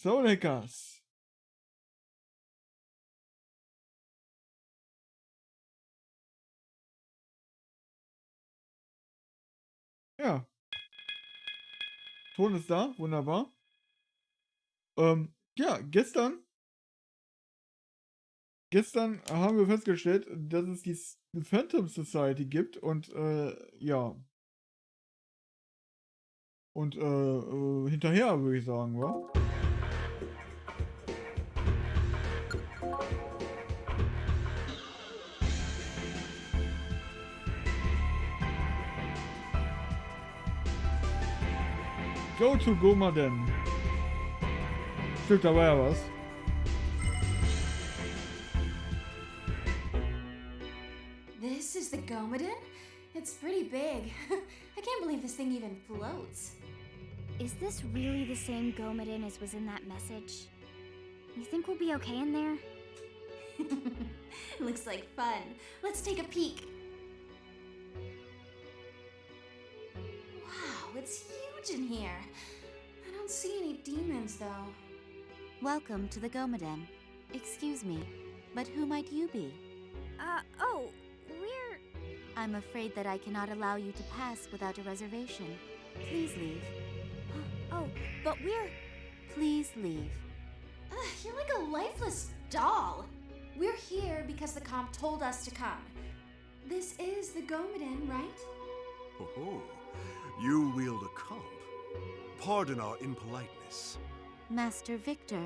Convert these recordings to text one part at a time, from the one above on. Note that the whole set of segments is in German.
Soul Hackers. Ja, Ton ist da, wunderbar. Ja, gestern haben wir festgestellt, dass es die Phantom Society gibt und ja, und hinterher würde ich sagen, wa? Go to Gomaden. Stimmt, da war ja was. This is the Gomaden? It's pretty big. I can't believe this thing even floats. Is this really the same Gomaden as was in that message? You think we'll be okay in there? Looks like fun. Let's take a peek. Wow, it's huge in here. I don't see any demons, though. Welcome to the Gomaden. Excuse me, but who might you be? We're... I'm afraid that I cannot allow you to pass without a reservation. Please leave. Oh, but we're... Please leave. Ugh, you're like a lifeless doll. We're here because the comp told us to come. This is the Gomaden, right? Oh, you wield a comp. Pardon our impoliteness. Master Victor.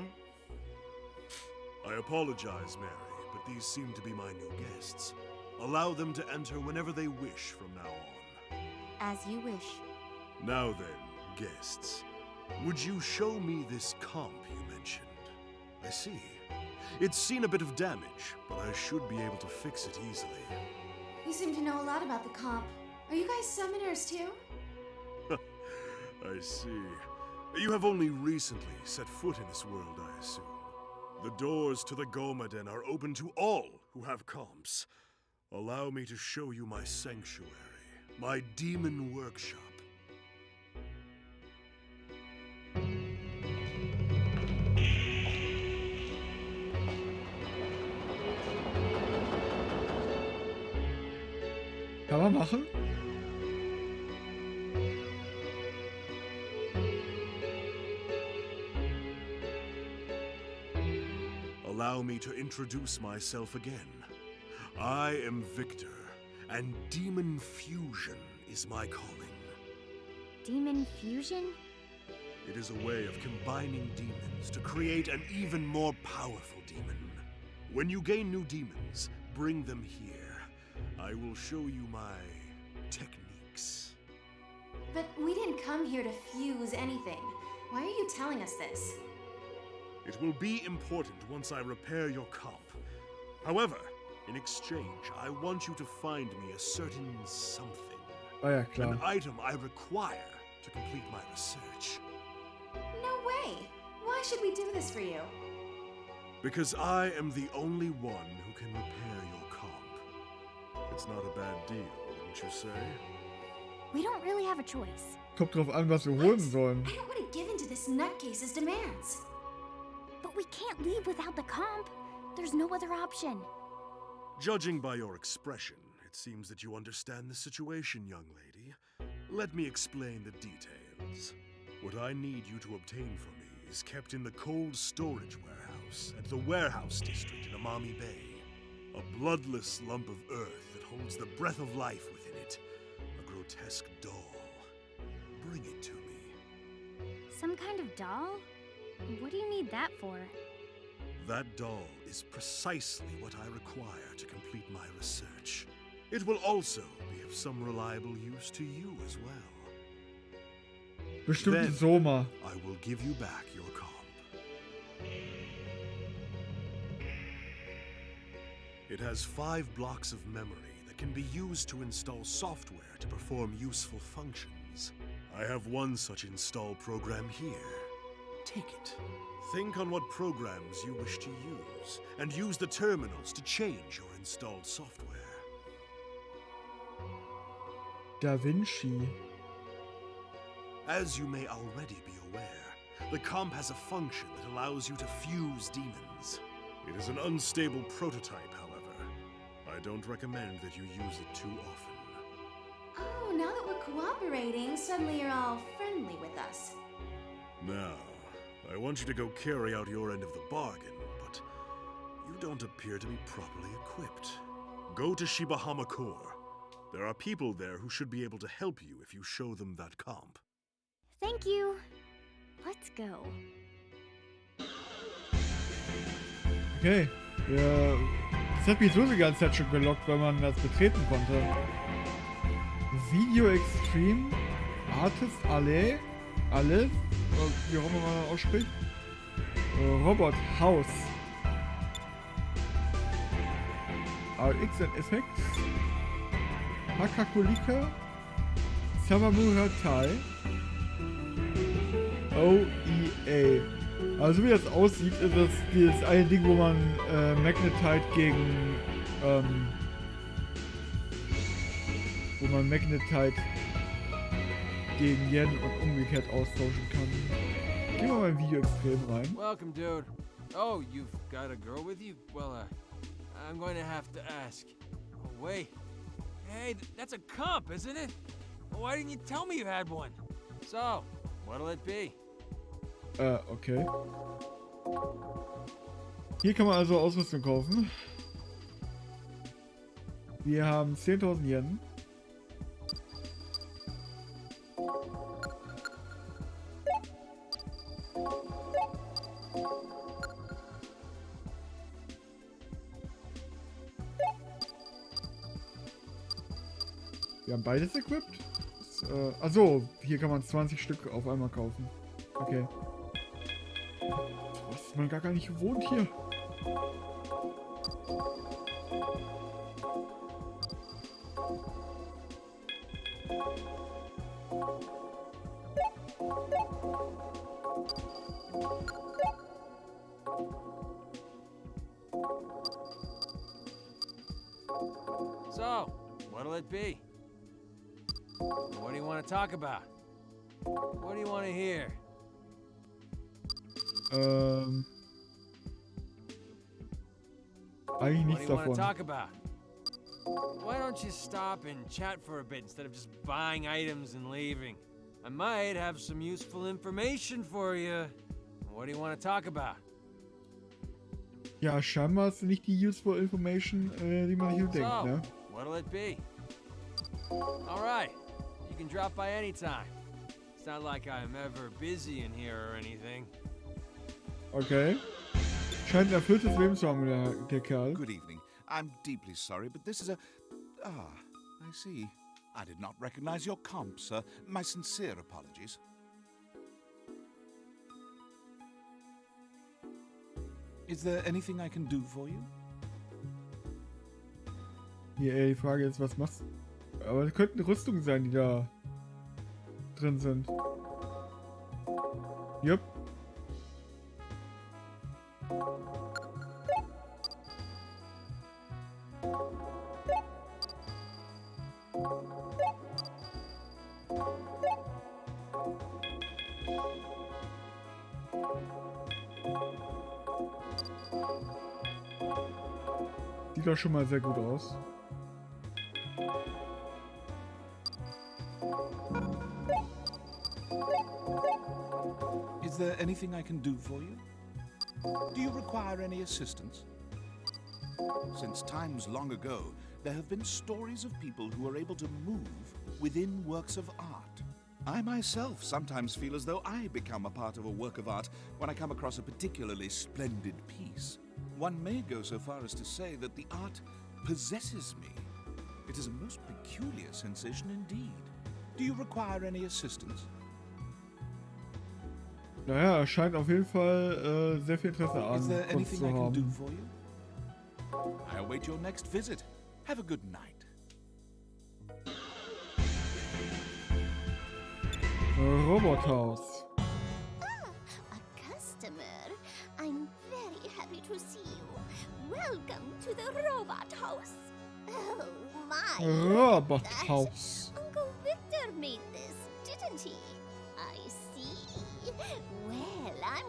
I apologize, Mary, but these seem to be my new guests. Allow them to enter whenever they wish from now on. As you wish. Now then, guests, would you show me this comp you mentioned? I see. It's seen a bit of damage, but I should be able to fix it easily. You seem to know a lot about the comp. Are you guys summoners too? I see. You have only recently set foot in this world, I assume. The doors to the Gomaden are open to all who have comps. Allow me to show you my sanctuary, my demon workshop. Kann man machen? Allow me to introduce myself again. I am Victor, and demon fusion is my calling. Demon fusion? It is a way of combining demons to create an even more powerful demon. When you gain new demons, bring them here. I will show you my techniques. But we didn't come here to fuse anything. Why are you telling us this? It will be important once I repair your comp. However, in exchange, I want you to find me a certain something. Ah ja, klar. An item I require to complete my research. No way! Why should we do this for you? Because I am the only one who can repair your comp. It's not a bad deal, wouldn't you say? We don't really have a choice. Kommt drauf an, was wir holen sollen. I don't want to give in to this nutcase's demands. But we can't leave without the comp. There's no other option. Judging by your expression, it seems that you understand the situation, young lady. Let me explain the details. What I need you to obtain from me is kept in the cold storage warehouse at the warehouse district in Amami Bay. A bloodless lump of earth that holds the breath of life within it. A grotesque doll. Bring it to me. Some kind of doll? What do you need that for? That doll is precisely what I require to complete my research. It will also be of some reliable use to you as well. Bestimmt Then, die Soma. I will give you back your comp. It has 5 blocks of memory that can be used to install software to perform useful functions. I have one such install program here. Take it. Think on what programs you wish to use, and use the terminals to change your installed software. Da Vinci. As you may already be aware, The comp has a function that allows you to fuse demons. It is an unstable prototype, however. I don't recommend that you use it too often. Oh, now that we're cooperating, suddenly you're all friendly with us. Now, I want you to go carry out your end of the bargain, but you don't appear to be properly equipped. Go to Shibahama Core. There are people there who should be able to help you if you show them that comp. Thank you. Let's go. Okay. Ja, das hat mich so die ganze Zeit schon gelockt, weil man das betreten konnte. Video Extreme, Artist Alley, alles, wie auch immer man ausspricht. Robot House. RX and Effects. Hakakulika. Samamura Tai. OEA. Also wie das aussieht, ist das dieses eine Ding, wo man Magnetite gegen Yen und umgekehrt austauschen kann. Gehen wir mal im Video extrem rein. Welcome, dude. Oh, you've got a girl with you? Well, I'm going to have to ask. Oh, wait. Hey, that's a comp, isn't it? Why didn't you tell me you had one? So, what'll it be? Okay. Hier kann man also Ausrüstung kaufen. Wir haben 10.000 Yen. Wir haben beides equipped. Achso, hier kann man 20 Stück auf einmal kaufen. Okay. Was ist man gar nicht gewohnt hier? So, what'll it be? What do you want to talk about? What do you want to hear? Eigentlich What do nichts you want davon. to talk about? Why don't you stop and chat for a bit instead of just buying items and leaving? I might have some useful information for you. What do you want to talk about? Ja, scheinbar ist nicht die useful information, die man hier denkt, So, ne? what'll it be? All right, you can drop by anytime. It's not like I'm ever busy in here or anything. Okay. Scheint ein erfülltes Leben zu haben, der Kerl. Good evening. I'm deeply sorry, but this is a... Ah, I see. I did not recognize your comp, sir. My sincere apologies. Is there anything I can do for you? Hier, die Frage ist, was machst du? Aber es könnten Rüstungen sein, die da drin sind. Jupp. Sieht doch schon mal sehr gut aus. Is there anything I can do for you? Do you require any assistance? Since times long ago, there have been stories of people who are able to move within works of art. I myself sometimes feel as though I become a part of a work of art when I come across a particularly splendid piece. One may go so far as to say that the art possesses me. It is a most peculiar sensation indeed. Do you require any assistance? Naja, er scheint auf jeden Fall sehr viel Interesse an Is there Kunst anything zu I can do haben. for you? I await your next visit. Have a good night. Robothaus. Ah, a customer. I'm very happy to see you. Welcome to the robot house. Oh my. Robothaus. Uncle Victor made this, didn't he? I see. Well,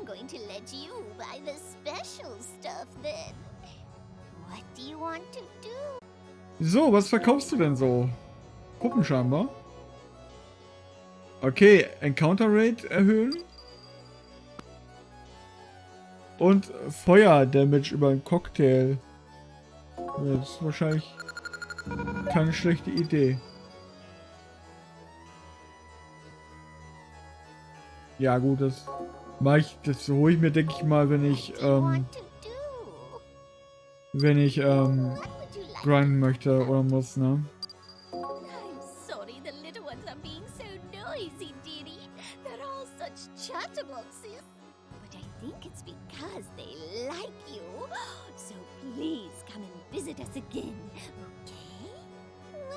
going to let you buy the special stuff then. What do you want to do? So, was verkaufst du denn so? Puppen scheinbar. Okay, Encounter Rate erhöhen. Und Feuer-Damage über einen Cocktail. Das ist wahrscheinlich keine schlechte Idee. Ja gut, das hole ich mir, denke ich mal, wenn ich grinden möchte oder muss, ne? I'm sorry the little ones are being so noisy, dearie. They're all such chatterboxes. But I think it's because they like you. So please come and visit us again, okay?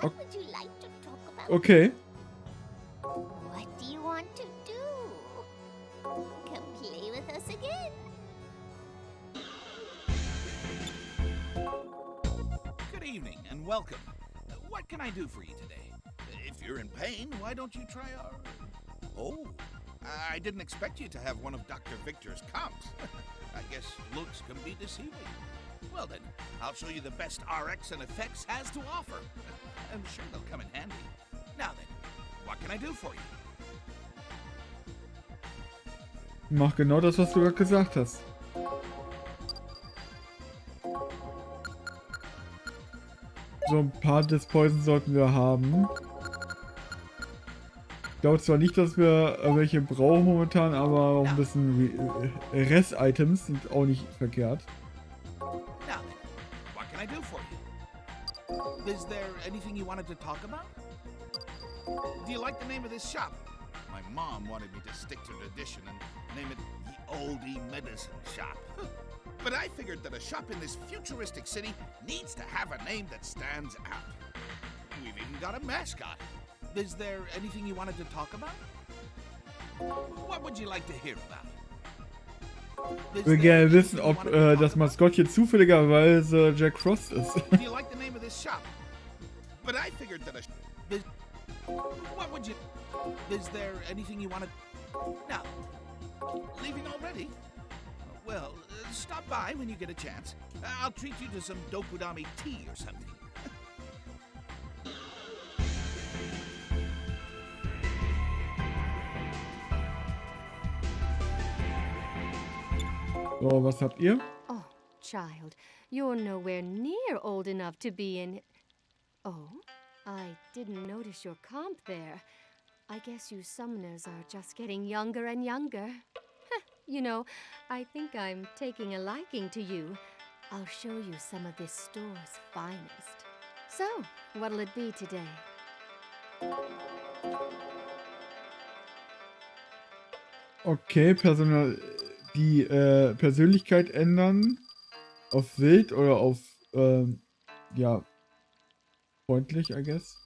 What would you like to talk about? Okay. What do you want to do? Come play with us again. Good evening and welcome. What can I do for you today? If you're in pain, why don't you try our... Oh, I didn't expect you to have one of Dr. Victor's comps. I guess looks can be deceiving. Well then, I'll show you the best RX and effects has to offer. I'm sure they'll come in handy. Now then, what can I do for you? Mach genau das, was du gerade gesagt hast. So ein paar Dispoison sollten wir haben. Ich glaube zwar nicht, dass wir welche brauchen momentan, aber auch ein bisschen Rest-Items sind auch nicht verkehrt. Now then, what can I do for you? Is there anything you wanted to talk about? Do you like the name of this shop? My mom wanted me to stick to tradition and name it the Oldie Medicine Shop. But I figured that a shop in this futuristic city needs to have a name that stands out. We've even got a mascot. Is there anything you wanted to talk about? What would you like to hear about? Ich will gerne wissen, ob das Maskottchen zufälligerweise Jack Frost ist. Do you like the name of this shop? But I figured that what would you... Is there anything you want to... Now, leaving already? Well, stop by when you get a chance. I'll treat you to some Dokudami tea or something. So, was habt ihr? Oh, child, you're nowhere near old enough to be in... Oh, I didn't notice your comp there. I guess you summoners are just getting younger and younger. You know, I think I'm taking a liking to you. I'll show you some of this store's finest. So, what'll it be today? Okay, die Persönlichkeit ändern auf wild oder auf ja, freundlich, I guess.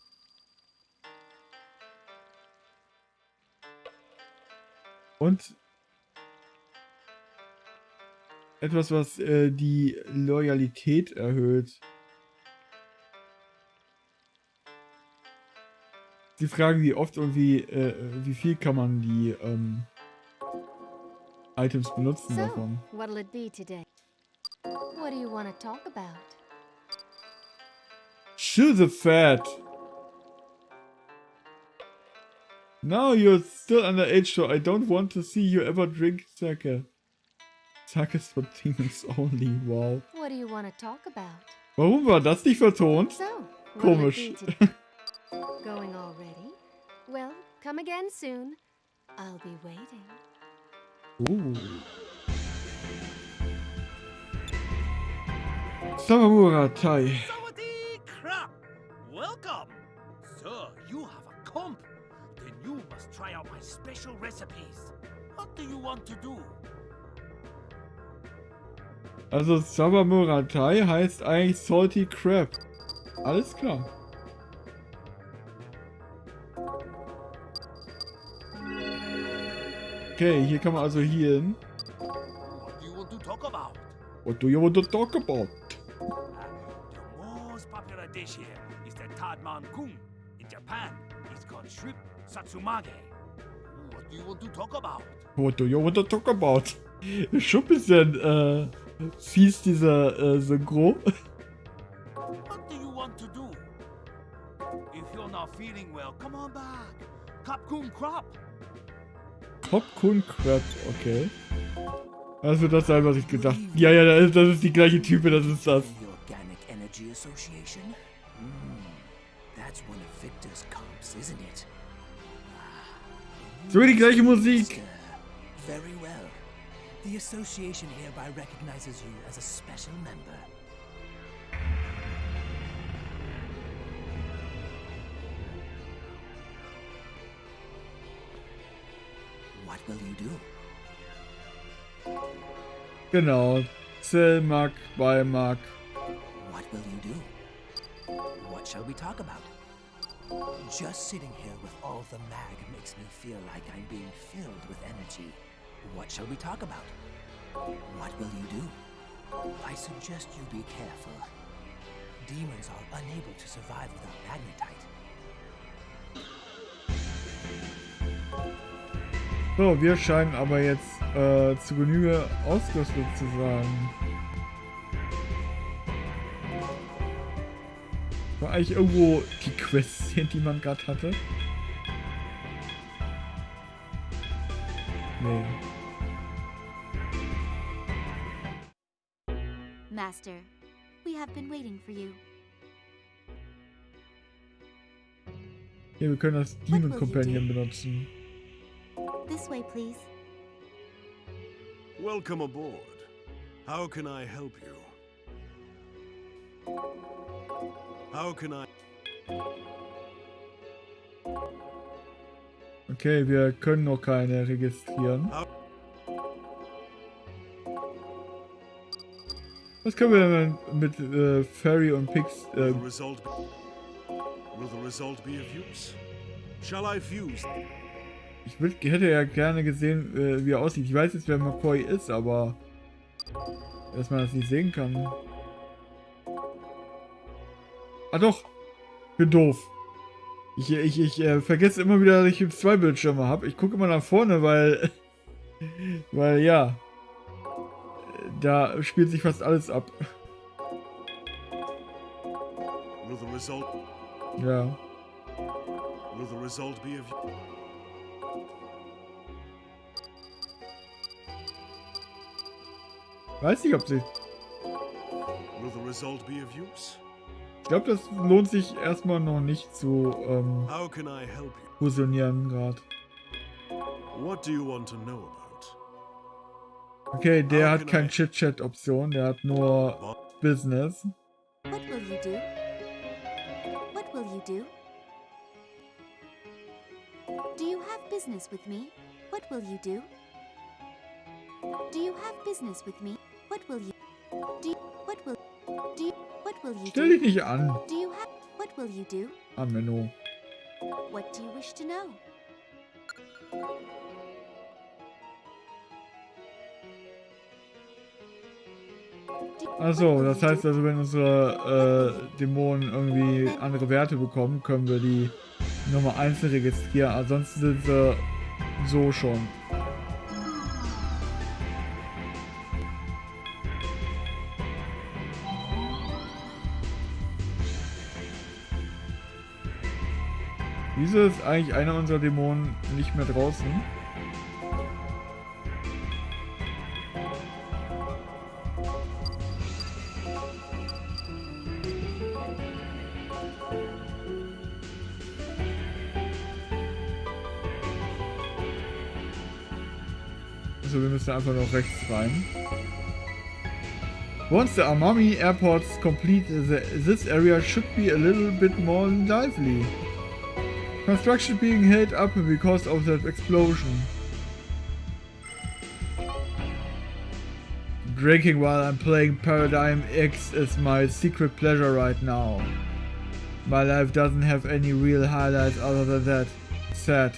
Und etwas, was die Loyalität erhöht. Sie fragen, wie oft und wie viel kann man die Items benutzen davon. What'll it be today? What do you want to talk about? Choose a fat. No, you're still underage, so I don't want to see you ever drink sake. Sake is for demons only, wow. What do you want to talk about? Warum war das nicht vertont? So, Komisch. Going already? Well, come again soon. I'll be waiting. Samamura Tai. Sawadee crap! Welcome! So, you have a comp. Then you must try out my special recipes. What do you want to do? Also Samamura Tai heißt eigentlich Salty Crab. Alles klar. Okay, hier kann man also healen. What do you want to talk about? What do you want to talk about? The most popular dish here is the Tadman Gung. In Japan, it's called shrimp satsumage. What do you want to talk about? What do you want to talk about? Schon ein bisschen fies, dieser Synchro. What do you want to do? If you're not feeling well, come on back. Capcom Crop. Popcorn Crab, okay. Also das sein, was ich gedacht. Ja, ja, das ist die gleiche Type, das ist das. The Organic Energy Association? That's one of Victor's comps, isn't it? So die gleiche Musik. Very well. The association hereby recognizes you as a special member. What will you do? Genau. Zellmark, Beimark. What will you do? What shall we talk about? Just sitting here with all the mag makes me feel like I'm being filled with energy. What shall we talk about? What will you do? I suggest you be careful. Demons are unable to survive without magnetite. So, wir scheinen aber jetzt zu Genüge ausgerüstet zu sein. War eigentlich irgendwo die Quests, die man gerade hatte? Nee. Master, we have been waiting for you. Hier, wir können das Demon Companion benutzen. This way, please. Welcome aboard. How can I help you? How can I... Okay, wir können noch keine registrieren. Was können wir denn mit Fairy und Pix... Will the result be of use? Shall I fuse? Ich hätte ja gerne gesehen, wie er aussieht. Ich weiß jetzt, wer McCoy ist, aber... dass man das nicht sehen kann. Ah doch! Bin doof. Ich vergesse immer wieder, dass ich 2 Bildschirme habe. Ich gucke immer nach vorne, weil... weil ja... da spielt sich fast alles ab. Will the result... Ja. Will the result be of use? Weiß nicht, ob sie... Will the result be of use? Ich glaube, das lohnt sich erstmal noch nicht zu How can I help you? fusionieren gerade. What do you want to know about? Okay, der hat keine Chit-Chat-Option, der hat nur Business. What will you do? What will you do? Do you have business with me? What will you do? Do you have business with me? What will you do? What will you Stell dich do? nicht an. Do you have what will you do? Ah, Menno. What do you wish to know? Achso, das heißt also, wenn unsere Dämonen irgendwie andere Werte bekommen, können wir die nochmal einzeln registrieren. Ansonsten sind sie so schon. Wieso ist eigentlich einer unserer Dämonen nicht mehr draußen? Also wir müssen einfach noch rechts rein. Once the Amami airport's complete, this area should be a little bit more lively. Construction being held up because of that explosion. Drinking while I'm playing Paradigm X is my secret pleasure right now. My life doesn't have any real highlights other than that. Sad,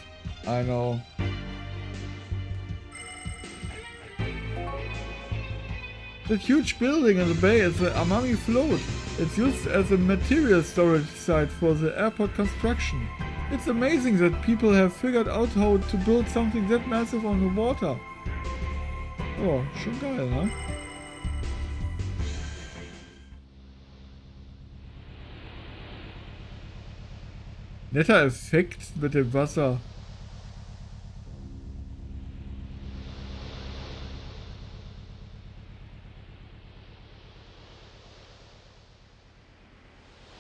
I know. That huge building in the bay is the Amami float. It's used as a material storage site for the airport construction. It's amazing that people have figured out how to build something that massive on the water. Oh, schon geil, ne? Netter Effekt mit dem Wasser.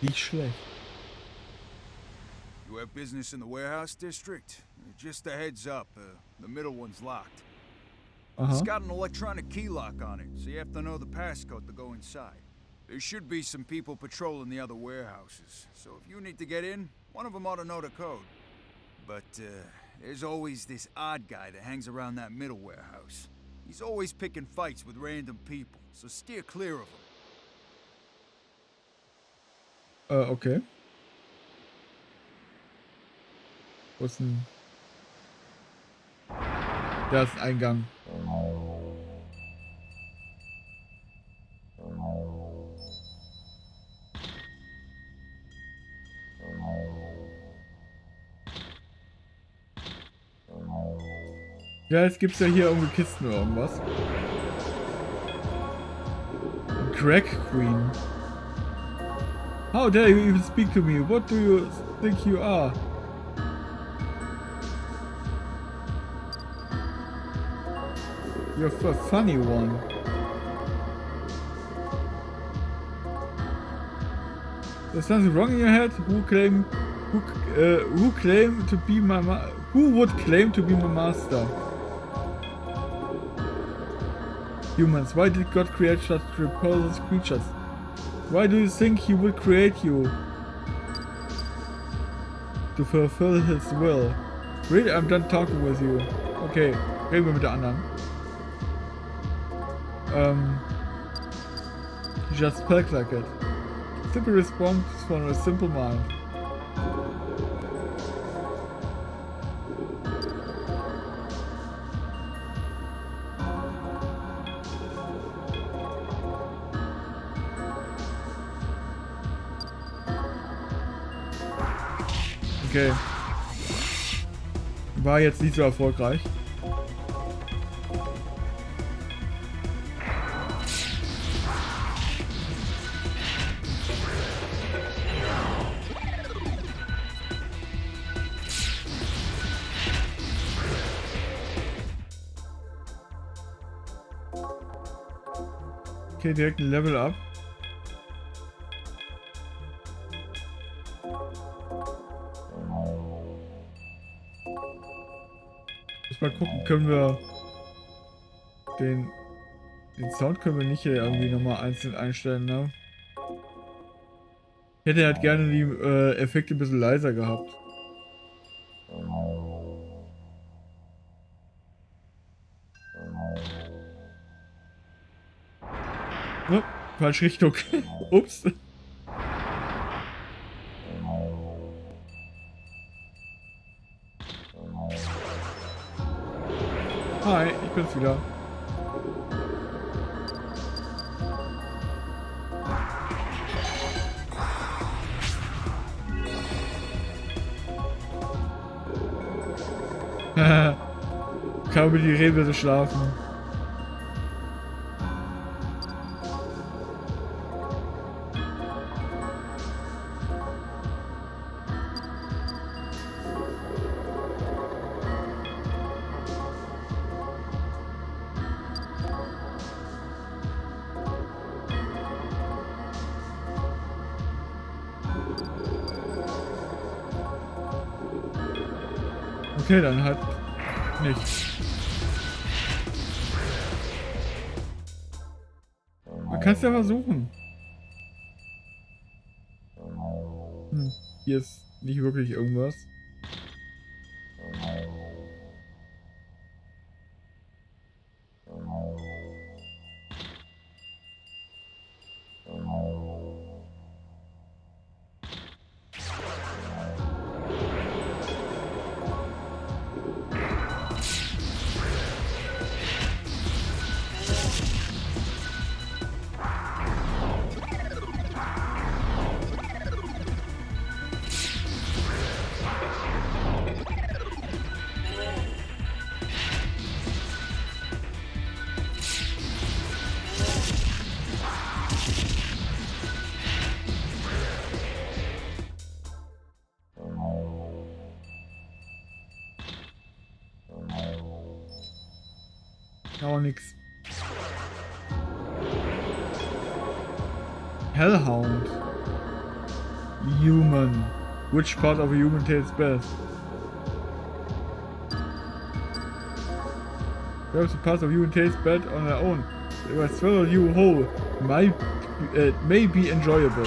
Nicht schlecht. You have business in the warehouse district? Just a heads up, the middle one's locked. It's got an electronic key lock on it, so you have to know the passcode to go inside. There should be some people patrolling the other warehouses, so if you need to get in, one of them ought to know the code. But, there's always this odd guy that hangs around that middle warehouse. He's always picking fights with random people, so steer clear of him. Okay. Wo ist denn... Da ist ein Eingang. Ja, jetzt gibt's ja hier irgendwie Kisten oder irgendwas. Crack Queen. How dare you even speak to me? What do you think you are? You're a funny one. There's something wrong in your head? Who would claim to be my master? Humans, why did God create such repulsive creatures? Why do you think he would create you? To fulfill his will. Really, I'm done talking with you. Okay, reden wir mit der anderen. Just speak like it. Simple response from a simple mind. Okay. War jetzt nicht so erfolgreich. Okay, direkt ein Level up. Mal gucken, können wir den Sound können wir nicht hier irgendwie nochmal einzeln einstellen, ne? Ich hätte halt gerne die Effekte ein bisschen leiser gehabt. Oh, falsche Richtung. Ups. Hi, ich bin's wieder. Kann über die Rede schlafen. Okay, dann halt nicht. Man kann es ja versuchen. Hier ist nicht wirklich irgendwas. Auch nix. Hellhound. Human. Which part of a human tastes best? Perhaps the parts of human taste bad on their own. If I swallow you whole, may be enjoyable.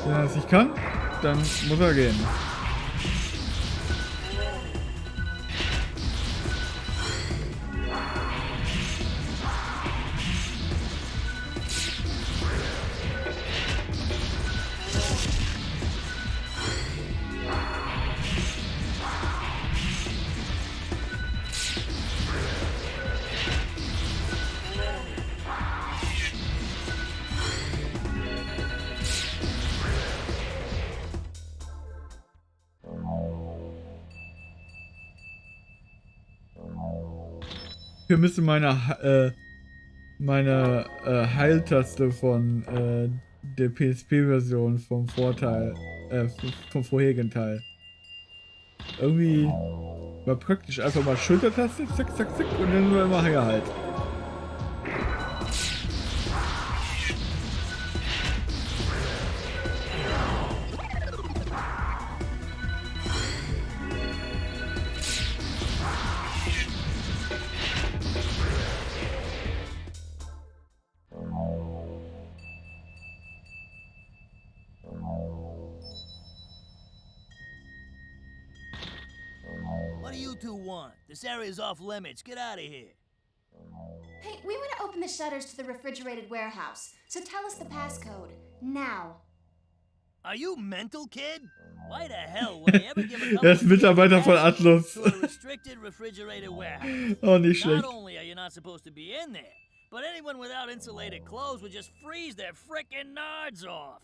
Wenn er es nicht kann, dann muss er gehen. Ich vermisse meine Heiltaste von der PSP-Version vom vom vorherigen Teil. Irgendwie war praktisch einfach mal Schultertaste, zack, zack, zack und dann nur immer Heiler halt. What do you two want? This area's off limits. Get out of here. Hey, we want to open the shutters to the refrigerated warehouse, so tell us the passcode. Now. Are you mental, kid? Why the hell would I ever give a Er ist Mitarbeiter von Atlus. to a restricted refrigerated warehouse? Oh, nicht schlecht. Not only are you not supposed to be in there, but anyone without insulated clothes would just freeze their frickin' nards off.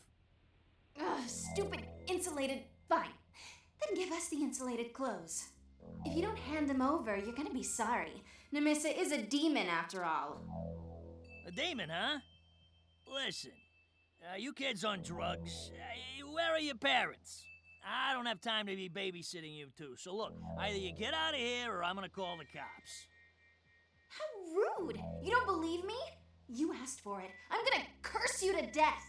Ugh, stupid insulated. Fine. Then give us the insulated clothes. If you don't hand them over, you're gonna be sorry. Nemissa is a demon after all. A demon, huh? Listen, you kids on drugs? Where are your parents? I don't have time to be babysitting you two, so look, either you get out of here or I'm gonna call the cops. How rude! You don't believe me? You asked for it. I'm gonna curse you to death.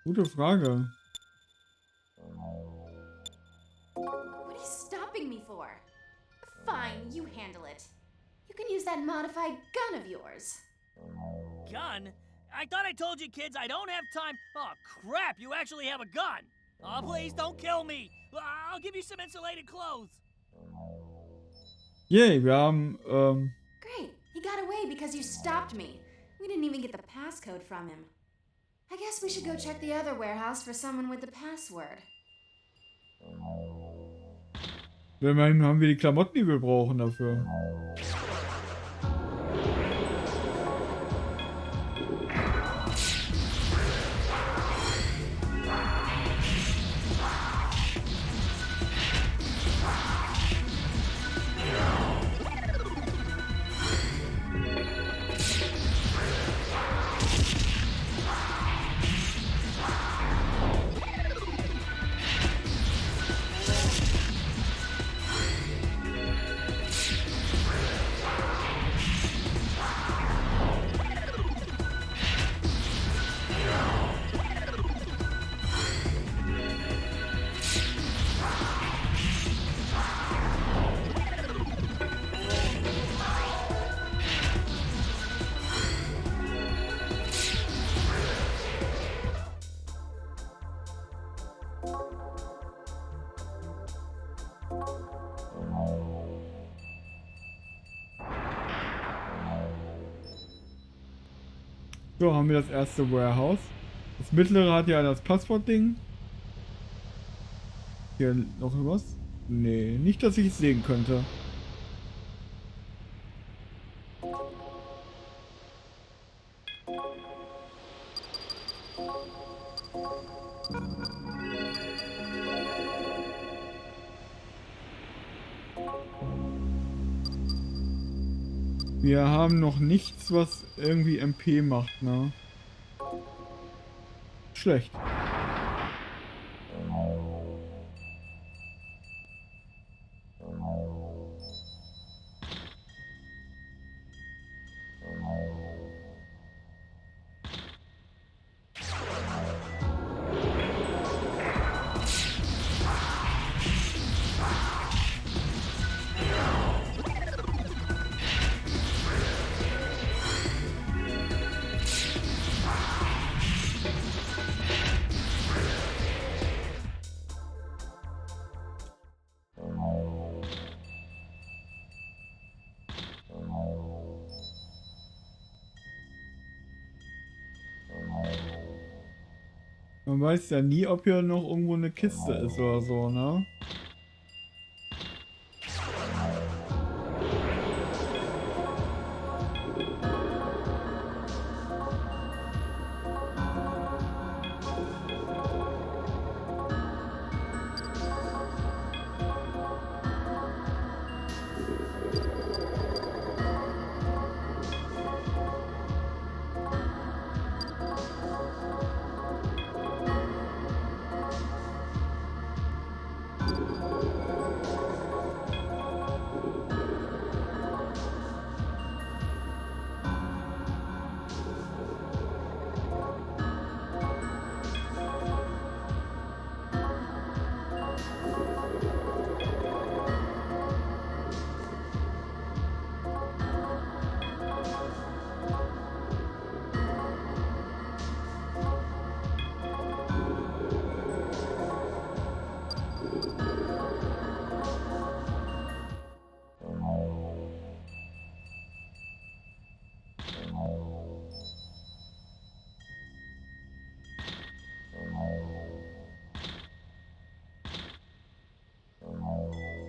Gute Frage. What are you stopping me for? Fine, you handle it. You can use that modified gun of yours. Gun? I thought I told you kids I don't have time. Oh, crap, you actually have a gun. Oh, please don't kill me. I'll give you some insulated clothes. Yay, wir haben, Great, he got away because you stopped me. We didn't even get the passcode from him. I guess we should go check the other warehouse for someone with the password. immerhin haben wir die Klamotten, die wir brauchen dafür. So, haben wir das erste Warehouse. Das mittlere hat ja das Passwortding. Hier noch was? Nee, nicht, dass ich es sehen könnte. Wir haben noch nichts, was irgendwie MP macht, ne? Schlecht. Man weiß ja nie, ob hier noch irgendwo eine Kiste ist oder so, ne?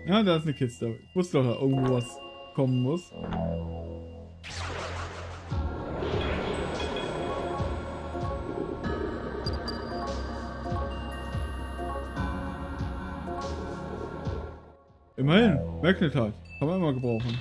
Ja, da ist eine Kiste. Ich wusste doch, da irgendwo was kommen muss. Immerhin, Magnet halt. Kann man immer gebrauchen.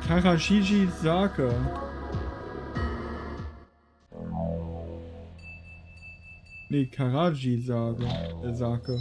Karashiji Sake. Nee, Karaji Sake.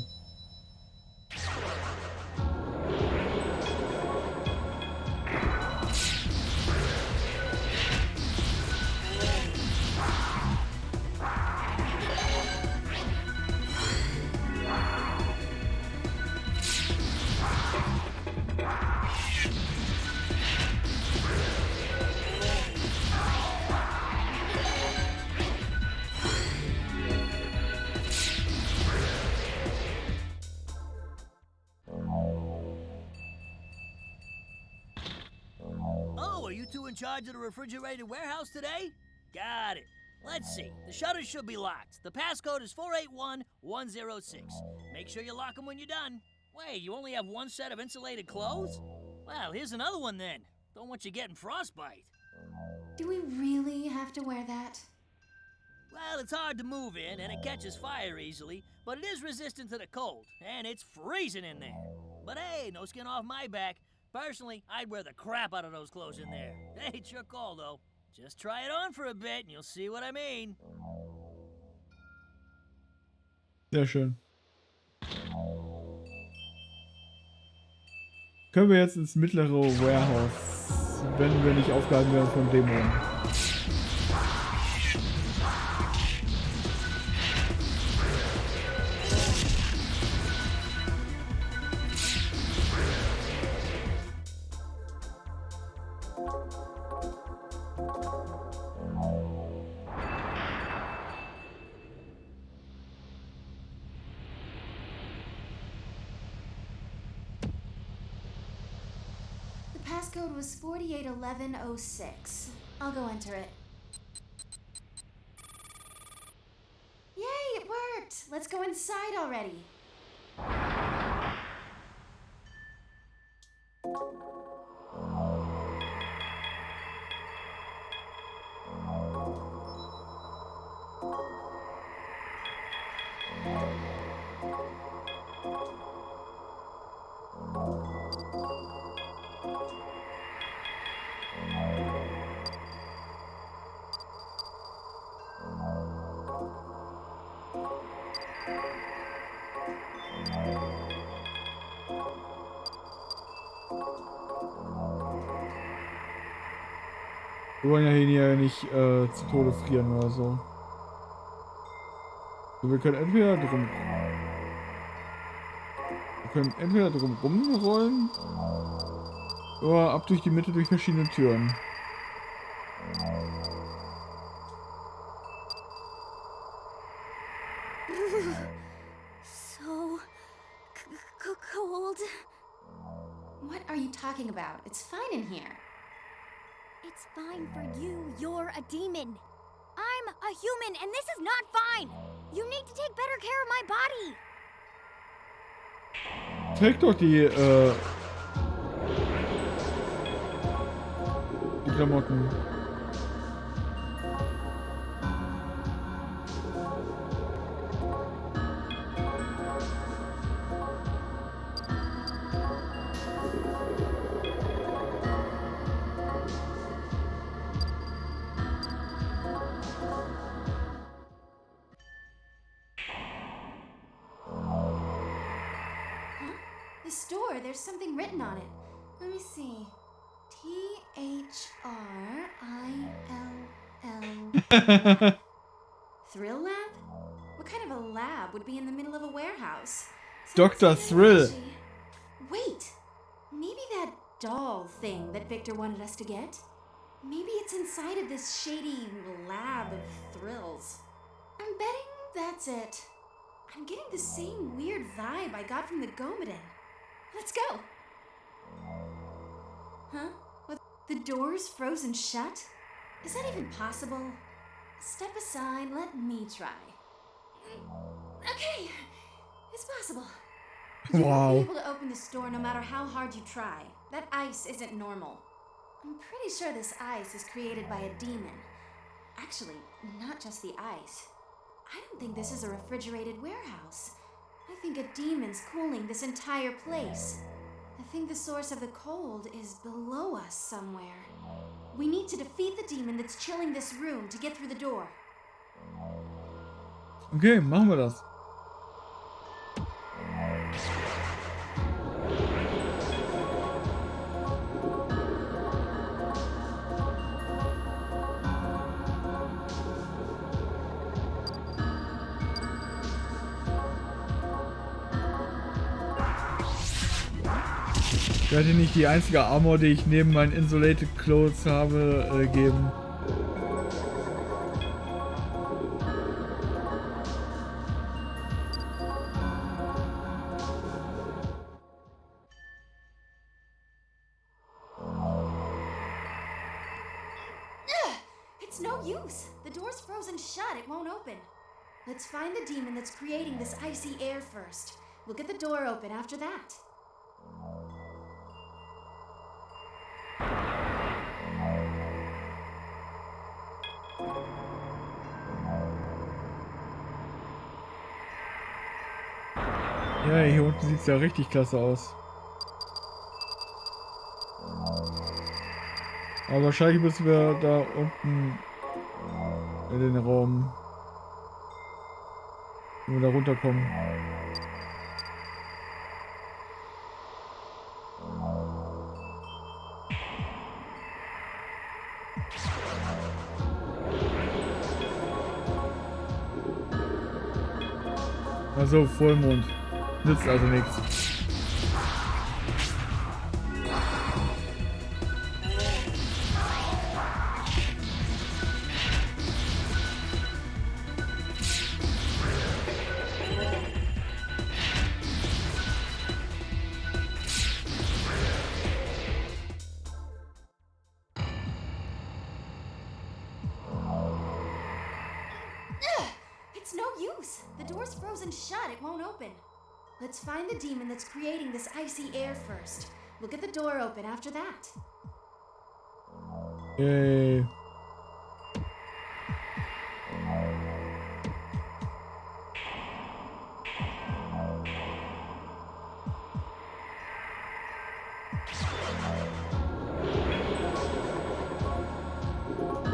In charge of the refrigerated warehouse today? Got it. Let's see. The shutters should be locked. The passcode is 481106. Make sure you lock them when you're done. Wait, you only have one set of insulated clothes? Well, here's another one then. Don't want you getting frostbite. Do we really have to wear that? Well, it's hard to move in and it catches fire easily, but it is resistant to the cold, and it's freezing in there. But hey, no skin off my back. Personally, I'd wear the crap out of those clothes in there. Hey, it's your call, though. Just try it on for a bit and you'll see what I mean. Sehr schön. Können wir jetzt ins mittlere Warehouse, wenn wir nicht aufgehalten werden von Dämonen. passcode was 481106. I'll go enter it. Yay, it worked! Let's go inside already. Wir wollen ja hier nicht zu Tode frieren oder so. Wir können entweder drum rumrollen oder ab durch die Mitte durch verschiedene Türen. So cold. What are you talking about? It's fine in here. It's fine for you. You're a demon. I'm a human, and this is not fine. You need to take better care of my body. Träg doch die Klamotten. This door, there's something written on it. Let me see. THRILL. Thrill lab? What kind of a lab would be in the middle of a warehouse? Dr. Thrill. Wait! Maybe that doll thing that Victor wanted us to get? Maybe it's inside of this shady lab of thrills. I'm betting that's it. I'm getting the same weird vibe I got from the Gomaden. Let's go! Huh? What? The door's frozen shut? Is that even possible? Step aside, let me try. Okay, it's possible. You won't be able to open this door no matter how hard you try. That ice isn't normal. I'm pretty sure this ice is created by a demon. Actually, not just the ice. I don't think this is a refrigerated warehouse. I think a demon's cooling this entire place. I think the source of the cold is below us somewhere. We need to defeat the demon that's chilling this room to get through the door. Okay, machen wir das. Ich werde nicht die einzige Armor, die ich neben meinen Insulated Clothes habe, geben. It's no use. The door's frozen shut. It won't open. Let's find the demon that's creating this icy air first. We'll get the door open after that. Ja, hier unten sieht es ja richtig klasse aus. Aber wahrscheinlich müssen wir da unten in den Raum, wenn wir da runterkommen. Also Vollmond. Nützt also nichts. It's no use. The door's frozen shut. It won't open. Let's find the demon that's creating this icy air first. We'll get the door open after that. Yay.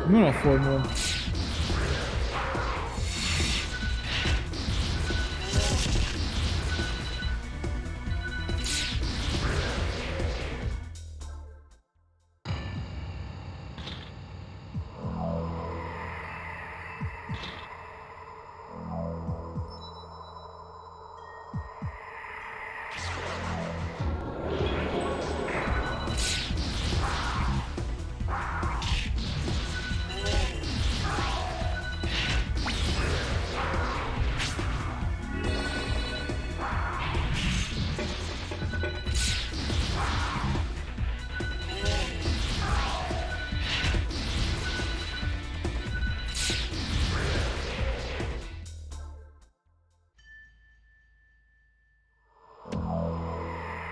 Nur noch Vollmond.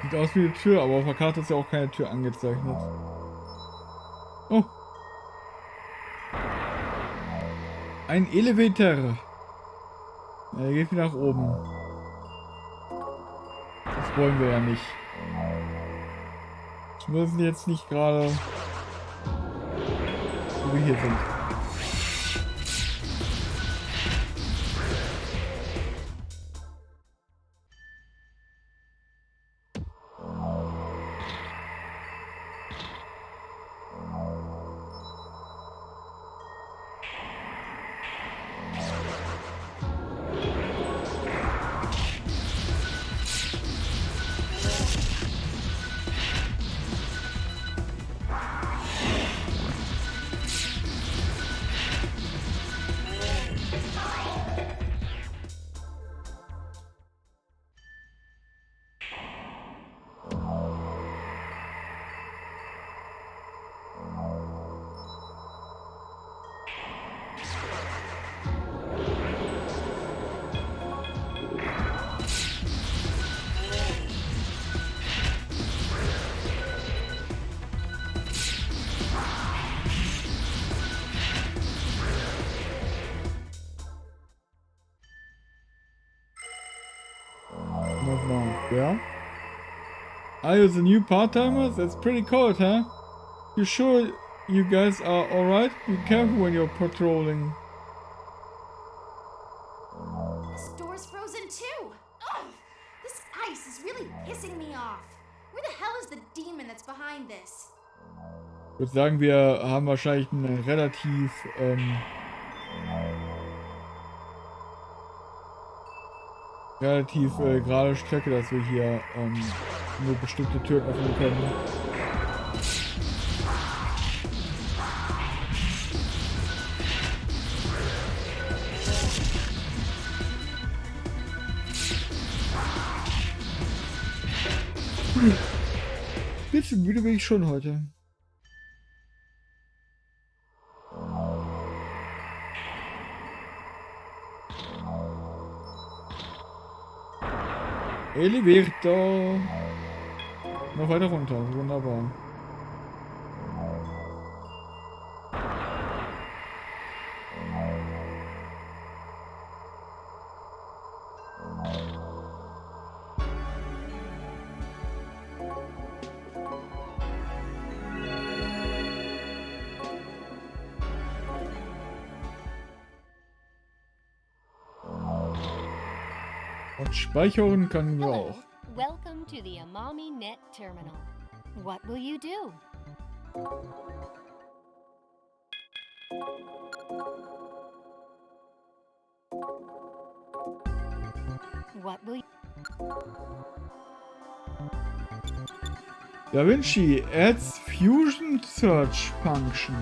Sieht aus wie eine Tür, aber auf der Karte ist ja auch keine Tür angezeichnet. Oh. Ein Elevator. Ja, der geht wieder nach oben. Das wollen wir ja nicht. Zumindest jetzt nicht gerade, wo wir hier sind. Yeah. Are you the new part-timers? That's pretty cold, huh? You sure you guys are alright? Be careful when you're patrolling. This door's frozen too. Ugh! This ice is really pissing me off. Where the hell is the demon that's behind this? Ich würde sagen, wir haben wahrscheinlich eine relativ gerade Strecke, dass wir hier nur bestimmte Türen öffnen können. Bisschen müde bin ich schon heute. Elevator. Noch weiter runter. Wunderbar. Und speichern können wir auch. Welcome to the Amami Net Terminal. What will you do? What will you... Da Vinci adds Fusion Search Function.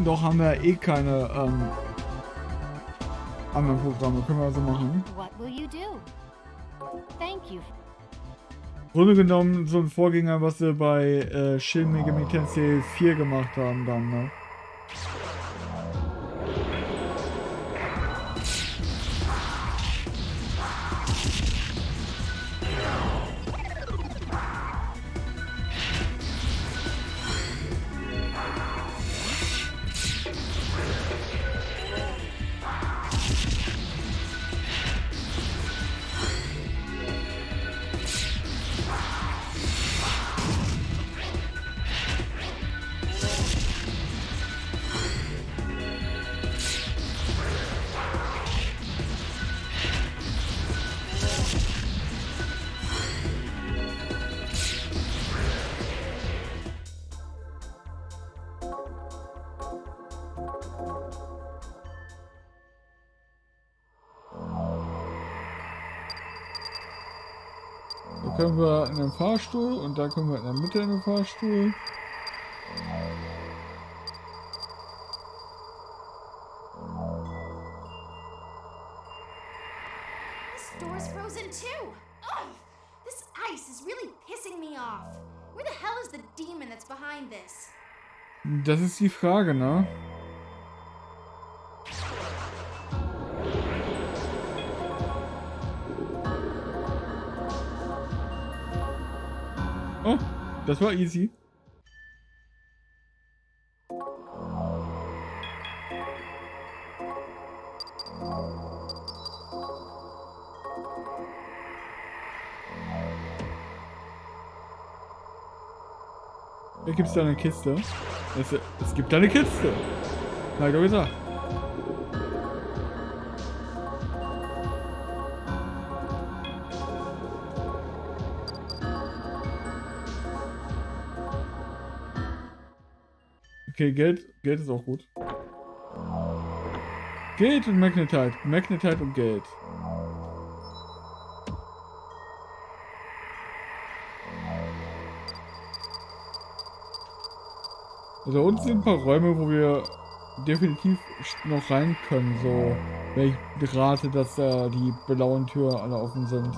Doch haben wir eh keine anderen Programme. Können wir also machen. What will you do? Thank you. Grunde genommen so ein Vorgänger, was sie bei Shin Megami Tensei 4 gemacht haben dann, ne? Da können wir in den Fahrstuhl und da können wir in der Mitte in den Fahrstuhl. This door's frozen too. Ugh! This ice is really pissing me off. Where the hell is the demon that's behind this? Das ist die Frage, ne? Oh, das war easy. Da gibt's da eine Kiste. Es gibt da eine Kiste. Hab ich doch gesagt. Okay, Geld ist auch gut. Geld und Magnetite. Magnetite und Geld. Also unten sind ein paar Räume, wo wir definitiv noch rein können. So, wenn ich rate, dass da die blauen Türen alle offen sind.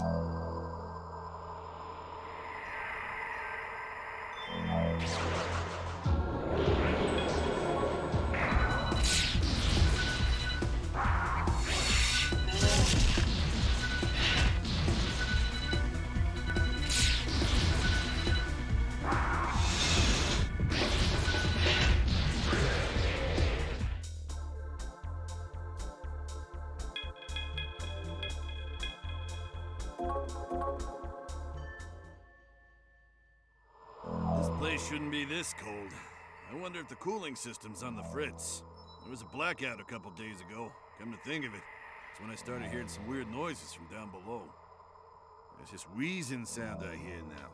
This place shouldn't be this cold. I wonder if the cooling system's on the fritz. There was a blackout a couple days ago. Come to think of it, it's when I started hearing some weird noises from down below. It's this wheezing sound I hear now.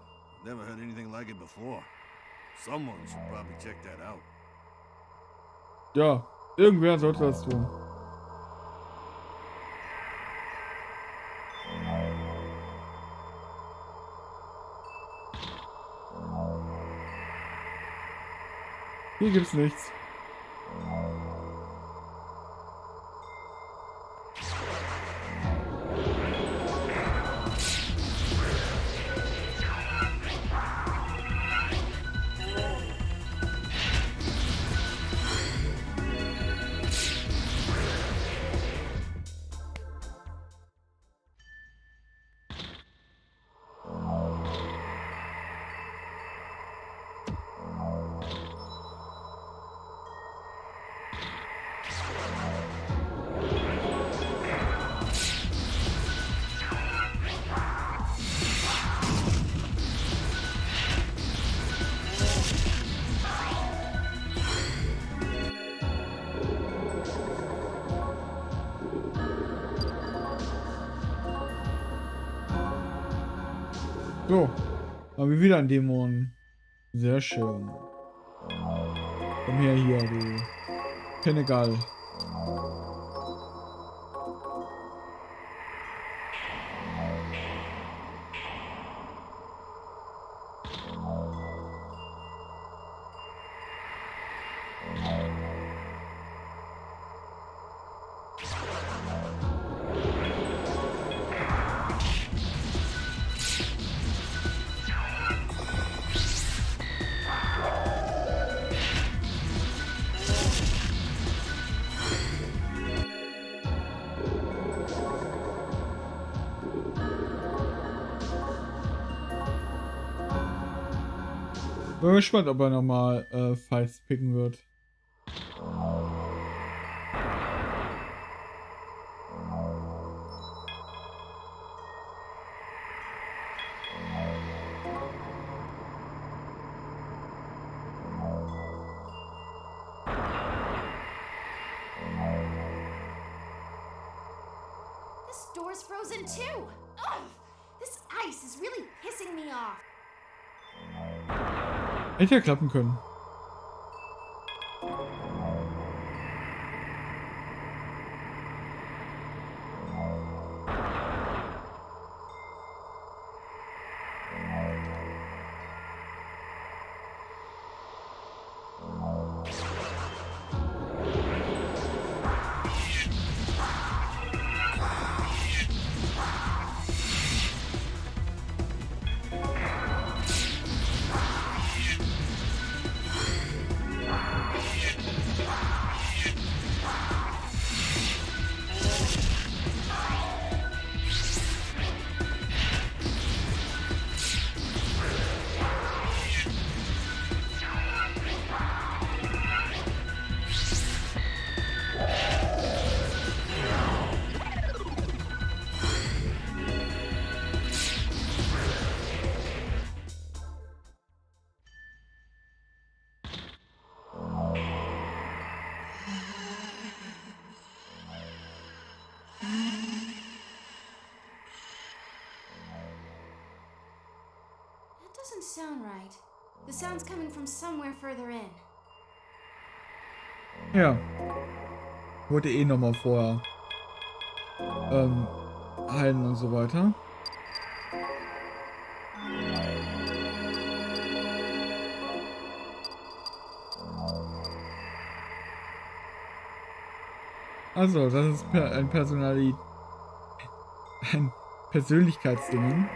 Never heard anything like it before. Someone should probably check that out. Ja, irgendwer sollte das tun. Hier gibt's nichts. So, haben wir wieder einen Dämon. Sehr schön. Komm her hier, du Penegal. Bin gespannt, ob er nochmal Fights picken wird. This door's frozen too. Ugh, this ice is really pissing me off. Hätte ja klappen können. Doesn't sound right. The sound's coming from somewhere further in. Ja. Wollte eh nochmal vorher heilen und so weiter. Also, das ist ein Persönlichkeitsding.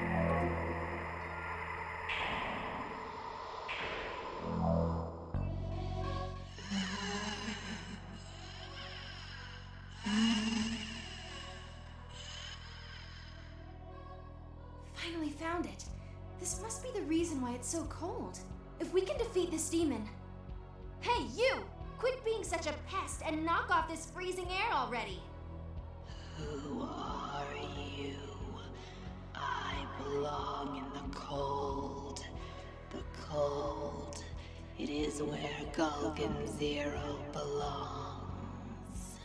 Finally found it. This must be the reason why it's so cold. If we can defeat this demon. Hey, you! Quit being such a pest and knock off this freezing air already. Who are you? I belong in the cold. The cold. It is where Gulgan Zero belongs.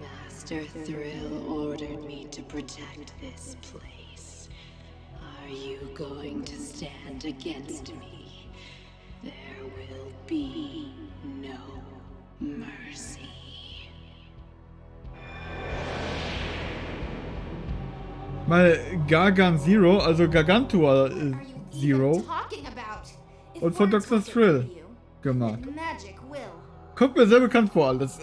Master Thrill ordered me to protect this place. Are you going to stand against me? There will be no mercy. Mal Gargan Zero, also Gargantua Zero und von Dr. Thrill gemacht. Kommt mir sehr bekannt vor alles.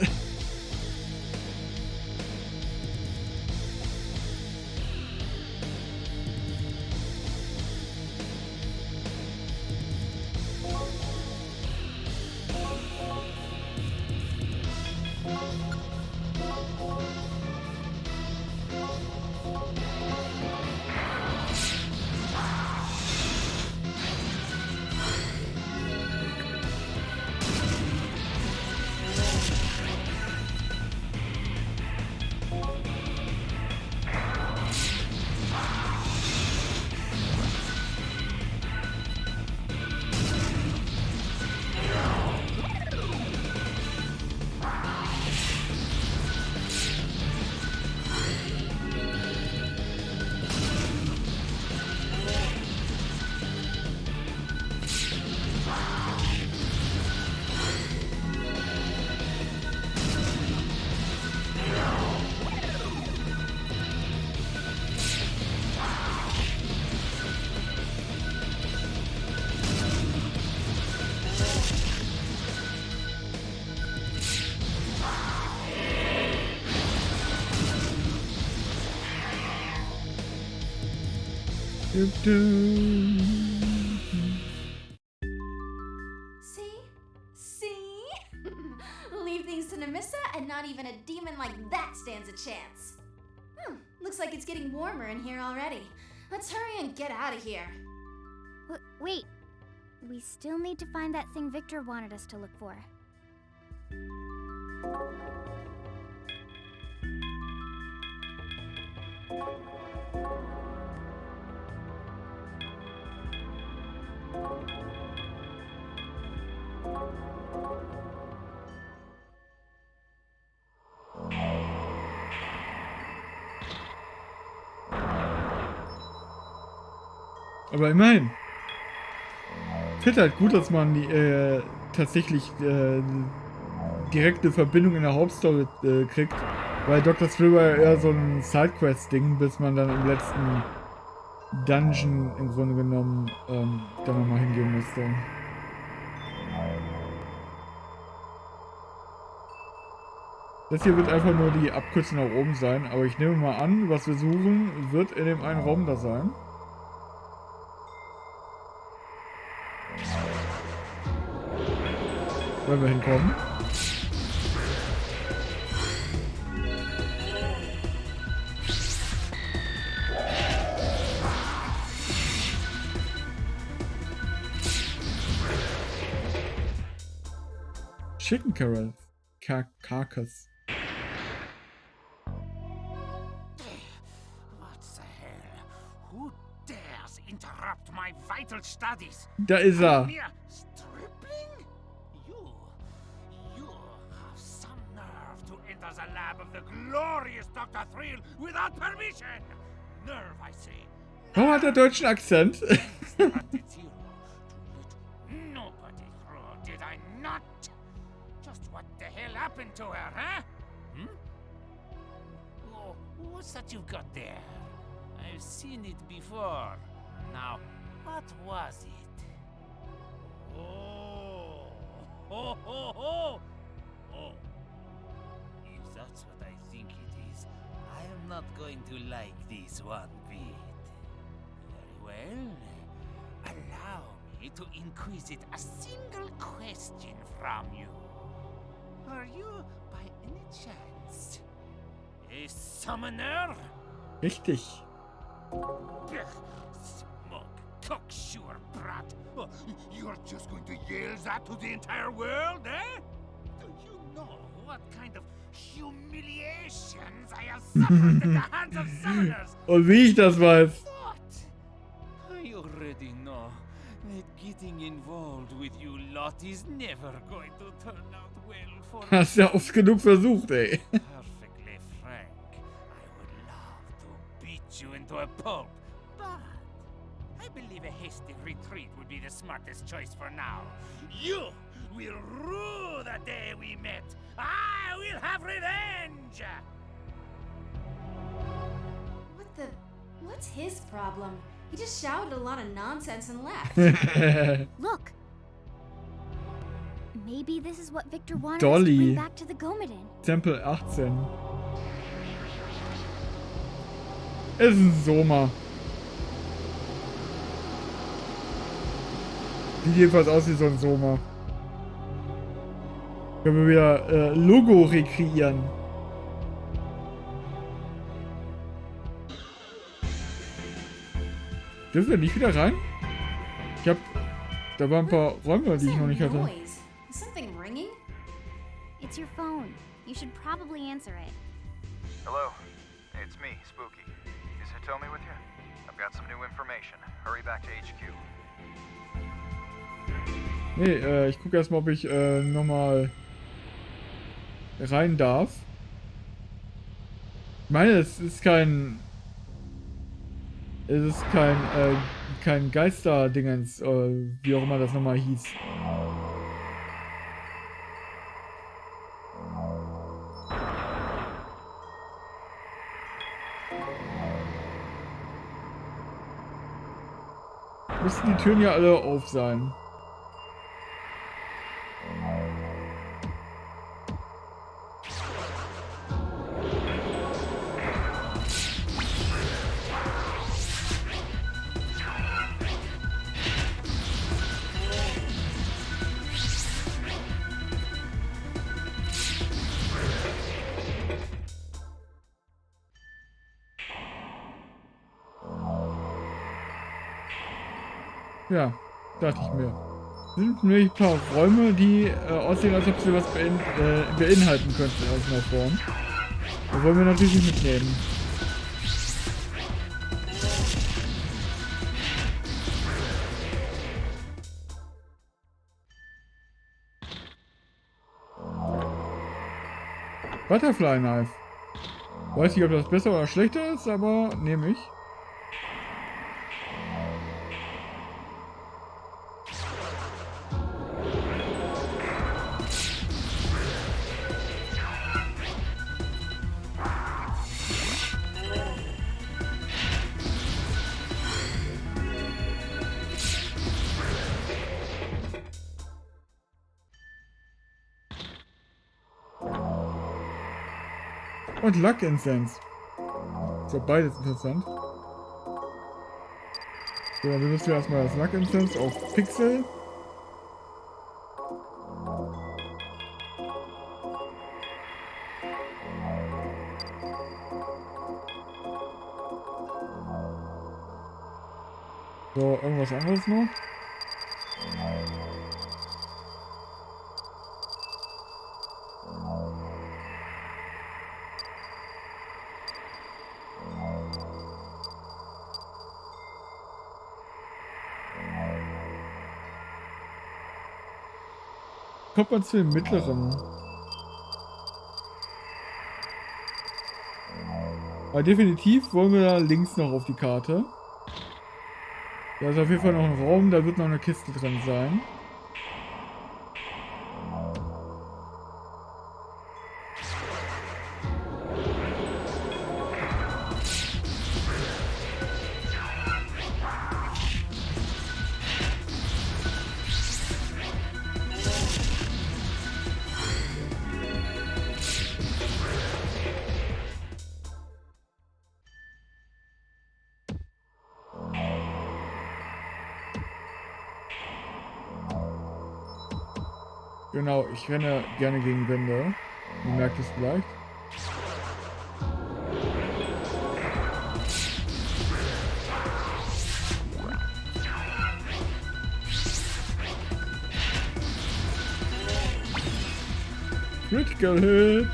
See? Leave things to Namissa and not even a demon like that stands a chance. Looks like it's getting warmer in here already. Let's hurry and get out of here. Wait, We still need to find that thing Victor wanted us to look for. Aber immerhin. Ich finde halt gut, dass man tatsächlich direkte Verbindung in der Hauptstory kriegt. Weil Dr. Thrill war ja eher so ein Sidequest-Ding, bis man dann im letzten Dungeon im Grunde genommen dann nochmal hingehen musste. Das hier wird einfach nur die Abkürzung nach oben sein, aber ich nehme mal an, was wir suchen, wird in dem einen Raum da sein. Wenn wir hinkommen. Chicken Carrot. Carcass. What the hell? Who dares interrupt my vital studies? Da ist er. Stripling? You have some nerve to enter the lab of the glorious Dr. Thrill without permission. Nerve, I say. Warum hat er deutschen Akzent? Nobody through, did I not? Just what the hell happened to her, huh? Oh, what's that you've got there? I've seen it before. Now, what was it? Oh, if that's what I think it is, I am not going to like this one bit. Very well. Allow me to inquisite a single question from you. Are you, by any chance, a summoner? Richtig. Smug, cocksure brat. Oh, you're just going to yell that to the entire world, eh? Do you know what kind of humiliations I have suffered at the hands of summoners? Und wie ich das weiß. What? I already know that getting involved with you lot is never going to turn out well for me. Hast ja oft genug versucht, ey. Perfectly frank, I would love to beat you into a pulp, but I believe a hasty retreat would be the smartest choice for now. You will rue the day we met. I will have revenge! What's his problem? He just shouted a lot of nonsense and left. Look! Maybe this is what Victor wanted Dolly. us to bring back to the Gomadin. Tempel 18. Ist ein Soma. Sieht jedenfalls aus wie so ein Soma. Können wir wieder Logo rekreieren. Dürfen wir nicht wieder rein? Ich hab... Da waren ein paar Räume, die ich noch nicht hatte. Noise? Is something ringing? It's your phone. You should probably answer it. Hello, it's me, Spooky. Is Hitomi with you? I've got some new information. Hurry back to HQ. Nee, ich gucke erstmal, ob ich nochmal rein darf. Ich meine, es ist kein kein Geister-Dingens, wie auch immer das nochmal hieß. Müssten die Türen ja alle auf sein. Ja, dachte ich mir. Sind nämlich ein paar Räume, die aussehen, als ob sie was beinhalten könnten in irgendeiner Form. Das wollen wir natürlich nicht mitnehmen. Butterfly Knife. Weiß nicht, ob das besser oder schlechter ist, aber nehme ich. Und Luck Incense. Ist ja beides interessant. So, dann benutzen wir erstmal das Luck Incense auf Pixel. So, irgendwas anderes noch? Kommt man zu dem mittleren. Aber definitiv wollen wir da links noch auf die Karte. Da ist auf jeden Fall noch ein Raum, da wird noch eine Kiste drin sein. Genau, ich renne gerne gegen Wände. Ihr merkt es vielleicht. Critical Hit!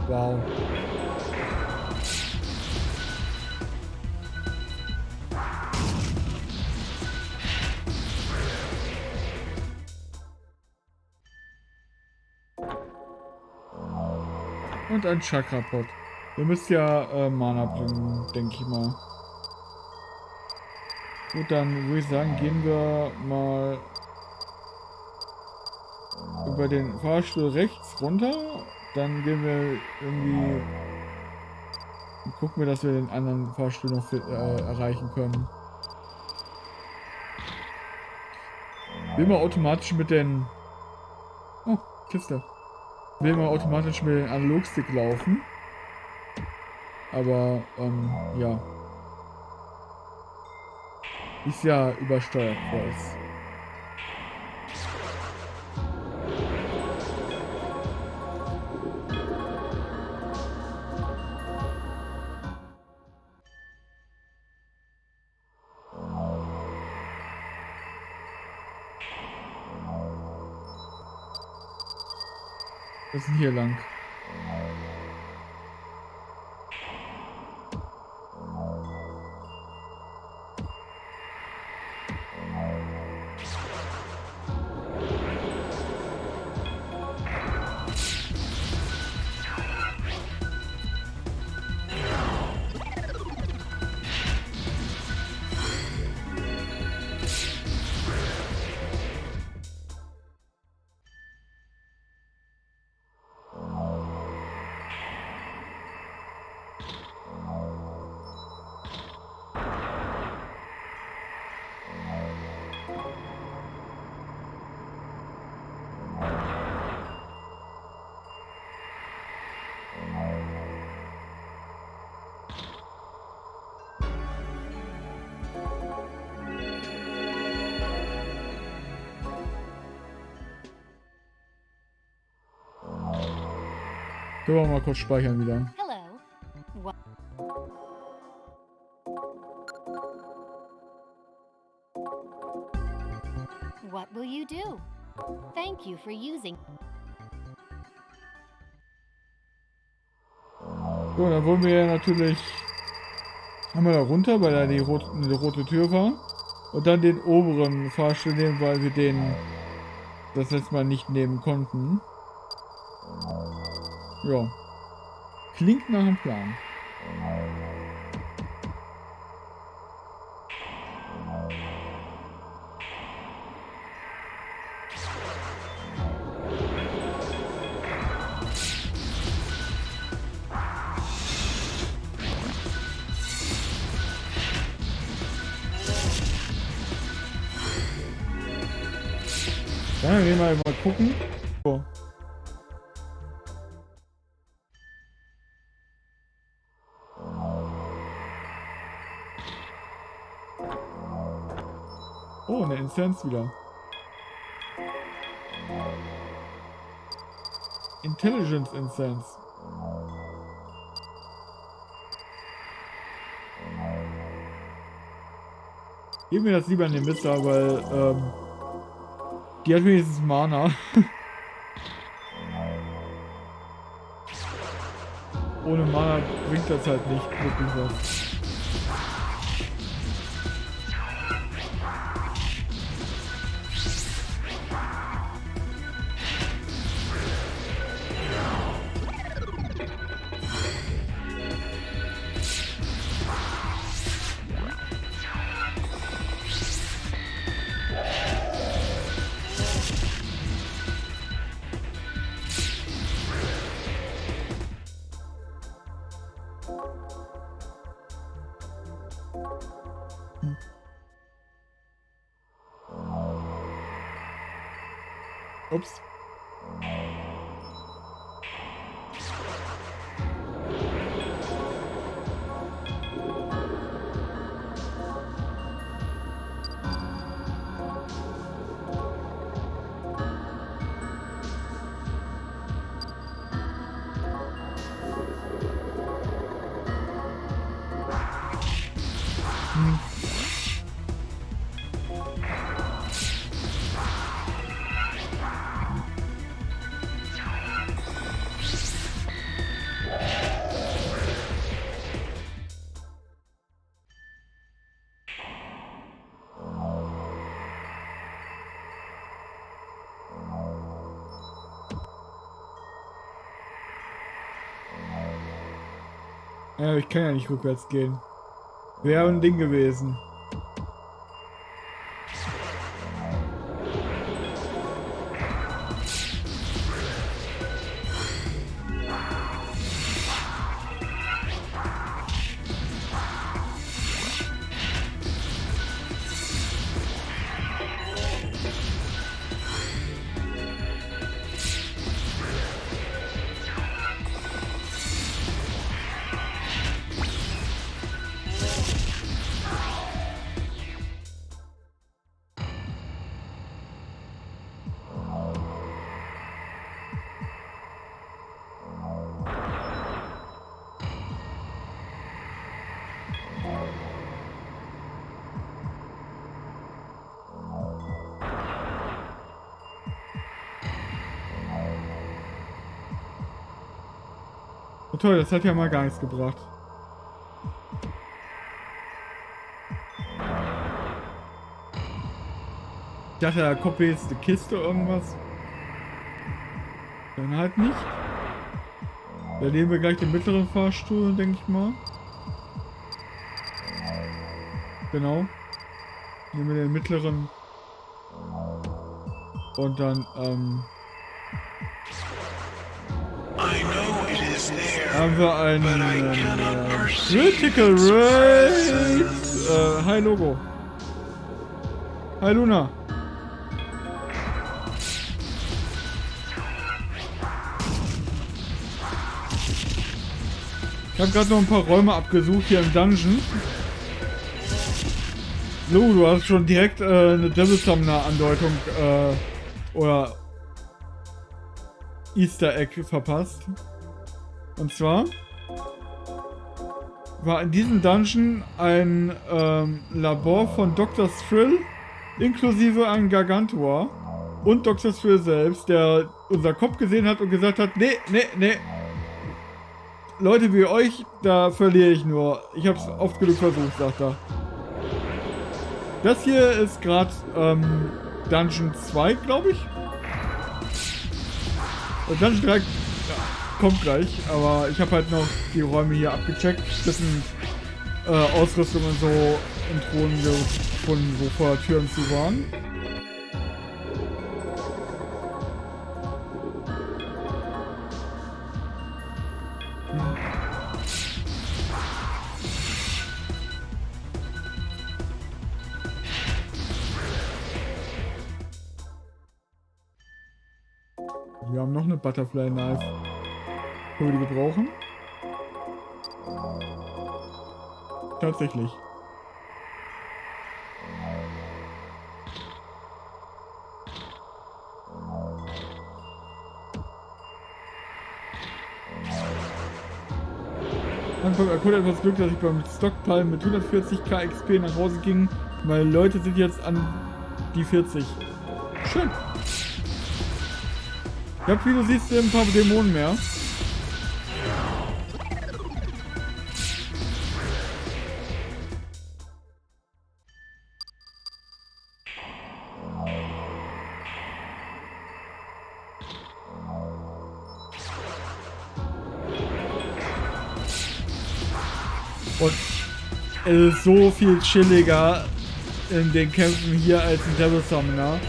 Wow. Und ein Chakra-Pot. Ihr müsst ja Mana bringen, denke ich mal. Gut, dann würde ich sagen, gehen wir mal über den Fahrstuhl rechts runter. Dann gehen wir irgendwie und gucken wir, dass wir den anderen Fahrstuhl noch erreichen können. Will man automatisch mit den... Oh, Kiste. Will man automatisch mit dem Analogstick laufen. Aber, ja. Ist ja übersteuert, weiß. Was ist denn hier lang? Können wir mal kurz speichern wieder. Hello. What? What will you do? Thank you for using. So, dann wollen wir ja natürlich einmal da runter, weil da die rote Tür war. Und dann den oberen Fahrstuhl nehmen, weil wir den das letzte Mal nicht nehmen konnten. Ja. Klingt nach einem Plan. Ja, dann gehen wir mal gucken. So. Oh, eine Instanz wieder. Intelligence Instance. Gib mir das lieber in den Mister, weil die hat wenigstens Mana. Ohne Mana bringt das halt nicht wirklich was. Ups. Ja, ich kann ja nicht rückwärts gehen. Wäre ein Ding gewesen. Oh, toll, das hat ja mal gar nichts gebracht. Ich dachte, da kommt jetzt eine Kiste irgendwas. Dann halt nicht. Dann nehmen wir gleich den mittleren Fahrstuhl, denke ich mal. Genau. Nehmen wir den mittleren. Und dann, haben wir einen Critical Rate. Hi Logo. Hi Luna. Ich habe gerade noch ein paar Räume abgesucht hier im Dungeon. Lu, du hast schon direkt eine Devil Summoner Andeutung oder Easter Egg verpasst. Und zwar war in diesem Dungeon ein Labor von Dr. Thrill, inklusive einem Gargantua und Dr. Thrill selbst, der unser Kopf gesehen hat und gesagt hat, nee. Leute wie euch, da verliere ich nur. Ich hab's oft genug versucht, sagt er. Das hier ist gerade Dungeon 2, glaube ich. Dungeon 3 kommt gleich, aber ich habe halt noch die Räume hier abgecheckt. Bisschen Ausrüstung und so in Thronen gefunden, wo vorher Türen zu waren. Wir haben noch eine Butterfly Knife. Können wir die gebrauchen? Tatsächlich. Anfang Akkord etwas Glück, dass ich beim Stockpile mit 140k XP nach Hause ging. Meine Leute sind jetzt an die 40. Schön. Ich hab, wie du siehst, ein paar Dämonen mehr. Und es ist so viel chilliger in den Kämpfen hier als in Devil Summoner.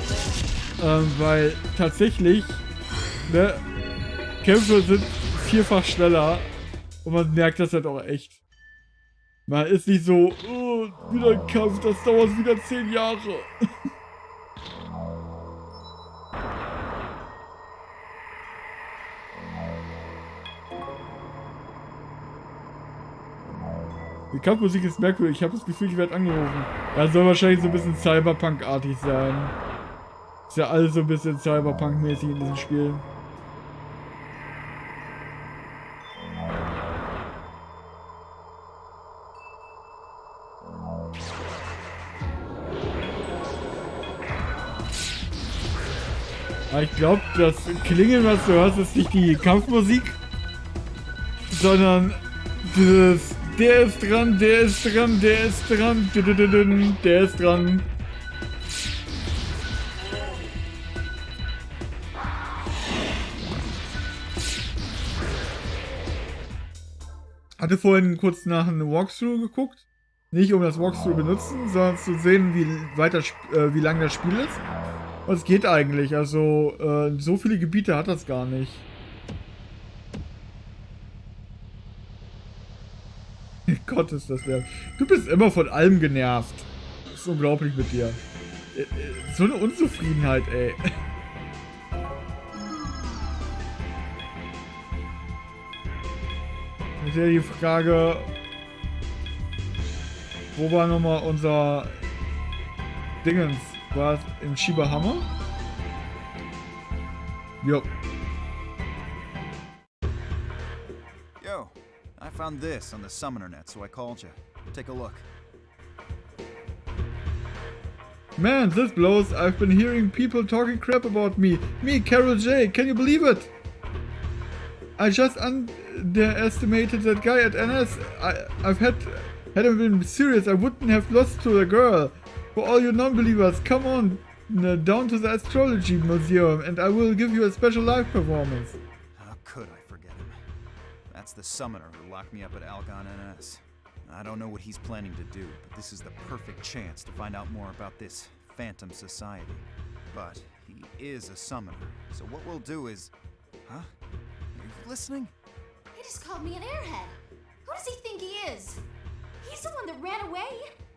Weil tatsächlich, ne, Kämpfe sind vierfach schneller und man merkt das halt auch echt. Man ist nicht so, oh, wieder ein Kampf, das dauert wieder 10 Jahre. Die Kampfmusik ist merkwürdig. Ich habe das Gefühl, ich werde angerufen. Ja, soll wahrscheinlich so ein bisschen Cyberpunk-artig sein. Ist ja alles so ein bisschen Cyberpunk-mäßig in diesem Spiel. Aber ich glaube, das Klingeln, was du hörst, ist nicht die Kampfmusik, sondern dieses der ist dran, der ist dran, der ist dran, der ist dran. Hatte vorhin kurz nach einem Walkthrough geguckt. Nicht um das Walkthrough benutzen, sondern zu sehen, wie lang das Spiel ist. Und es geht eigentlich, also so viele Gebiete hat das gar nicht. Gott, ist das nervig. Du bist immer von allem genervt. Das ist unglaublich mit dir. So eine Unzufriedenheit, ey. Ist ja die Frage, wo war nochmal unser Dingens? War es im Schieberhammer? Jo. Yo, I found this on the summoner net, so I called you. Take a look. Man, this blows. I've been hearing people talking crap about me. Me, Carol J. Can you believe it? I just underestimated that guy at NS. Had I been serious, I wouldn't have lost to the girl. For all you non-believers, come on down to the astrology museum and I will give you a special live performance. How could I forget him? That's the summoner who locked me up at Algon NS. I don't know what he's planning to do, but this is the perfect chance to find out more about this Phantom Society. But he is a summoner, so what we'll do is... Huh? Are you listening? He just called me an airhead. Who does he think he is? He's the one that ran away.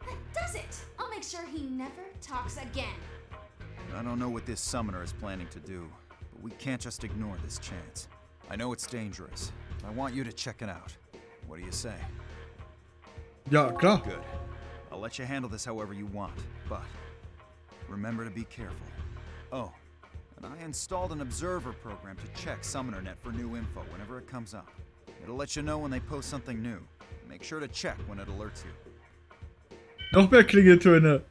That does it. I'll make sure he never talks again. I don't know what this summoner is planning to do, but we can't just ignore this chance. I know it's dangerous. I want you to check it out. What do you say? Ja, klar. Good. I'll let you handle this however you want, but remember to be careful. Oh, and I installed an observer program to check SummonerNet for new info whenever it comes up. It'll let you know when they post something new. Make sure to check when it alerts you. Noch mehr Klingeltöne.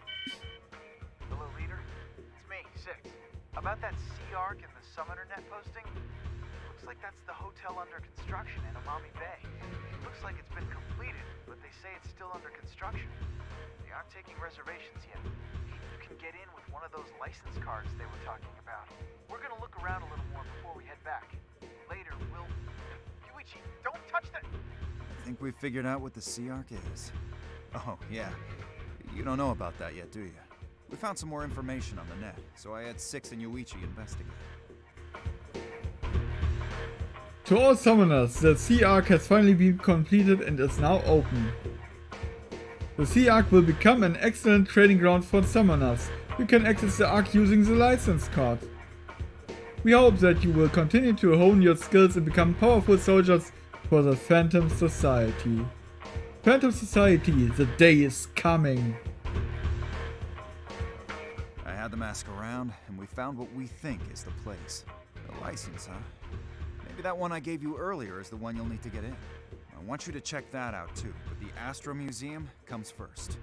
Hello, leader. It's me, Six. About that Sea Ark and the Summoner Net posting, looks like that's the hotel under construction in Amami Bay. It looks like it's been completed, but they say it's still under construction. They aren't taking reservations yet. You can get in with one of those license cards they were talking about. We're gonna look around a little more before we head back. Later, we'll... Yuichi, don't touch that! I think we figured out what the Sea Ark is. Oh, yeah. You don't know about that yet, do you? We found some more information on the net, so I had Six and Yuichi investigate. To all summoners, the Sea Ark has finally been completed and is now open. The Sea Ark will become an excellent training ground for summoners. You can access the Ark using the license card. We hope that you will continue to hone your skills and become powerful soldiers for the Phantom Society. Phantom Society, the day is coming. I had them ask around, and we found what we think is the place. A license, huh? Maybe that one I gave you earlier is the one you'll need to get in. I want you to check that out too, but the Astro Museum comes first.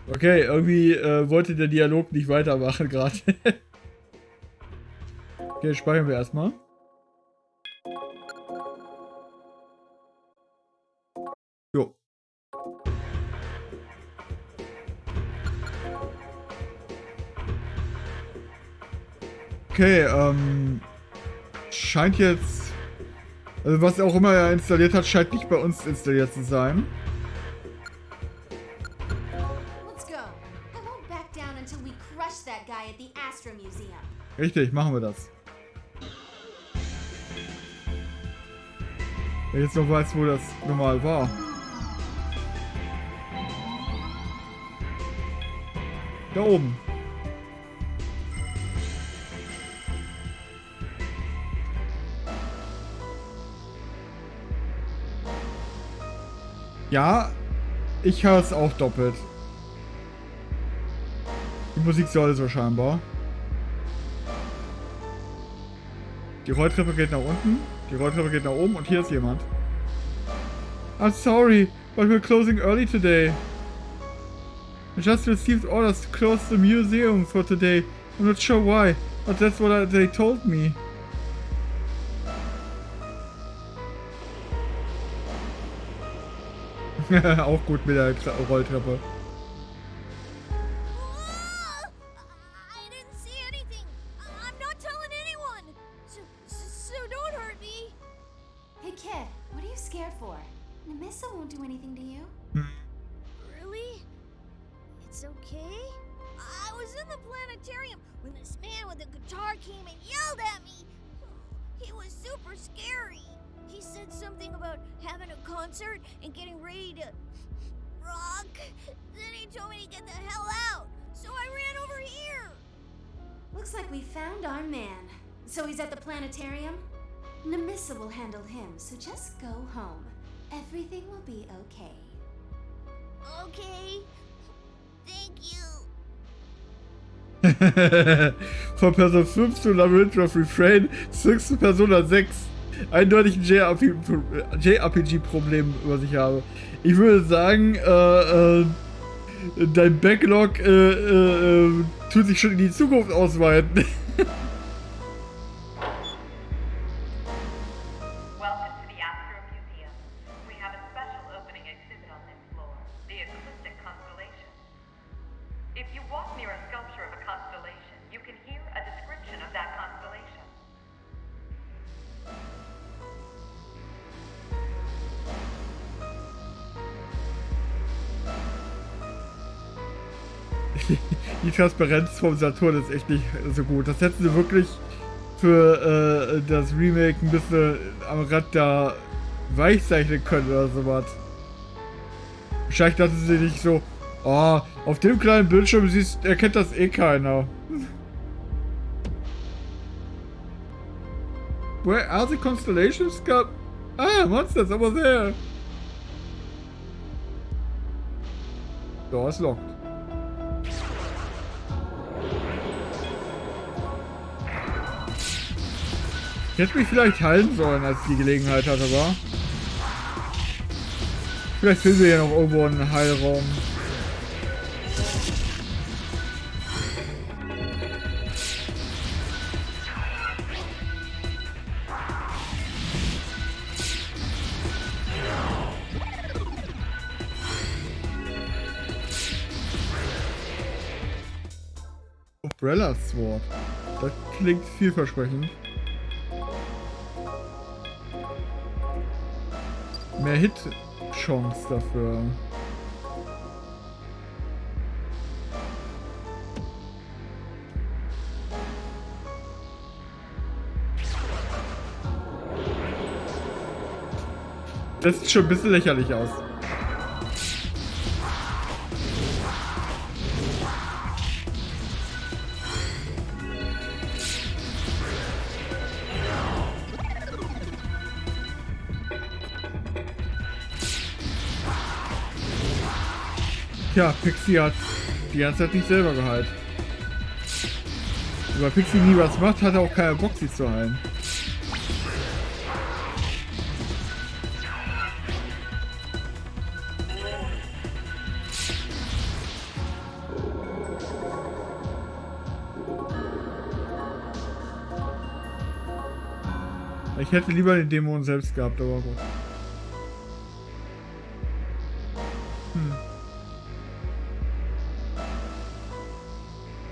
Okay, irgendwie wollte der Dialog nicht weitermachen gerade. Okay, speichern wir erstmal. Jo. Okay, scheint jetzt... Also was auch immer er installiert hat, scheint nicht bei uns installiert zu sein. Let's go. I won't back down until we crush that guy at the Astro Museum. Richtig, machen wir das. Wenn ich jetzt noch weiß, wo das normal war. Da oben. Ja, ich höre es auch doppelt. Die Musik soll so scheinbar. Die Rolltreppe geht nach unten, die Rolltreppe geht nach oben und hier ist jemand. I'm sorry, but we're closing early today. I just received orders to close the museum for today. I'm not sure why, but that's what they told me. Auch gut mit der Rolltreppe. Hey kid, what are you scared for? Namissa won't do anything to you. Really? It's okay? I was in the planetarium when this man with the guitar came and yelled at me. He was super scary. He said something about having a concert and getting ready to rock. Then he told me to get the hell out. So I ran over here. Looks like we found our man. So he's at the planetarium? Namissa will handle him, so just go home. Everything will be okay. Okay. Thank you. Von Person 5 zu Labyrinth of Refrain, zurück zu Persona 6. Eindeutig ein JRPG-Problem über sich habe. Ich würde sagen, dein Backlog tut sich schon in die Zukunft ausweiten. Die Transparenz vom Saturn ist echt nicht so gut. Das hätten sie wirklich für das Remake ein bisschen am Rand da weichzeichnen können oder sowas. Wahrscheinlich dachten sie nicht so, oh, auf dem kleinen Bildschirm erkennt das eh keiner. Where are the constellations? Ah, monsters over there. Door is locked. Ich hätte mich vielleicht heilen sollen, als ich die Gelegenheit hatte, wa? Vielleicht finden wir ja noch irgendwo einen Heilraum. Umbrella Sword. Das klingt vielversprechend. Mehr Hit-Chance dafür. Das sieht schon ein bisschen lächerlich aus. Tja, Pixie hat die ganze Zeit nicht selber geheilt. Weil Pixie nie was macht, hat er auch keine Bock, sie zu heilen. Ich hätte lieber den Dämon selbst gehabt, aber gut.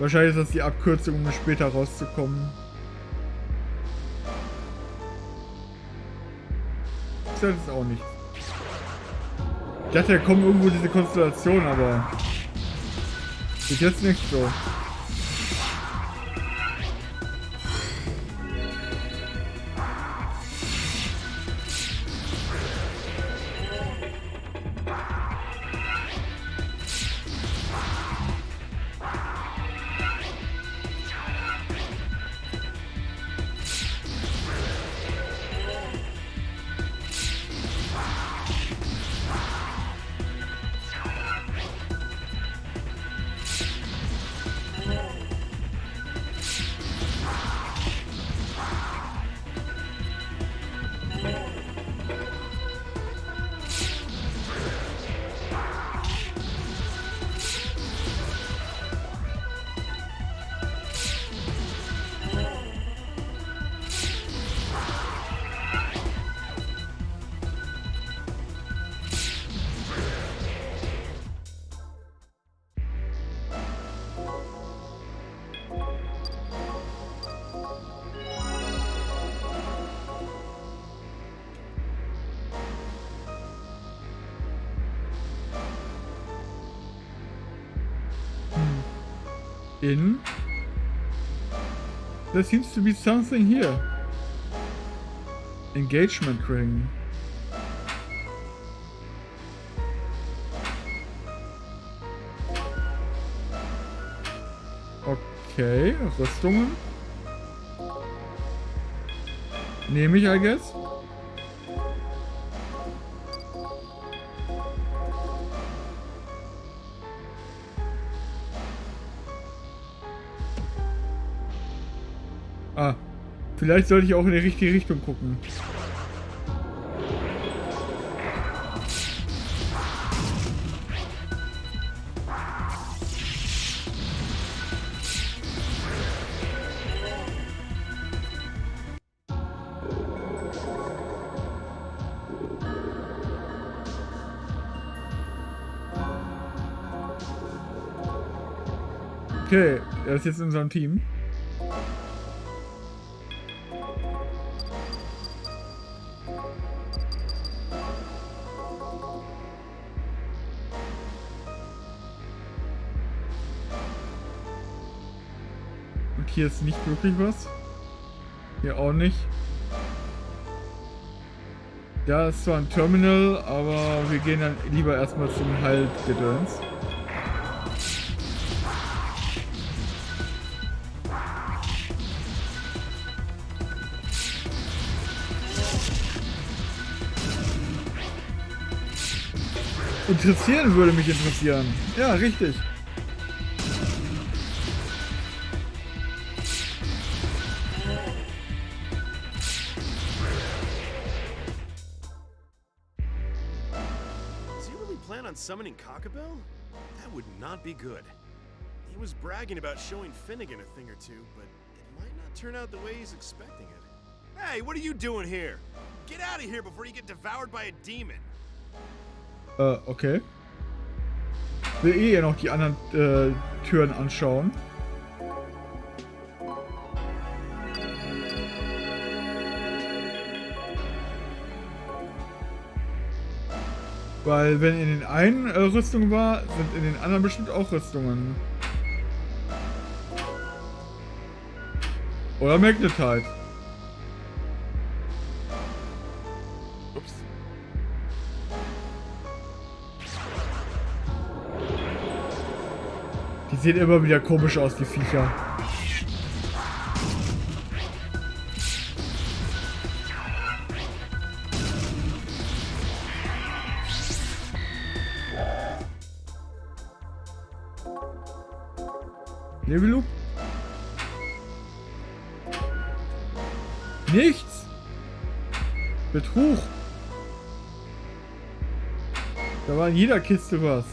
Wahrscheinlich ist das die Abkürzung, um später rauszukommen. Das ist auch nichts. Ich dachte, da kommen irgendwo diese Konstellation, aber ist jetzt nicht so. In. There seems to be something here. Engagement ring. Okay, Rüstungen. Nehme ich, I guess. Ah, vielleicht sollte ich auch in die richtige Richtung gucken. Okay, er ist jetzt in unserem Team. Und hier ist nicht wirklich was. Hier auch nicht. Da ist zwar ein Terminal, aber wir gehen dann lieber erstmal zum Heilgedöns. Interessieren würde mich interessieren. Ja, richtig. plan on summoning Cockabell? That would not be good. He was bragging about showing Finnegan a thing or two, but it might not turn out the way he's expecting it. Hey, what are you doing here? Get out of here before you get devoured by a demon. Okay. Will ja noch die anderen Türen anschauen. Weil wenn in den einen Rüstungen war, sind in den anderen bestimmt auch Rüstungen. Oder Magnetite. Ups. Die sehen immer wieder komisch aus, die Viecher. Level Loop? Nichts! Betrug! Da war in jeder Kiste was.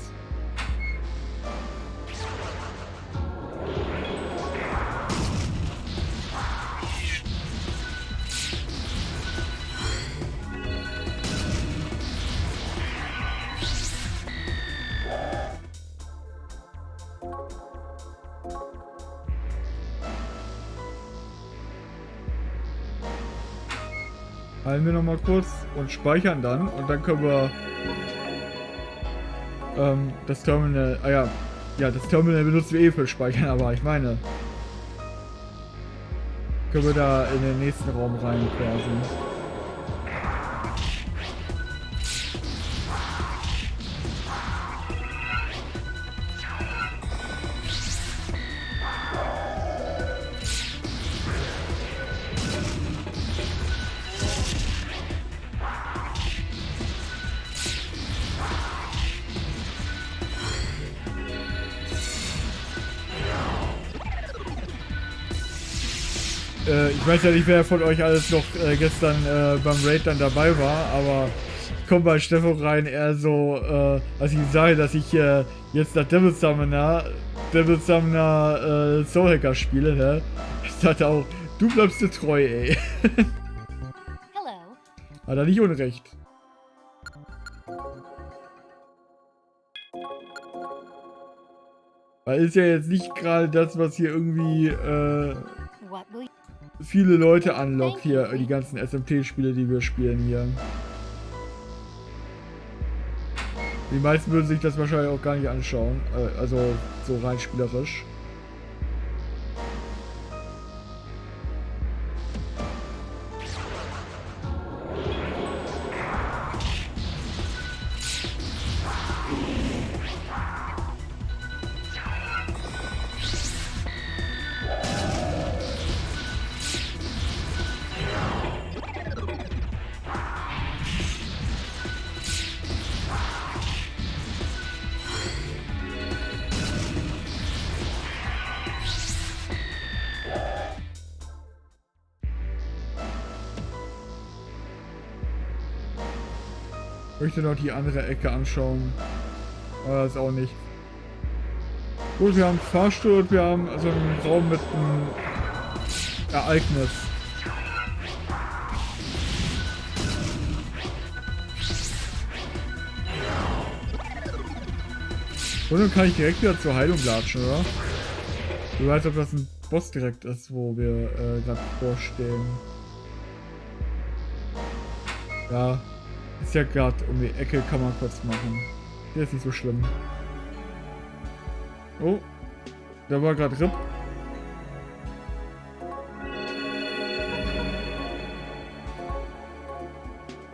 Heilen wir nochmal kurz und speichern dann und dann können wir das Terminal, ja, das Terminal benutzen wir eh für Speichern, aber ich meine, können wir da in den nächsten Raum rein quasi. Ich weiß ja nicht, wer von euch alles noch gestern beim Raid dann dabei war, aber ich komme bei Steffo rein eher so, als ich sage, dass ich jetzt nach Devil Summoner Soul Hacker spiele, ne? Ich dachte auch, du bleibst dir treu, ey. Hello. Hat er nicht unrecht. Weil ist ja jetzt nicht gerade das, was hier irgendwie viele Leute anlockt hier, die ganzen SMT-Spiele, die wir spielen hier. Die meisten würden sich das wahrscheinlich auch gar nicht anschauen, also so rein spielerisch. Ich möchte noch die andere Ecke anschauen. Aber das ist auch nicht. Gut, wir haben einen Fahrstuhl und wir haben also einen Raum mit einem Ereignis. Und dann kann ich direkt wieder zur Heilung latschen, oder? Du weißt, ob das ein Boss direkt ist, wo wir gerade vorstehen. Ja. Ist ja gerade um die Ecke, kann man kurz machen. Der ist nicht so schlimm. Oh, da war gerade RIP.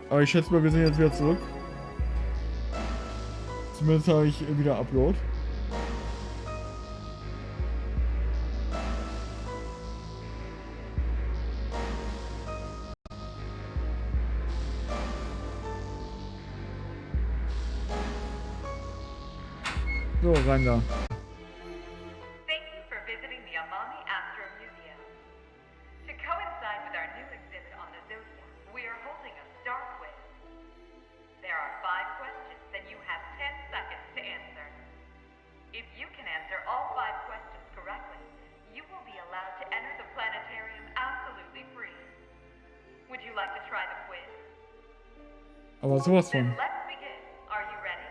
Aber ich schätze mal, wir sind jetzt wieder zurück. Zumindest habe ich wieder Upload. So, rein da. Thank you for visiting the Amami Astro Museum. To coincide with our new exhibit on the Zodiac, we are holding a star quiz. There are 5 questions, and you have 10 you like to try the quiz? Aber sowas Then von. let's begin. Are you ready?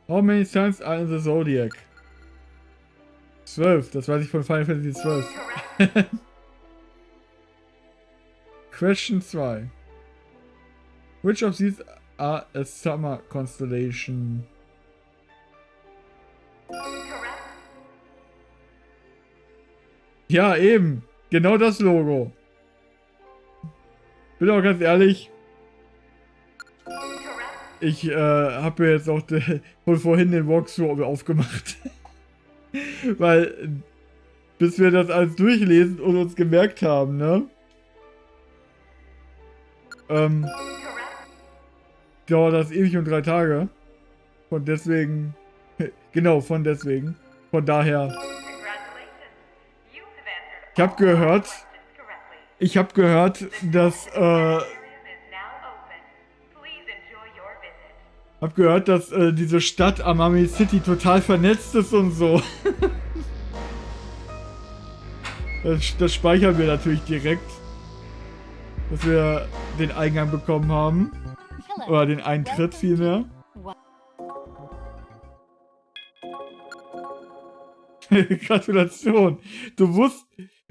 How many signs are in the Zodiac? 12, das weiß ich von Final Fantasy 12. Question 2. Which of these are a summer constellation? Ja, eben. Genau das Logo. Bin auch ganz ehrlich. Ich habe mir jetzt auch von vorhin den Walkthrough aufgemacht. Weil, bis wir das alles durchlesen und uns gemerkt haben, ne? Dauert das ewig und 3 Tage. Von deswegen. Genau, von deswegen. Von daher. Ich habe gehört, dass diese Stadt Amami City total vernetzt ist und so. Das speichern wir natürlich direkt. Dass wir den Eingang bekommen haben. Oder den Eintritt vielmehr. Gratulation.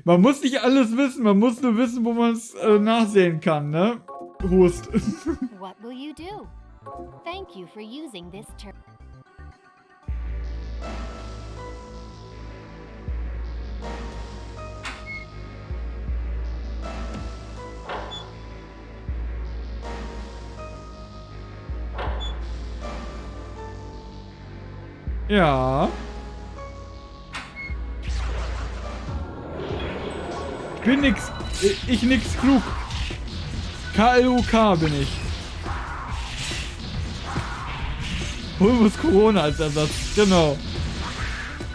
Man muss nicht alles wissen, man muss nur wissen, wo man es nachsehen kann, ne? Hust. What will you do? Thank you for using this term. Ja. Ich nix klug. K-L-U-K bin ich. Holen wir uns Corona als Ersatz. Genau.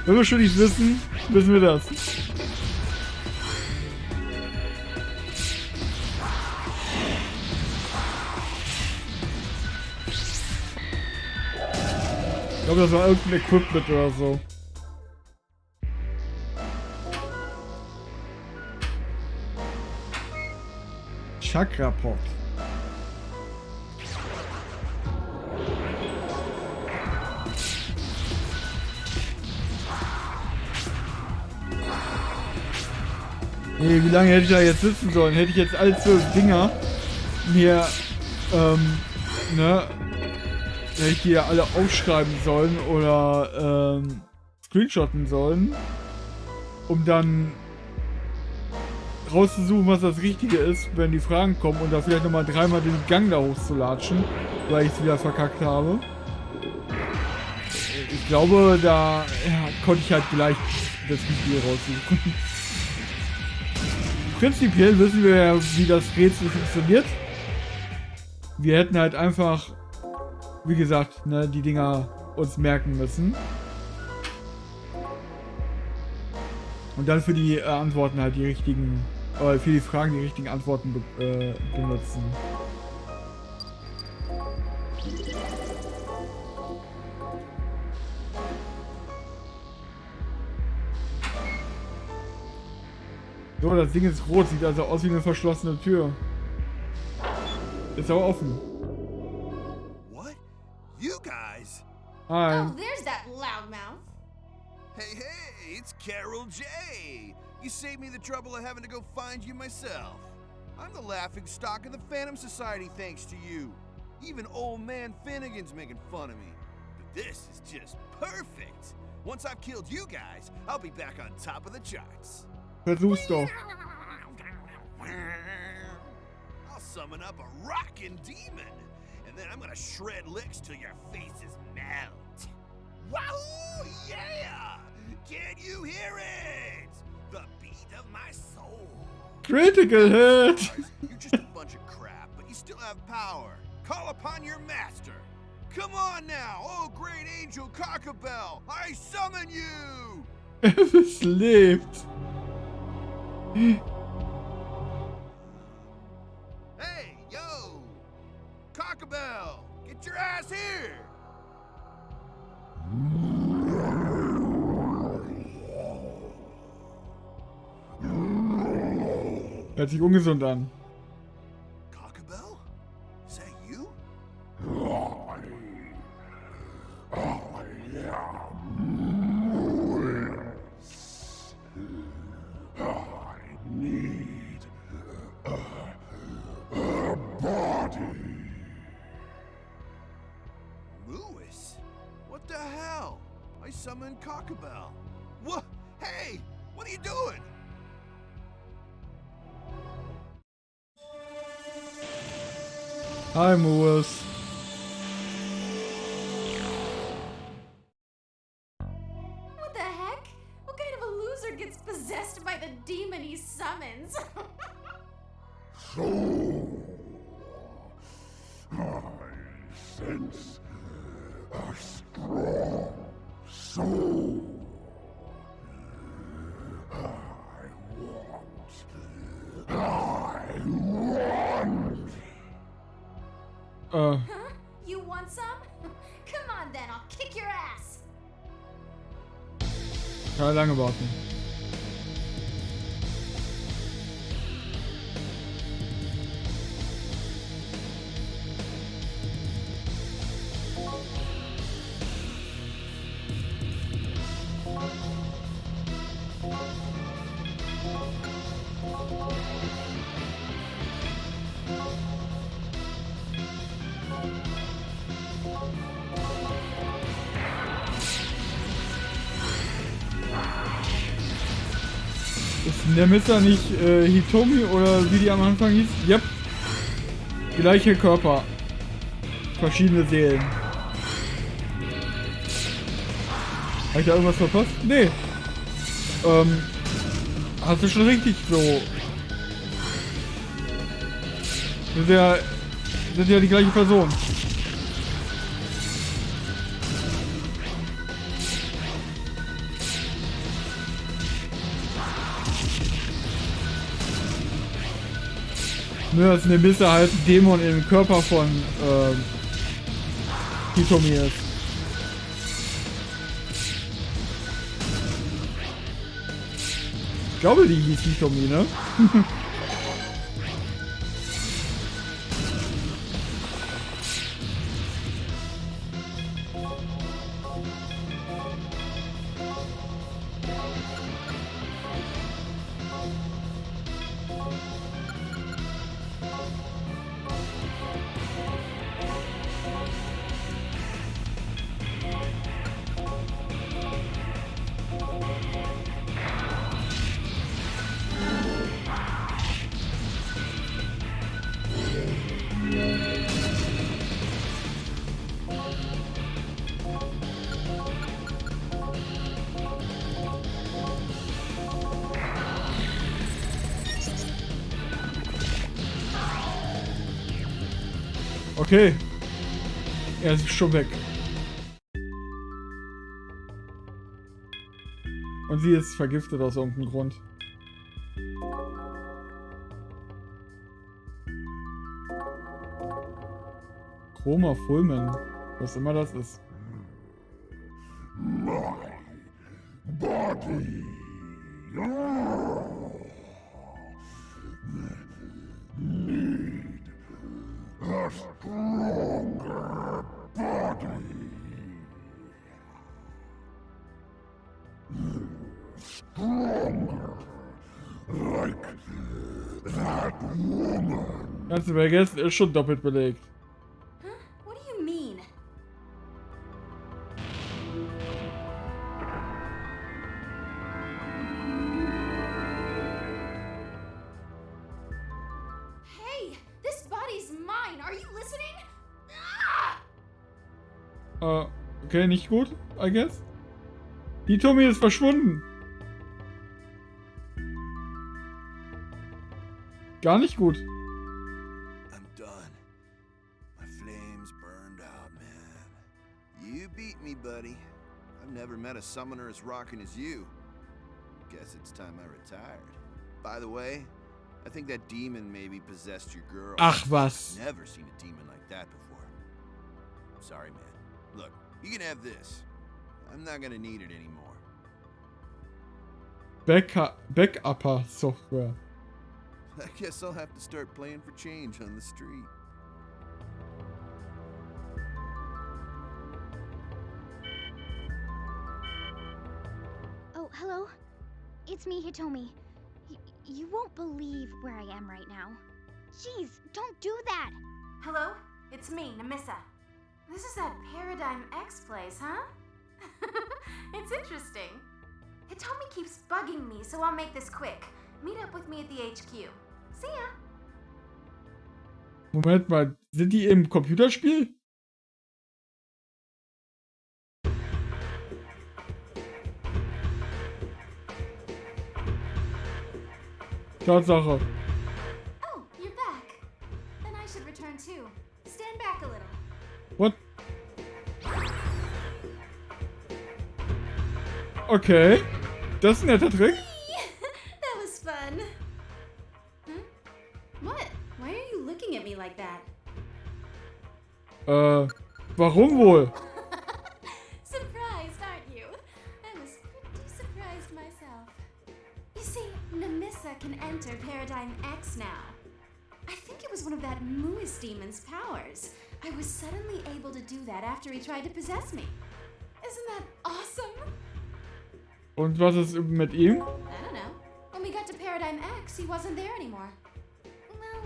Wenn wir schon nicht wissen, wissen wir das. Ich glaube, das war irgendein Equipment oder so. Chakra-Pot. Nee, wie lange hätte ich da jetzt sitzen sollen? Hätte ich jetzt alle 12 Dinger mir, ne? Hätte ich die ja alle aufschreiben sollen oder, screenshotten sollen, um dann rauszusuchen, was das Richtige ist, wenn die Fragen kommen und da vielleicht nochmal 3-mal den Gang da hochzulatschen, weil ich es wieder verkackt habe. Ich glaube, da konnte ich halt gleich das Richtige raussuchen. Prinzipiell wissen wir ja, wie das Rätsel funktioniert. Wir hätten halt einfach, wie gesagt, ne, die Dinger uns merken müssen. Und dann für die Antworten halt die richtigen, für die Fragen die richtigen Antworten benutzen. So, das Ding ist rot, sieht also aus wie eine verschlossene Tür. Ist aber offen. What? You guys? Hi. Oh, there's that loudmouth. Hey, hey, it's Carol J. You saved me the trouble of having to go find you myself. I'm the laughing stock of the Phantom Society thanks to you. Even old man Finnegan's making fun of me. But this is just perfect. Once I've killed you guys, I'll be back on top of the charts. Versuch's doch. I'll summon up a rockin' demon, and then I'm gonna shred licks till your faces melt. Wahoo! Yeah! Can you hear it? The beat of my soul. Critical hit! You're just a bunch of crap, but you still have power. Call upon your master. Come on now, oh great angel Cockabell, I summon you! Es lebt. Hey, yo! Cockabell, get your ass here! Hört sich ungesund an. Cockabell? Is that you? Lewis? What the hell? I summoned Cockabell. What? Hey! What are you doing? Hi, Moos. What the heck? What kind of a loser gets possessed by the demon he summons? I sense a strong soul. I want. Huh? You want some? Come on then, I'll kick your ass. Kann er lange warten. Ist Nemissa nicht Hitomi oder wie die am Anfang hieß? Yep. Gleicher Körper. Verschiedene Seelen. Habe ich da irgendwas verpasst? Nee. Hast du schon richtig so. Sind ja die gleiche Person. Nur dass Nemissa halt ein Dämon im Körper von Hitomi ist. Ich glaube, die hieß Hitomi, ne? Okay. Er ist schon weg. Und sie ist vergiftet aus irgendeinem Grund. Chroma Fulmen. Was immer das ist. My body. Need a stronger body. Stronger. Like that woman. Kannst du vergessen, ist schon doppelt belegt. Huh? What do you mean? Hey, this body's mine. Are you listening? Ah! Okay, nicht gut, I guess. Hitomi ist verschwunden. Gar nicht gut. I'm done. My flames burned out, man. You beat me, buddy. I've never met a summoner as rocking as you. Guess it's time I retired. By the way, I think that demon maybe possessed your girl. Ach was. Never seen a demon like that before. Sorry, man. Look, you can have this. I'm not gonna need it anymore. Backupper Software. I guess I'll have to start playing for change on the street. Oh, hello? It's me, Hitomi. You won't believe where I am right now. Jeez, don't do that! Hello? It's me, Namissa. This is that Paradigm X place, huh? It's interesting. Hitomi keeps bugging me, so I'll make this quick. Meet up with me at the HQ. See ya! Moment mal, sind die im Computerspiel? Tatsache. Oh, you're back. Then I should return too. Stand back a little. What? Okay. Das ist ein netter Trick. That was fun. Huh? What? Why are you looking at me like that? Warum wohl? Surprised, aren't you? I was pretty surprised myself. You see, Namissa can enter Paradigm X now. I think it was one of that Muis demon's powers. I was suddenly able to do that after he tried to possess me. Isn't that awesome? Und was ist mit ihm? I don't know. When we got to Paradigm X, he wasn't there anymore. Well,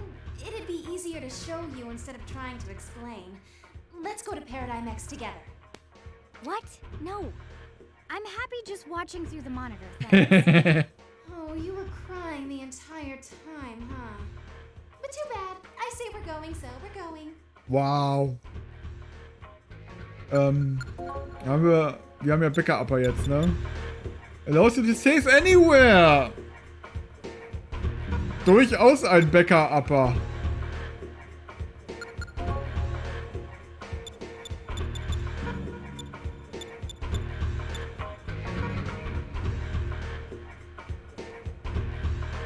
it'd be easier to show you instead of trying to explain. Let's go to Paradigm X together. What? No. I'm happy just watching through the monitor, thanks. Oh, you were crying the entire time, huh? But too bad. I say we're going, so we're going. Wow. Wir haben ja Backup jetzt, ne? Allows you to save anywhere! Durchaus ein Backup-Upper.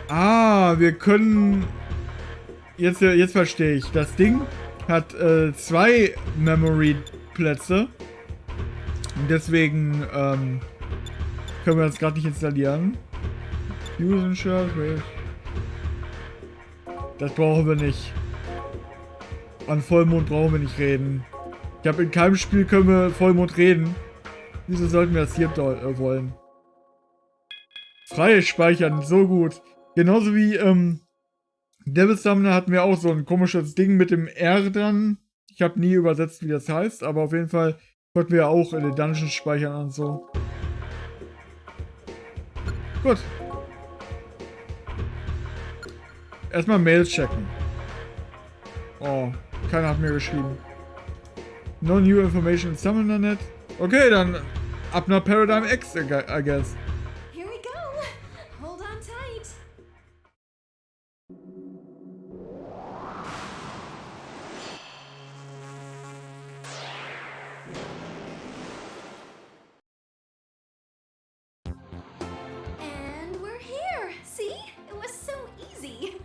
Ah, wir können... Jetzt verstehe ich. Das Ding hat 2 Memory-Plätze. Und deswegen können wir das gerade nicht installieren. Fusion Shard, das brauchen wir nicht. An Vollmond brauchen wir nicht reden. Ich habe in keinem Spiel können wir Vollmond reden. Wieso sollten wir das hier wollen? Freie speichern, so gut. Genauso wie Devil Summoner hatten wir auch so ein komisches Ding mit dem R dran. Ich habe nie übersetzt, wie das heißt, aber auf jeden Fall konnten wir auch in den Dungeons speichern und so. Gut. Erstmal Mails checken. Oh, keiner hat mir geschrieben. No new information in SummonerNet. Okay, dann ab nach Paradigm X, I guess. Here we go. Hold on tight. And we're here. See? It was so easy.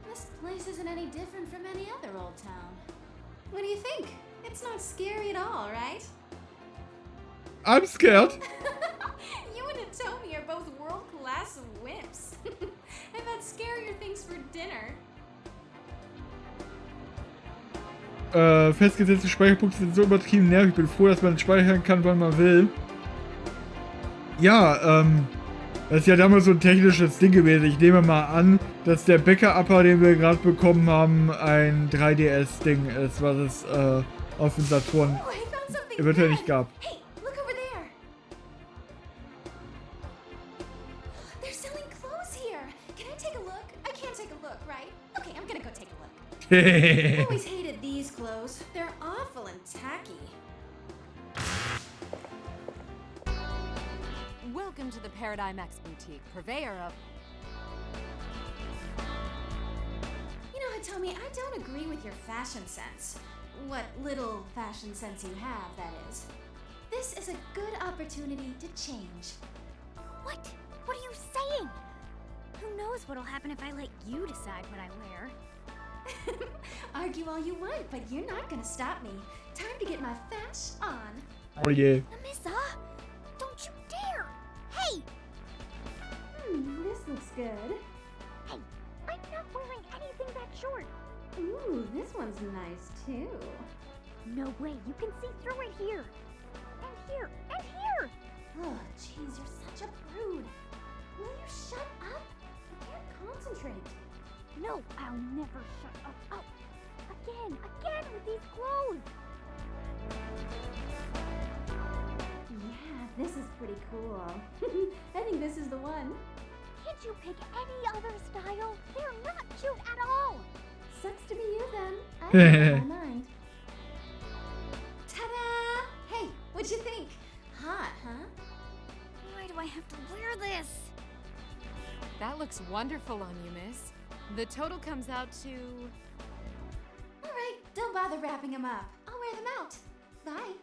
This place isn't any different from any other old town. What do you think? It's not scary at all, right? I'm scared. You and Hitomi are both world-class wimps. I've had scarier things for dinner. Festgesetzte Speicherpunkte sind so übertrieben nervig. Ich bin froh, dass man speichern kann, wann man will. Ja, das ist ja damals so ein technisches Ding gewesen. Ich nehme mal an, dass der Backup-Upper, den wir gerade bekommen haben, ein 3DS-Ding ist, was es auf dem Saturn eventuell nicht gab. Hey, look over there. They're selling clothes here. Can I take a look? I can't take a look, right? Okay, I'm gonna go take a look. I always hated these clothes. They're awful and tacky. Welcome to the Paradigm X Boutique, purveyor of... You know, Hitomi, I don't agree with your fashion sense. What little fashion sense you have, that is. This is a good opportunity to change. What? What are you saying? Who knows what'll happen if I let you decide what I wear? Argue all you want, but you're not gonna stop me. Time to get my fash on. Oh yeah. Namissa, don't you dare! Hey! This looks good. Hey, Ooh, this one's nice too. No way, you can see through it here. And here, and here! Oh, jeez, you're such a prude. Will you shut up? I can't concentrate. No, I'll never shut up. Oh, again with these clothes! Yeah, this is pretty cool. I think this is the one. Can't you pick any other style? They're not cute at all! Sucks to be you then. I changed my mind. Ta-da! Hey, what'd you think? Hot, huh? Why do I have to wear this? That looks wonderful on you, miss. The total comes out to... Alright, don't bother wrapping them up. I'll wear them out. Bye.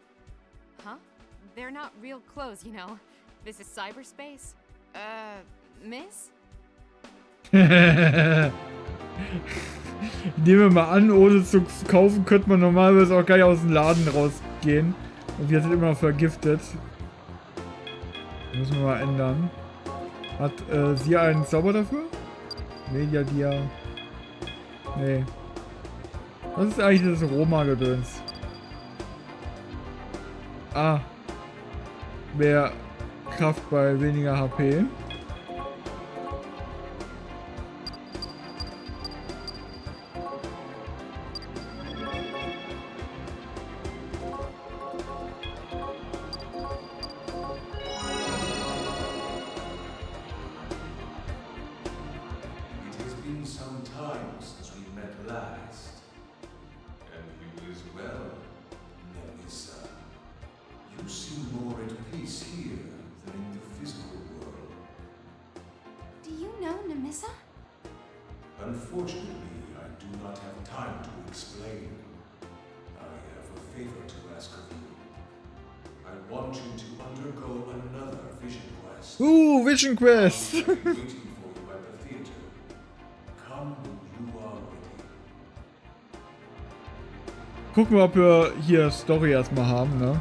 Huh? They're not real clothes, you know. This is cyberspace. Miss? Ich nehme mal an, ohne zu kaufen, könnte man normalerweise auch gar nicht aus dem Laden rausgehen. Und wir sind immer noch vergiftet. Müssen wir mal ändern. Hat sie einen Zauber dafür? Media Dia. Nee. Was ist eigentlich das Roma-Gedöns? Ah. Mehr Kraft bei weniger HP. Unfortunately, I do not have time to explain. I have a favor to ask of you. I want you to undergo another vision quest. Ooh, Vision Quest! I will be waiting for you at the theater. Come when you are ready. Gucken wir, ob wir hier Story erstmal haben, ne?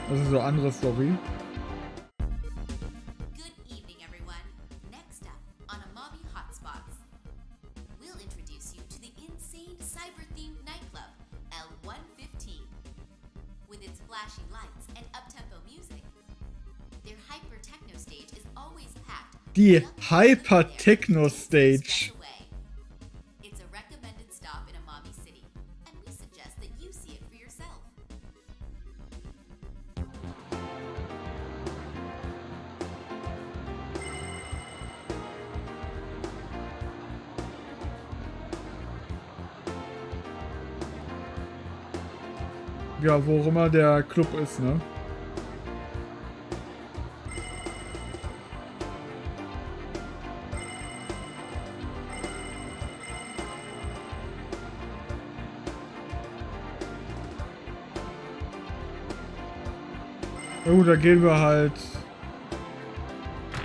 Das ist so andere Story. Die Hyper-Techno Stage. It's a recommended stop in Amami City, and we suggest that you see it for yourself. Ja, wo auch immer der Club ist, ne? Oh, da gehen wir halt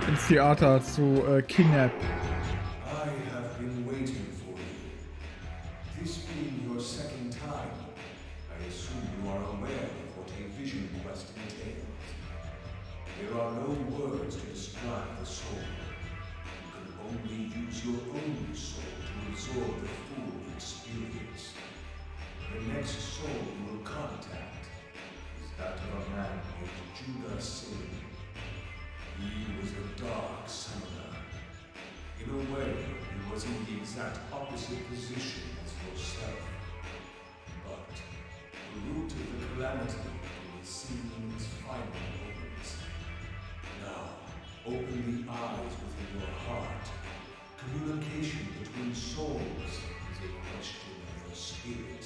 ins Theater zu Kidnap. I have been waiting for you. This being your second time, I assume you are aware of what a vision quest entails. There are no words to describe the soul. You can only use your own soul to absorb the full experience. The next soul you will contact is that of a man named Shin. He was a dark summoner. In a way, he was in the exact opposite position as yourself. But the root of the calamity is seen in its final moments. Now, open the eyes within your heart. Communication between souls is a question of the spirit.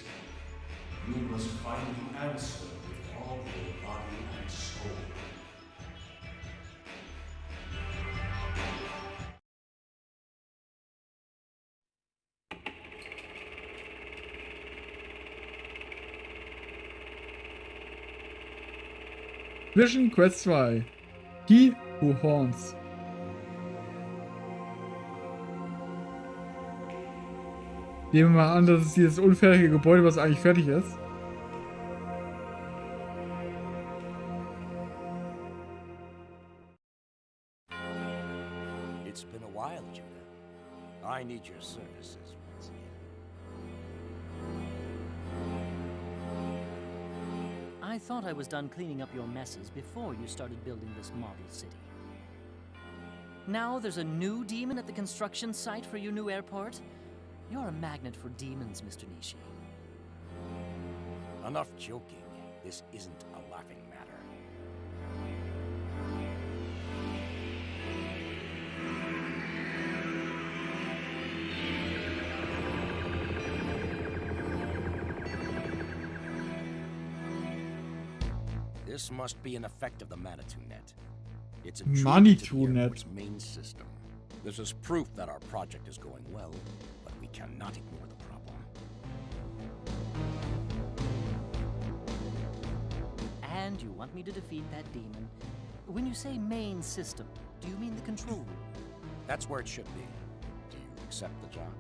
You must find the answer with all your body and soul. Vision Quest 2. He Who Haunts. Nehmen wir mal an, das ist dieses unfertige Gebäude, was eigentlich fertig ist. It's been a while, Judah. I need your services once again. thought I was done cleaning up your messes before you started building this model city. Now there's a new demon at the construction site for your new airport? You're a magnet for demons, Mr. Nishi. Enough joking. This isn't a laughing matter. This must be an effect of the Manitou Net. It's intrusion to the Manitou Net. airport's main system. This is proof that our project is going well, but we cannot ignore the problem. And you want me to defeat that demon. When you say main system, do you mean the control room? That's where it should be. Do you accept the job?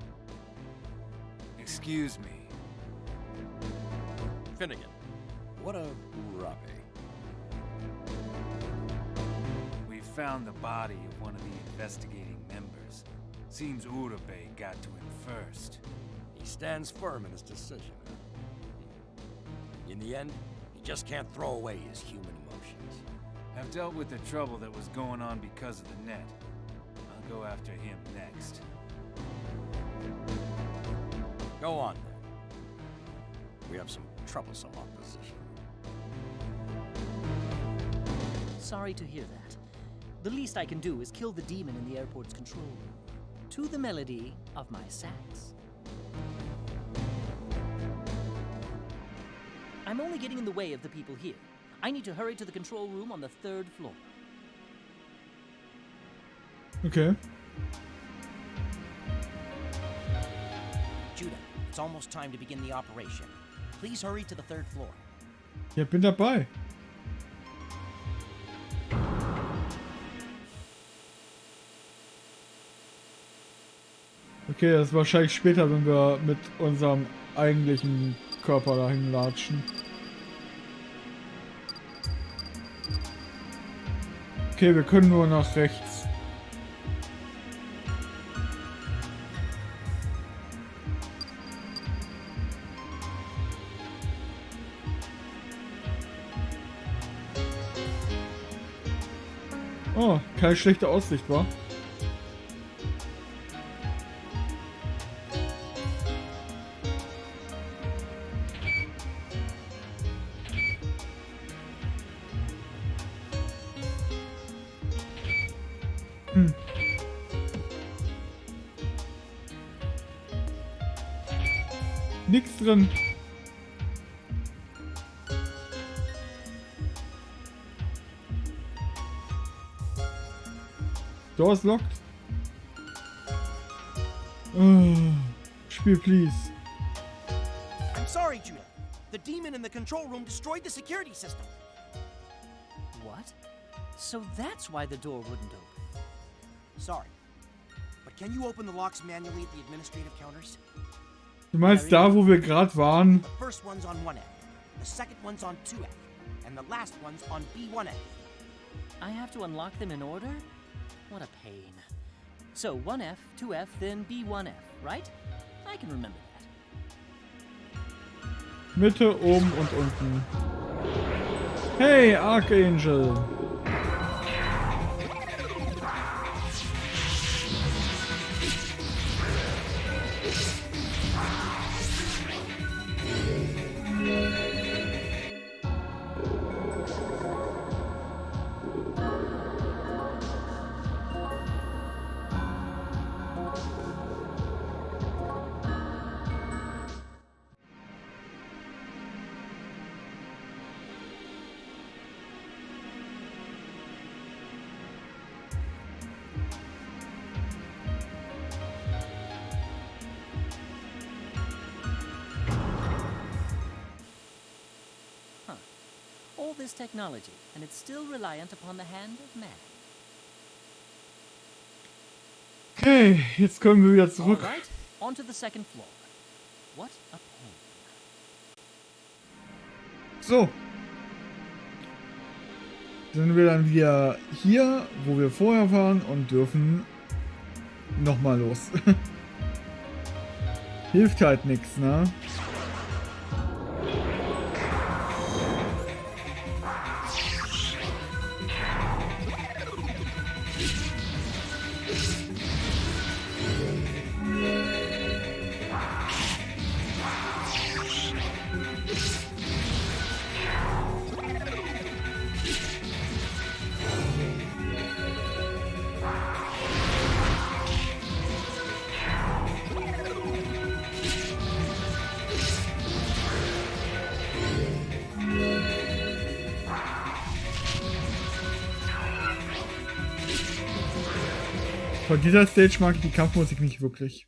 Excuse me. Finnegan, what of Urabe? We found the body of one of the investigating members. Seems Urabe got to him first. He stands firm in his decision. In the end, he just can't throw away his human emotions. I've dealt with the trouble that was going on because of the net. I'll go after him next. Go on, then. We have some troublesome opposition. Sorry to hear that. The least I can do is kill the demon in the airport's control room, to the melody of my sax. I'm only getting in the way of the people here. I need to hurry to the control room on the 3rd floor. Okay. Judah, it's almost time to begin the operation. Please hurry to the 3rd floor. Ja, bin dabei. Okay, das ist wahrscheinlich später, wenn wir mit unserem eigentlichen Körper dahin latschen. Okay, wir können nur nach rechts. Oh, keine schlechte Aussicht, wa? Nix drin. Door is locked. Spiel, please. I'm sorry, Judah. The demon in the control room destroyed the security system. What? So that's why the door wouldn't open. Sorry. But can you open the locks manually at the administrative counters? Du meinst da, wo wir gerade waren? The first one's on 1F, the second one's on 2F, and the last one's on B1F. I have to unlock them in order? What a pain. So 1F, 2F, then B1F, right? I can remember that. Mitte, oben und unten. Hey, Archangel! All this technology, and it's still reliant upon the hand of man. Okay, jetzt können wir wieder zurück. All right, on to the 2nd floor. What a pain. So. Sind wir dann wieder hier, wo wir vorher waren und dürfen nochmal los. Hilft halt nichts, ne? Von dieser Stage mag ich die Kampfmusik nicht wirklich.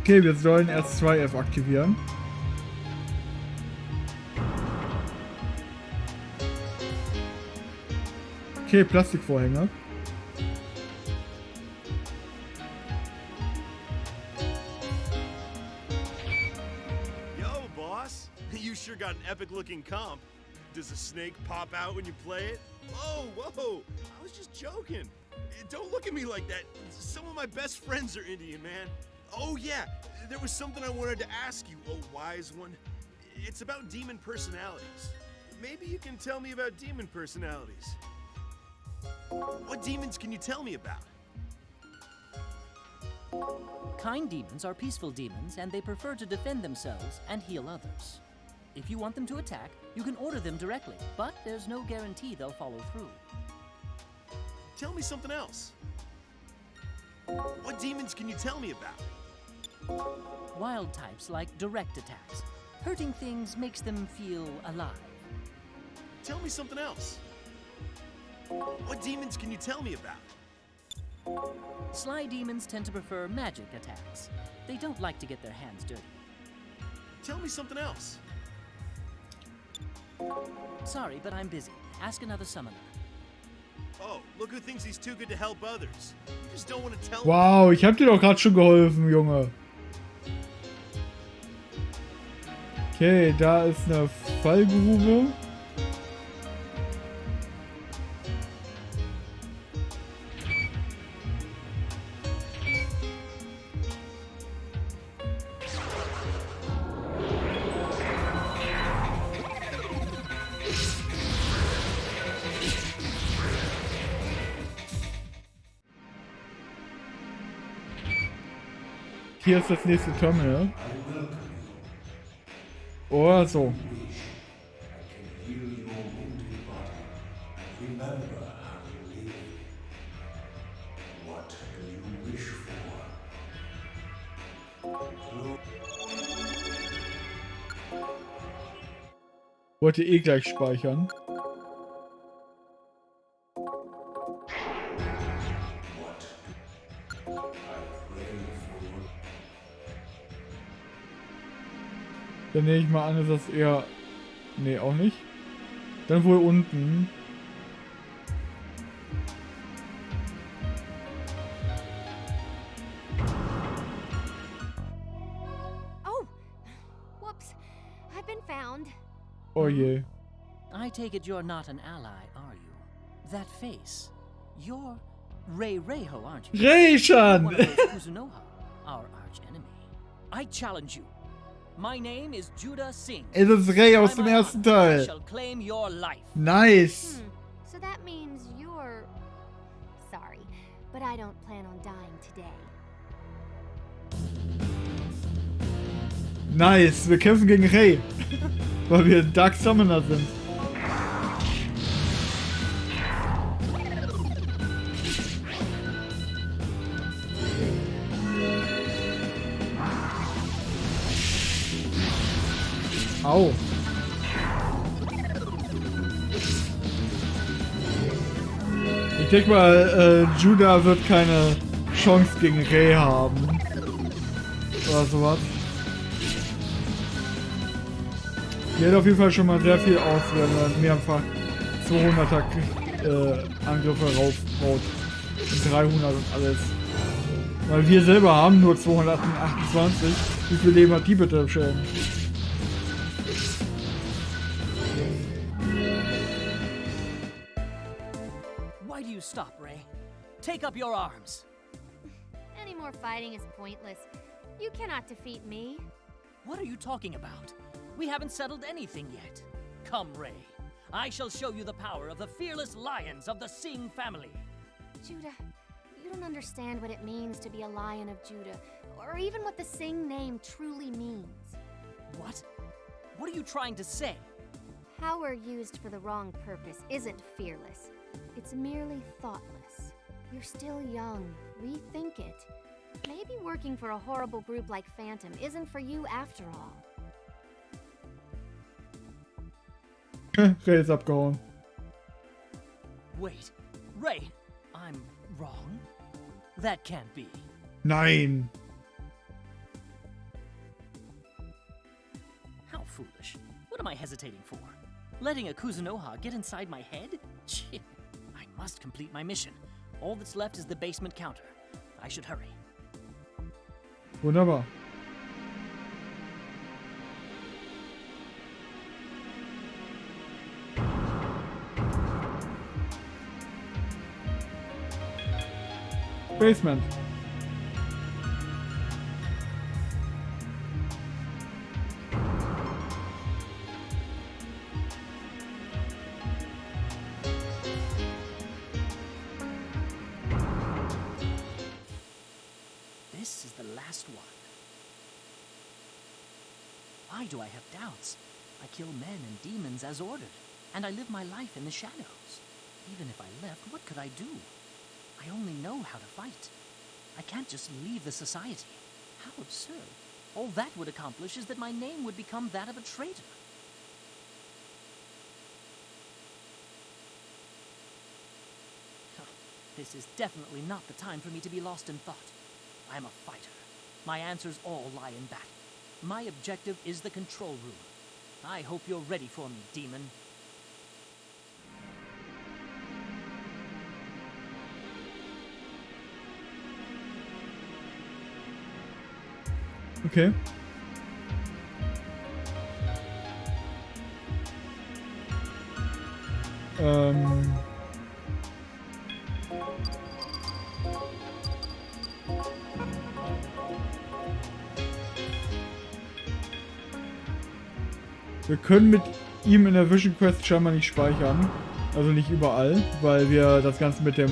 Okay, wir sollen erst 2F aktivieren. Okay, Plastikvorhänge. Yo, boss. You sure got an epic-looking comp. Does a snake pop out when you play it? Whoa. I was just joking. Don't look at me like that. Some of my best friends are Indian, man. Oh, yeah. There was something I wanted to ask you, oh wise one. It's about demon personalities. Maybe you can tell me about demon personalities. What demons can you tell me about? Kind demons are peaceful demons, and they prefer to defend themselves and heal others. If you want them to attack, you can order them directly, but there's no guarantee they'll follow through. Tell me something else. What demons can you tell me about? Wild types like direct attacks. Hurting things makes them feel alive. Tell me something else. What demons can you tell me about? Sly demons tend to prefer magic attacks. They don't like to get their hands dirty. Tell me something else. Sorry, but I'm busy. Ask another summoner. Oh, look who thinks he's too good to help others. You just don't want to tell Wow, ich hab dir doch gerade schon geholfen, Junge. Okay, da ist eine Fallgrube. Hier ist das nächste Terminal. Oh, so. Wollte eh gleich speichern. Dann nehme ich mal an, dass das eher... Nee, auch nicht. Dann wohl unten. Oh! Whoops. I've been found. Oh je. I take it you're not an ally, are you? That face. You're Rei Reiho, aren't you? Rei-chan! One of those Kuzunoha, our arch enemy. I challenge you. My name is Judah Singh. Es ist Rei aus dem ersten I Teil. shall claim your life. Nice. So that means you're... Sorry, but I don't plan on dying today. Nice. Wir kämpfen gegen Rei. Weil wir Dark Summoner sind. Au. Ich denke mal, Judah wird keine Chance gegen Rei haben. Oder sowas. Die hat auf jeden Fall schon mal sehr viel auswählen, weil mir einfach 200er Angriffe rausbaut. Und 300 und alles. Weil wir selber haben nur 228. Wie viel Leben hat die bitte schön? Why do you stop, Rei? Take up your arms. Any more fighting is pointless. You cannot defeat me. What are you talking about? We haven't settled anything yet. Come, Rei. I shall show you the power of the fearless lions of the Singh family. Judah, you don't understand what it means to be a Lion of Judah, or even what the Singh name truly means. What? What are you trying to say? Power used for the wrong purpose isn't fearless. It's merely thoughtless. You're still young. Rethink it. Maybe working for a horrible group like Phantom isn't for you after all. Ray ist abgehauen. Wait, Ray, I'm wrong? That can't be. Nein. How foolish. What am I hesitating for? Letting a Kuzunoha get inside my head? Chit. I must complete my mission. All that's left is the basement counter. I should hurry. Wunderbar. Basement. This is the last one. Why do I have doubts? I kill men and demons as ordered, and I live my life in the shadows. Even if I left, what could I do? I only know how to fight. I can't just leave the society. How absurd. All that would accomplish is that my name would become that of a traitor. This is definitely not the time for me to be lost in thought. I'm a fighter. My answers all lie in battle. My objective is the control room. I hope you're ready for me, demon. Okay. Wir können mit ihm in der Vision Quest scheinbar nicht speichern. Also nicht überall, weil wir das Ganze mit dem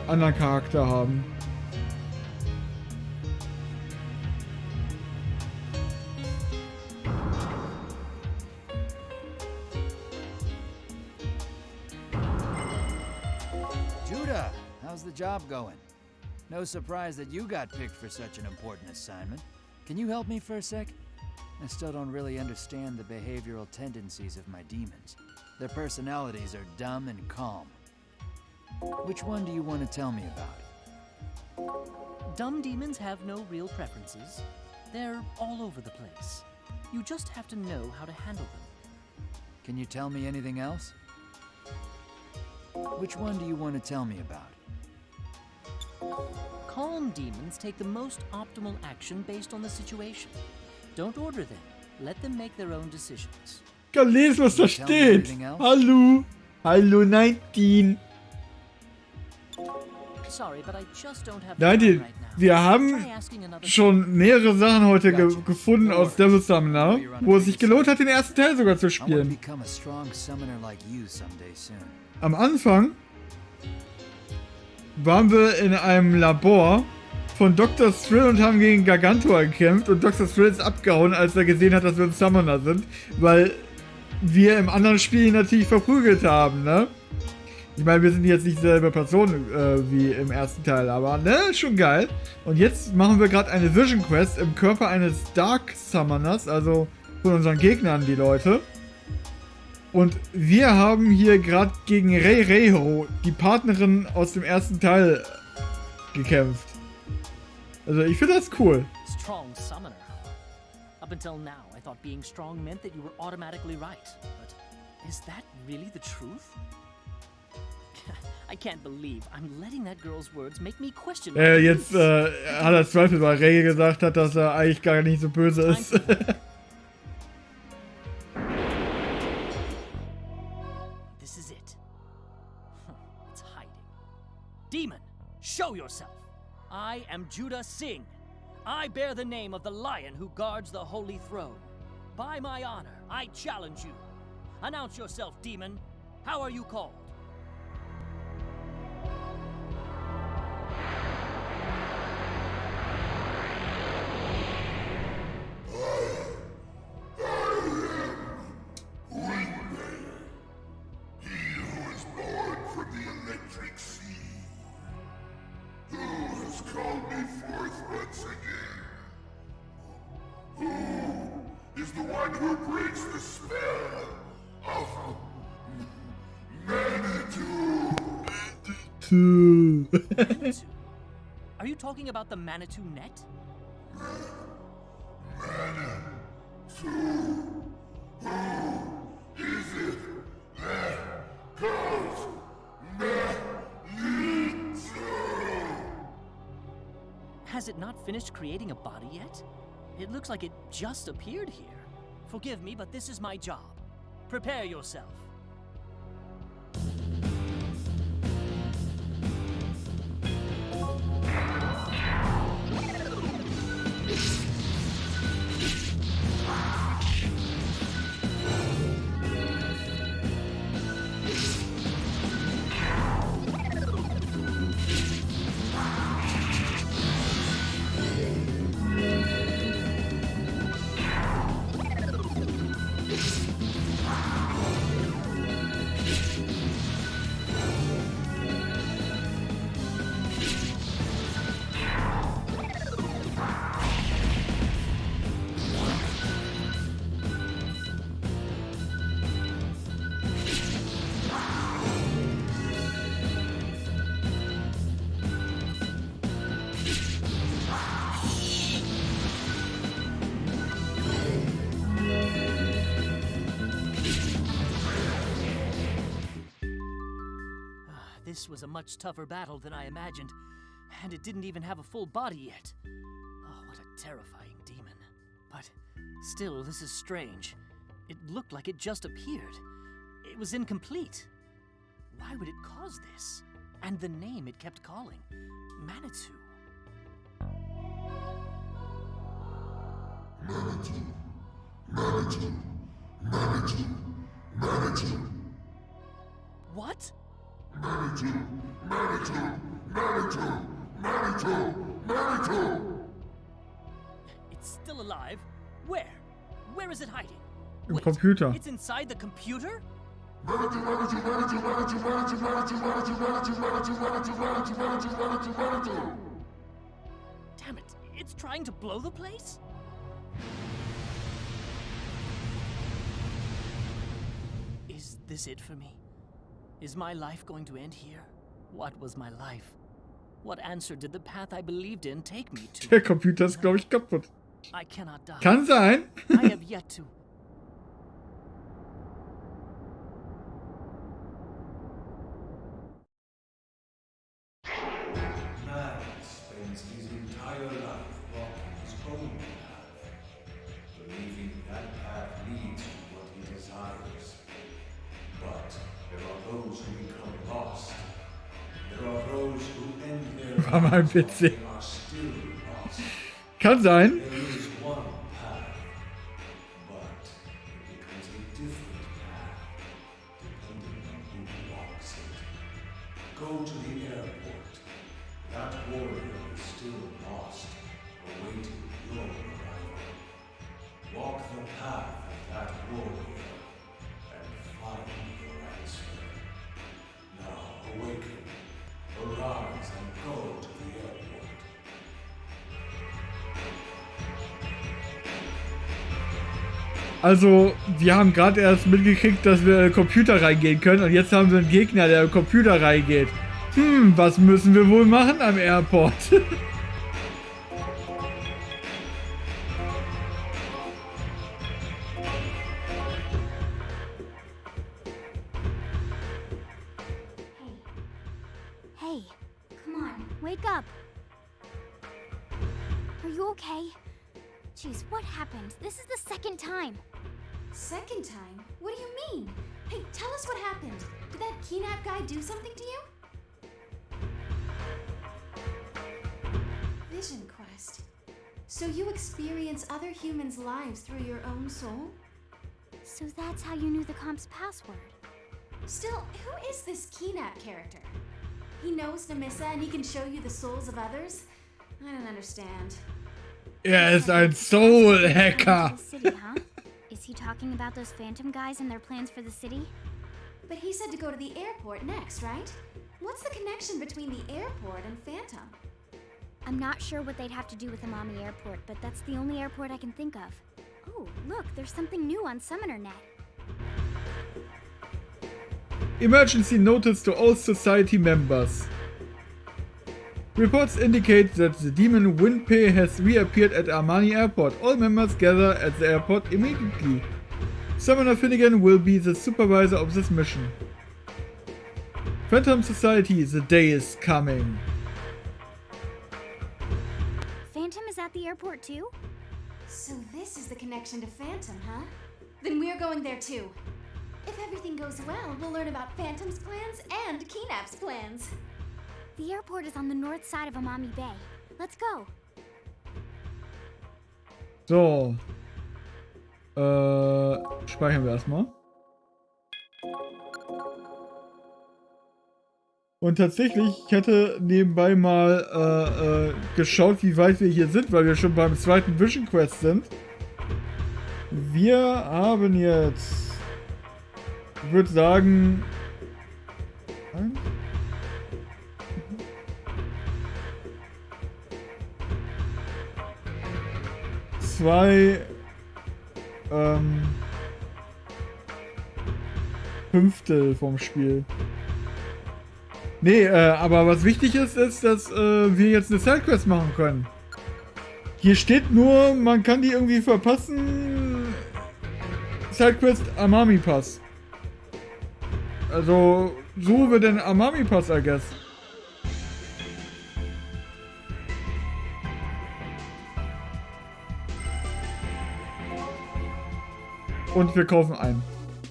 anderen Charakter haben. Judah, how's the job going? No surprise that you got picked for such an important assignment. Can you help me for a sec? I still don't really understand the behavioral tendencies of my demons. Their personalities are dumb and calm. Which one do you want to tell me about? Dumb demons have no real preferences. They're all over the place. You just have to know how to handle them. Can you tell me anything else? Which one do you want to tell me about? Calm demons take the most optimal action based on the situation. Don't order them. Let them make their own decisions. Ich kann lesen, was da steht. Hallo. Hallo, 19. Sorry, but I just don't have Nein, time right now. wir haben schon mehrere Sachen heute gefunden aus Devil Summoner, wo es sich gelohnt hat, den ersten Teil sogar zu spielen. Am Anfang waren wir in einem Labor von Dr. Thrill und haben gegen Gargantua gekämpft und Dr. Thrill ist abgehauen, als er gesehen hat, dass wir ein Summoner sind, weil wir im anderen Spiel ihn natürlich verprügelt haben, ne? Ich meine, wir sind jetzt nicht dieselbe Person wie im ersten Teil, aber ne, schon geil. Und jetzt machen wir gerade eine Vision Quest im Körper eines Dark Summoners, also von unseren Gegnern, die Leute. Und wir haben hier gerade gegen Rei Reiho, die Partnerin aus dem ersten Teil, gekämpft. Also ich finde das cool. Strong summoner. Up until now, I thought being strong meant that you were automatically right. But is that really the truth? I can't believe I'm letting that girl's words make me question. Jetzt hat er Zweifel, weil Rei gesagt hat, dass er eigentlich gar nicht so böse ist. This is it. It's hiding. Demon, show yourself. I am Judah Singh. I bear the name of the lion who guards the holy throne. By my honor, I challenge you. Announce yourself, demon. How are you called? who breaks the spell of Manitou. Manitou? Are you talking about the Manitou net? Has it not finished creating a body yet? It looks like it just appeared here. Forgive me, but this is my job. Prepare yourself. This was a much tougher battle than I imagined, and it didn't even have a full body yet. Oh, what a terrifying demon. But still, this is strange. It looked like it just appeared. It was incomplete. Why would it cause this? And the name it kept calling, Manitou. Manitou, Manitou, Manitou, Manitou. What? Manitou, Manitou, Manitou, Manitou, Manitou. It's still alive? Where? Where is it hiding? Im Computer. It's inside the computer? Manitou, Manitou, Manitou, Manitou, Manitou, Manitou, Manitou, Manitou, Manitou, Manitou, Manitou, Manitou, Manitou, Manitou. Damn it, it's trying to blow the place? Is this it for me? Is my life going to end here? What was my life? What answer did the path I believed in take me to? Der Computer ist, glaube ich, kaputt. I cannot die. Kann sein. I have yet to. Man spends his entire life walking his own path, believing that path leads to what he desires. But there are those who become lost. There are those who end their War mal lives witzig. and are still lost. Kann sein. There is one path, but it becomes a different path depending on who walks it. Go to the airport. That warrior is still lost, awaiting your arrival. Walk the path of that warrior and find your answer. Now awaken, arise and go to the airport. Also, wir haben gerade erst mitgekriegt, dass wir in den Computer reingehen können und jetzt haben wir einen Gegner, der in den Computer reingeht. Was müssen wir wohl machen am Airport? Hey, come on, wake up. Are you okay? Jeez, what happened? This is the second time. Second time? What do you mean? Hey, tell us what happened. Did that kidnap guy do something to you? Vision Quest. So you experience other humans' lives through your own soul? So that's how you knew the comp's password. Still, who is this kidnap character? He knows Namissa and he can show you the souls of others? I don't understand. Er ist ein Soul-Hacker. City, huh? Is he talking about those phantom guys and their plans for the city? But he said to go to the airport next, right? What's the connection between the airport and Phantom? I'm not sure what they'd have to do with Amami Airport, but that's the only airport I can think of. Oh, look, there's something new on SummonerNet. Emergency notice to all society members. Reports indicate that the demon Winpei has reappeared at Armani Airport. All members gather at the airport immediately. Summoner Finnegan will be the supervisor of this mission. Phantom Society, the day is coming. Phantom is at the airport too? So this is the connection to Phantom, huh? Then we're going there too. If everything goes well, we'll learn about Phantom's plans and Keenap's plans. The airport is on the north side of Amami Bay. Let's go. So. Speichern wir erstmal. Und tatsächlich, ich hatte nebenbei mal geschaut, wie weit wir hier sind, weil wir schon beim zweiten Vision Quest sind. Wir haben jetzt, ich würde sagen, 2 Fünftel vom Spiel. Nee, aber was wichtig ist, ist, dass wir jetzt eine Sidequest machen können. Hier steht nur, man kann die irgendwie verpassen. Sidequest Amami Pass. Also, so wird ein Amami Pass, I guess. Und wir kaufen ein.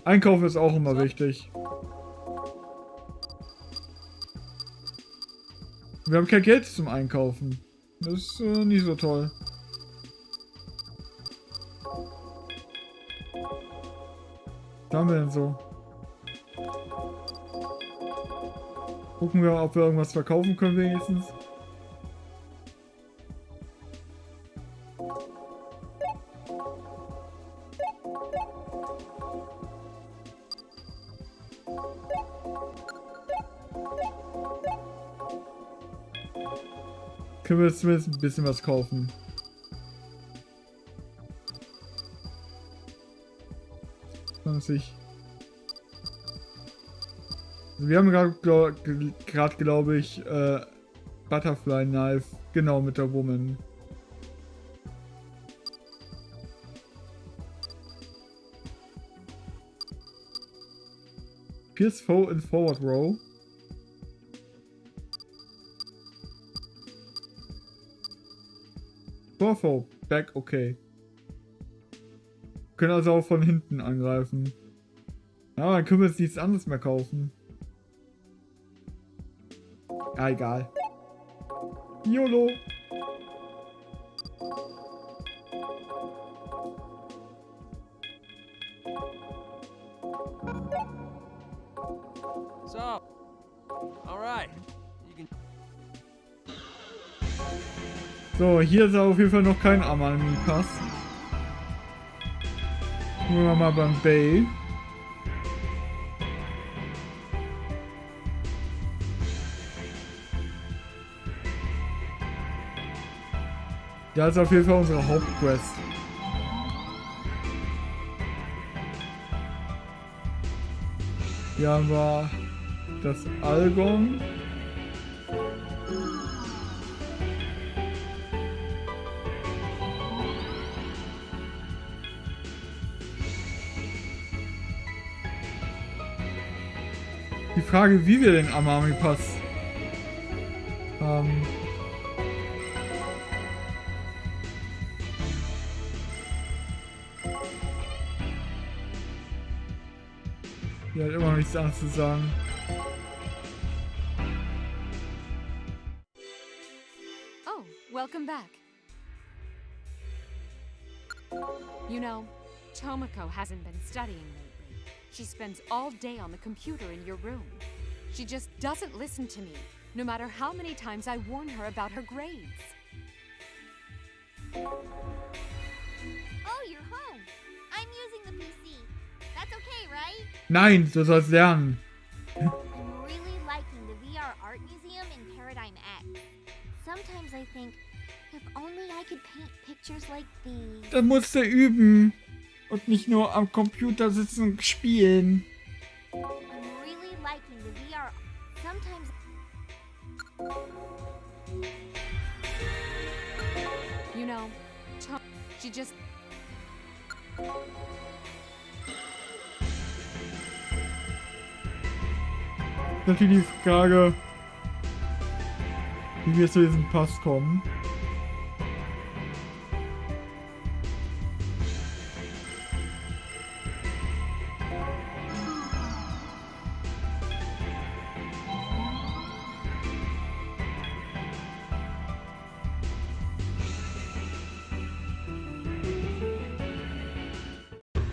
Einkaufen ist auch immer wichtig. Wir haben kein Geld zum Einkaufen. Das ist nicht so toll. Was haben wir denn so? Gucken wir, ob wir irgendwas verkaufen können wenigstens. Können wir zumindest ein bisschen was kaufen. Also wir haben gerade glaube ich, Butterfly Knife, genau, mit der Woman. Pierce Foe in Forward Row. Foe, back, okay. Können also auch von hinten angreifen. Ja, dann können wir jetzt nichts anderes mehr kaufen. Ja, egal. YOLO. So, alright. So, hier ist auf jeden Fall noch kein Amami-Pass. Gucken wir mal beim Bay. Da ist auf jeden Fall unsere Hauptquest. Hier haben wir das Algon. Die Frage, wie wir den Amami-Pass Die hat immer noch nichts anderes zu sagen. Oh, welcome back. You know, Tomoko hasn't been studying lately. She spends all day on the computer in your room. She just doesn't listen to me, no matter how many times I warn her about her grades. Oh, you're home. I'm using the PC. That's okay, right? Nein, du sollst lernen. I'm really liking the VR art museum in Paradigm X. Sometimes I think, if only I could paint pictures like these. Da musst du üben. Und nicht nur am Computer sitzen und spielen. I'm really liking the VR. Sometimes. You know, she just... Natürlich die Frage, wie wir zu diesem Pass kommen.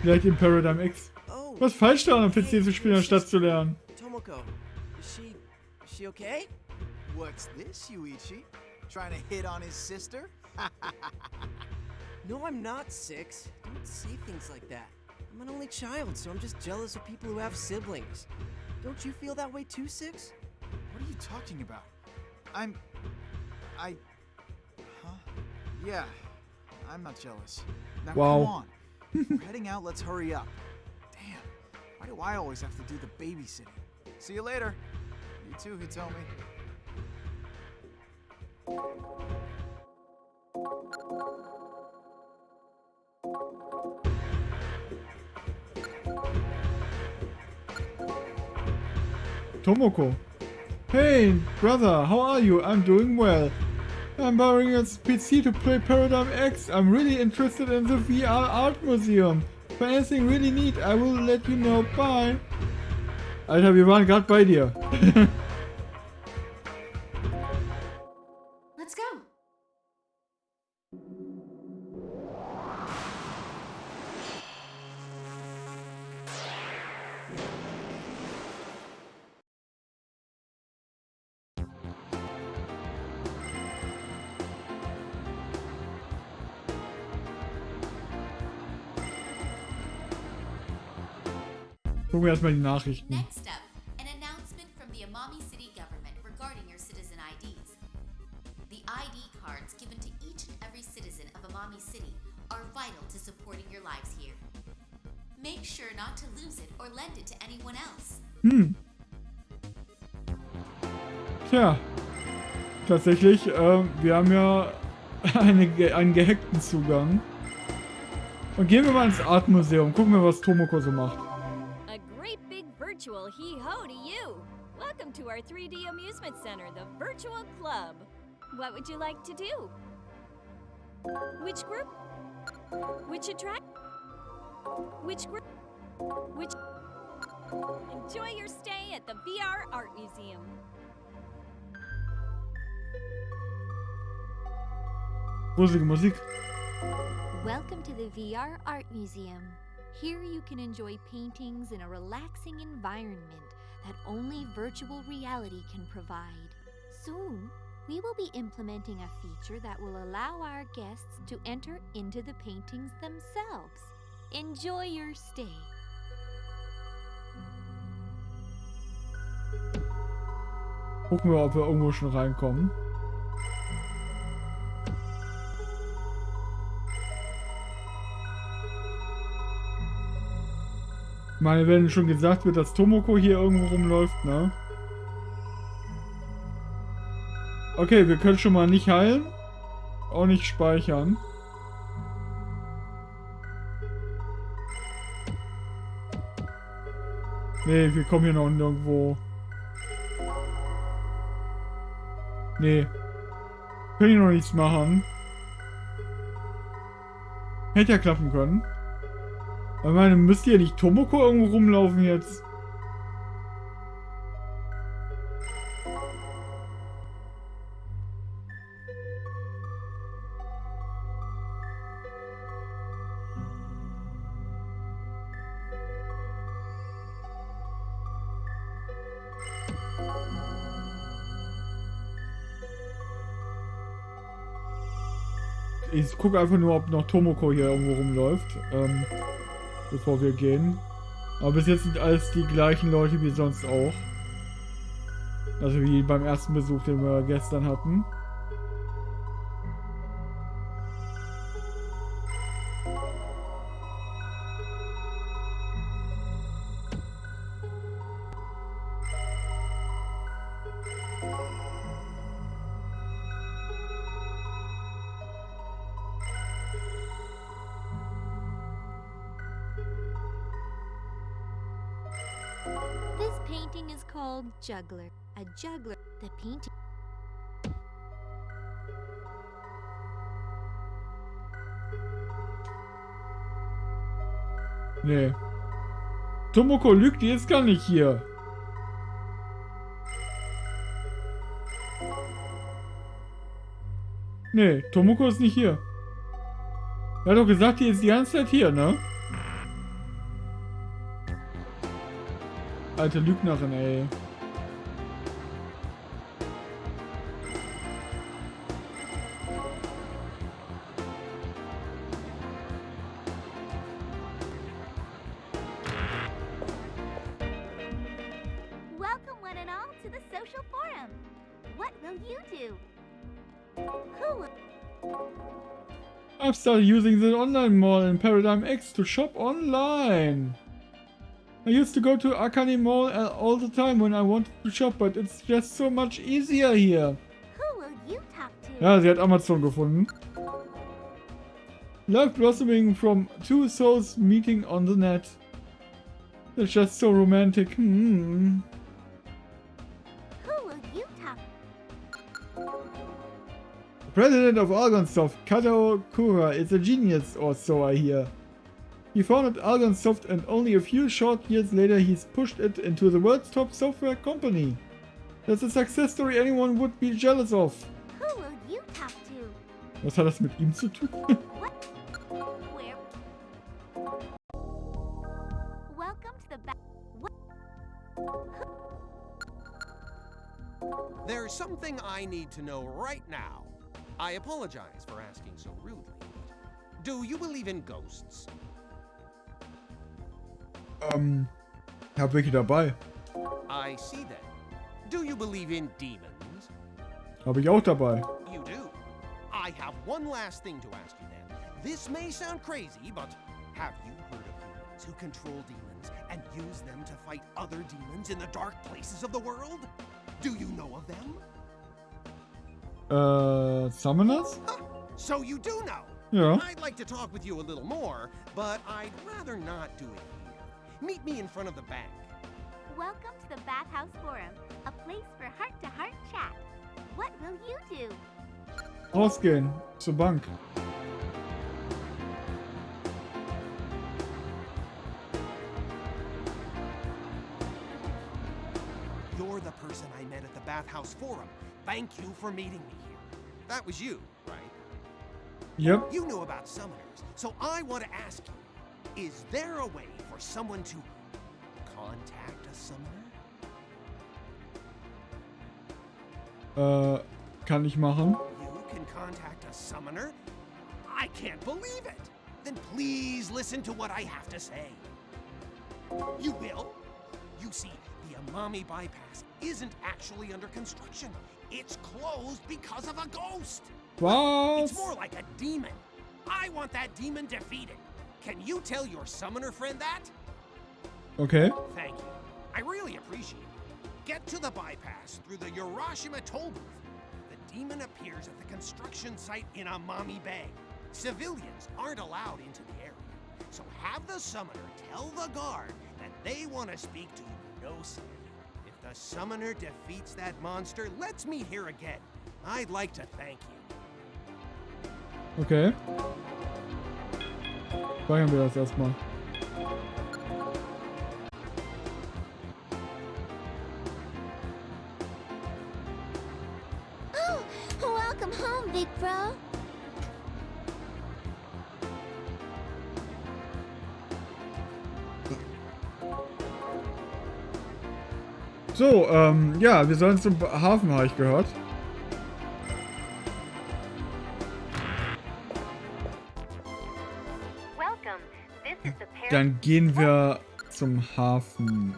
Vielleicht in Paradigm X. Was ist falsch daran, am PC zu spielen, anstatt zu lernen? Tomoko, is she okay? What's this, Yuichi? Trying to hit on his sister? No, I'm not, Six. Don't say things like that. I'm an only child, so I'm just jealous of people who have siblings. Don't you feel that way too, Six? What are you talking about? Huh? Yeah, I'm not jealous. Now Wow. come on. We're heading out, let's hurry up. Damn, why do I always have to do the babysitting? See you later. You too, Hitomi. Tomoko. Hey, brother, how are you? I'm doing well. I'm borrowing your PC to play Paradigm X. I'm really interested in the VR Art Museum. For anything really neat, I will let you know. Bye. Alter, wir waren gerade bei dir. Let's go. Gucken wir erstmal die Nachrichten. Next up, an announcement from the Amami City government regarding your citizen IDs. The ID cards given to each and every citizen of Amami City are vital to supporting your lives here. Make sure not to lose it or lend it to anyone else. Tja. Tatsächlich, wir haben ja einen gehackten Zugang. Und gehen wir mal ins Artmuseum. Gucken wir, was Tomoko so macht. A great big virtual hee-ho to you! Welcome to our 3D amusement center, the Virtual Club. What would you like to do? Which group? Which attract? Which group? Which? Enjoy your stay at the VR Art Museum. Gruselige Musik. Welcome to the VR Art Museum. Here you can enjoy paintings in a relaxing environment that only virtual reality can provide. Soon, we will be implementing a feature that will allow our guests to enter into the paintings themselves. Enjoy your stay. Gucken wir, ob wir irgendwo schon reinkommen. Ich meine, wenn schon gesagt wird, dass Tomoko hier irgendwo rumläuft, ne? Okay, wir können schon mal nicht heilen. Auch nicht speichern. Nee, wir kommen hier noch nirgendwo. Nee. Können hier noch nichts machen. Hätte ja klappen können. Ich meine, müsste ja nicht Tomoko irgendwo rumlaufen jetzt. Ich gucke einfach nur, ob noch Tomoko hier irgendwo rumläuft, bevor wir gehen. Aber bis jetzt sind alles die gleichen Leute wie sonst auch. Also wie beim ersten Besuch, den wir gestern hatten. painting is called Juggler. A juggler, the painting. Nee. Tomoko lügt, die ist gar nicht hier. Nee, Tomoko ist nicht hier. Er hat doch gesagt, die ist die ganze Zeit hier, ne? Alte Lügnerin, ey. Welcome, one and all, to the social forum. What will you do? Who will... I've started using the online mall in Paradigm X to shop online. I used to go to Akane Mall all the time when I wanted to shop, but it's just so much easier here. Who will you talk to? Ja, sie hat Amazon gefunden. Love blossoming from two souls meeting on the net. It's just so romantic. Who will you talk President of Algonsoft, Kato Kura, is a genius, or so I hear. He founded Algonsoft and only a few short years later he's pushed it into the world's top software company. That's a success story anyone would be jealous of. Who will you talk to? Was hat das mit ihm zu tun? Where? Welcome to the back. There's something I need to know right now. I apologize for asking so rudely. Do you believe in ghosts? Ich hab welche dabei. I see then. Do you believe in demons? Hab ich auch dabei. You do. I have one last thing to ask you then. This may sound crazy, but have you heard of humans who control demons and use them to fight other demons in the dark places of the world? Do you know of them? Summoners? Huh. So you do know? Yeah. I'd like to talk with you a little more, but I'd rather not do it here. Meet me in front of the bank. Welcome to the Bathhouse Forum, a place for heart-to-heart chat. What will you do? Rausgehen. Zur Bank. You're the person I met at the Bathhouse Forum. Thank you for meeting me here. That was you, right? Yep. You knew about summoners, so I want to ask you, is there a way for someone to contact a summoner? Kann ich machen. You can contact a summoner? I can't believe it! Then please listen to what I have to say. You will? You see, the Amami bypass isn't actually under construction. It's closed because of a ghost. Was? It's more like a demon. I want that demon defeated. Can you tell your summoner friend that? Okay. Thank you. I really appreciate it. Get to the bypass through the Urashima toll booth. The demon appears at the construction site in Amami Bay. Civilians aren't allowed into the area. So have the summoner tell the guard that they want to speak to Nose. If the summoner defeats that monster, let's meet here again. I'd like to thank you. Okay. Speichern wir das erstmal. Oh, welcome home, big bro. So, ja, wir sollen zum Hafen, habe ich gehört. Dann gehen wir zum Hafen.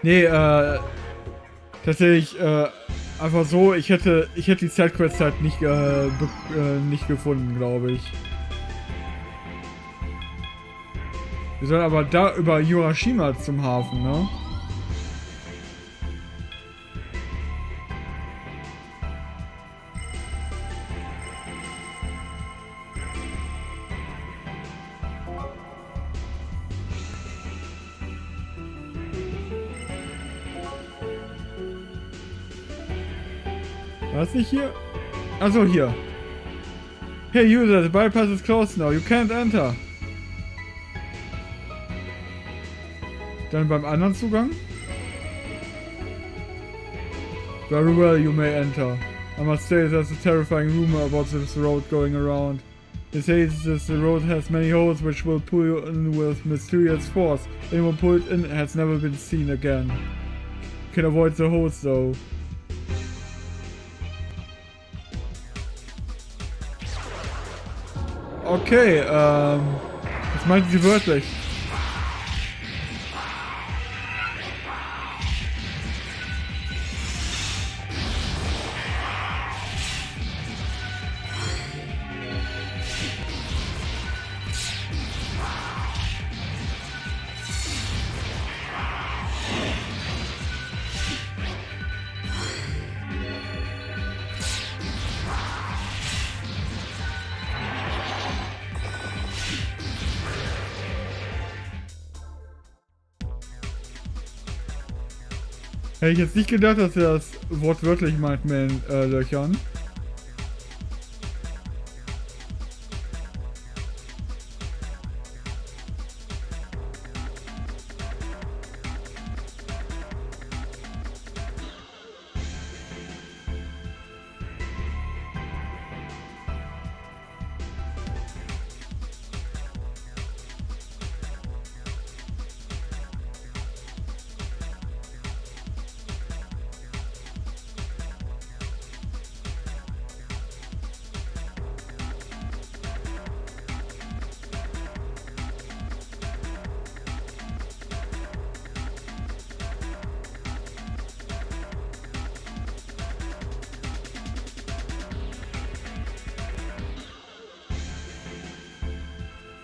Nee, tatsächlich, einfach so, ich hätte die Sidequest halt nicht gefunden, glaube ich. Wir sollen aber da über Urashima zum Hafen, ne? Was nicht hier? Achso, hier. Hey user, the bypass is closed now. You can't enter. Dann beim anderen Zugang. Very well, you may enter. I must say there's a terrifying rumor about this road going around. They say this road has many holes which will pull you in with mysterious force. Anyone pulled in has never been seen again. You can avoid the holes though. Okay, was meint sie wörtlich? Hätte ich jetzt nicht gedacht, dass er das wortwörtlich meint mit den Löchern.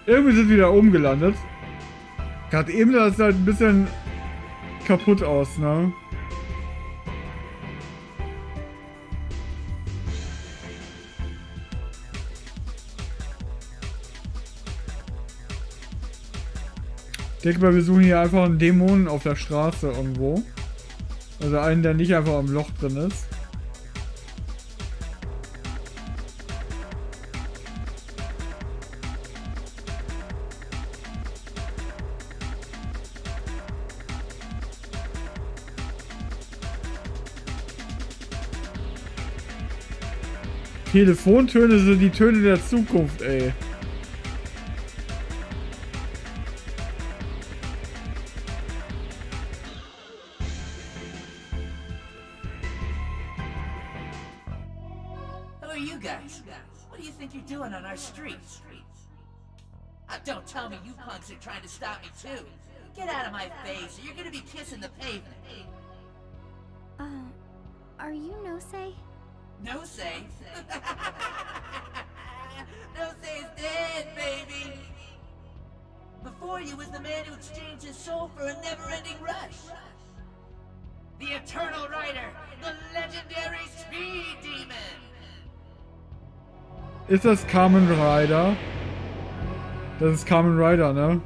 Irgendwie sind wir da oben gelandet. Gerade eben sah es halt ein bisschen kaputt aus, ne? Ich denke mal, wir suchen hier einfach einen Dämonen auf der Straße irgendwo. Also einen, der nicht einfach am Loch drin ist. Telefontöne sind die Töne der Zukunft, ey. Who are you guys? What do you think you're doing on our streets? Don't tell me you punks are trying to stop me too. Get out of my face or you're gonna be kissing the pavement. Are you Nosei? Nosei? Nosei's dead, baby! Before you was the man who exchanged his soul for a never-ending rush. The Eternal Rider, the legendary Speed Demon! Ist das Kamen Rider? Das ist Kamen Rider, ne?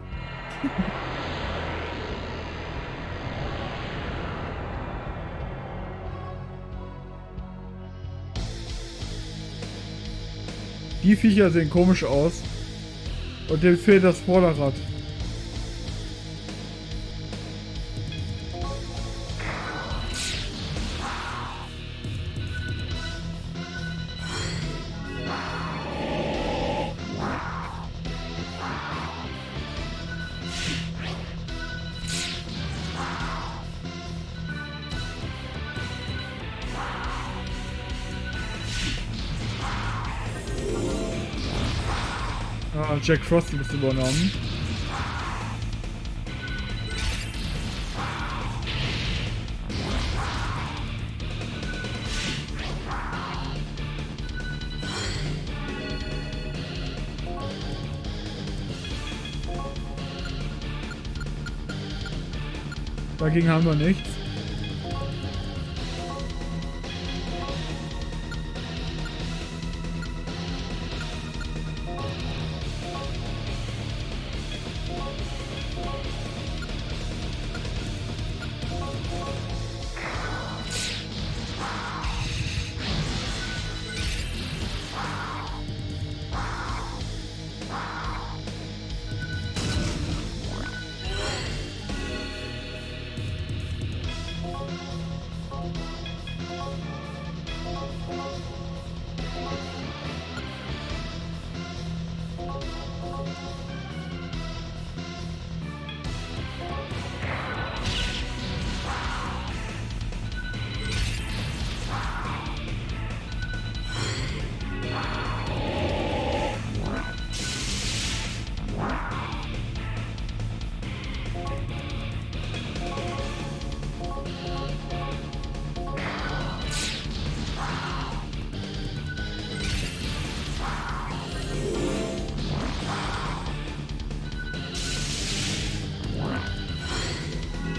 Die Viecher sehen komisch aus. Und dem fehlt das Vorderrad. Ah, Jack Frost ist übernommen. Dagegen haben wir nichts.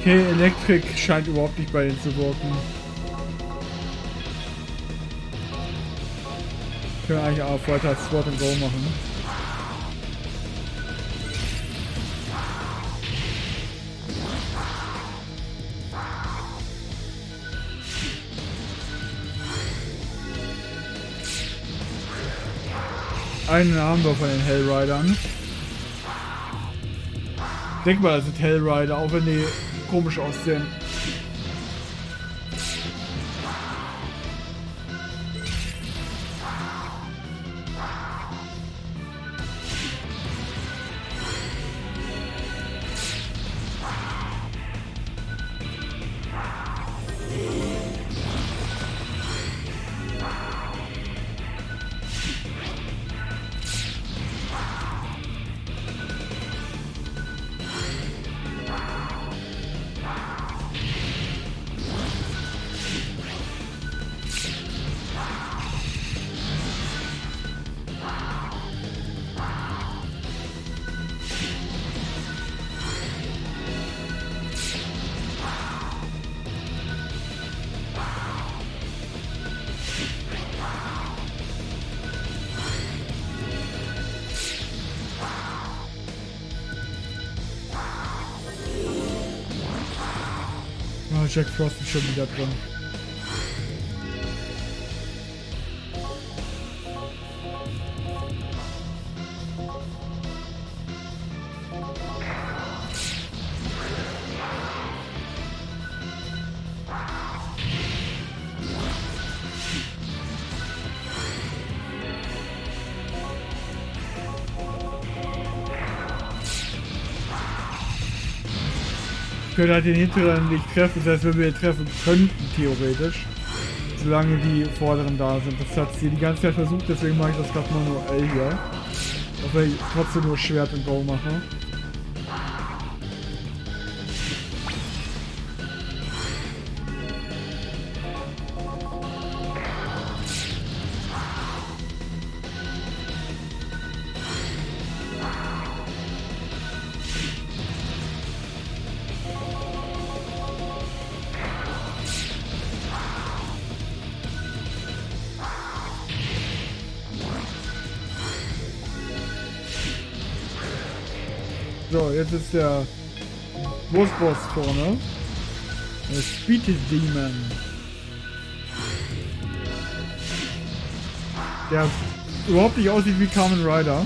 Okay, Elektrik scheint überhaupt nicht bei denen zu wirken. Können wir eigentlich auch weiter Sword and Go machen. Einen haben wir von den Hellridern. Denk mal, das sind Hellrider, auch wenn die komisch aussehen. Oh, Jack Frost ist schon wieder drin. Ich könnte halt den hinteren nicht treffen, das heißt, wenn wir ihn treffen könnten, theoretisch. Solange die vorderen da sind. Das hat sie die ganze Zeit versucht, deswegen mache ich das gerade manuell hier. Auch wenn ich trotzdem nur Schwert und Go mache. So, jetzt ist der Großboss vorne. Der Speed Demon. Der überhaupt nicht aussieht wie Kamen Rider.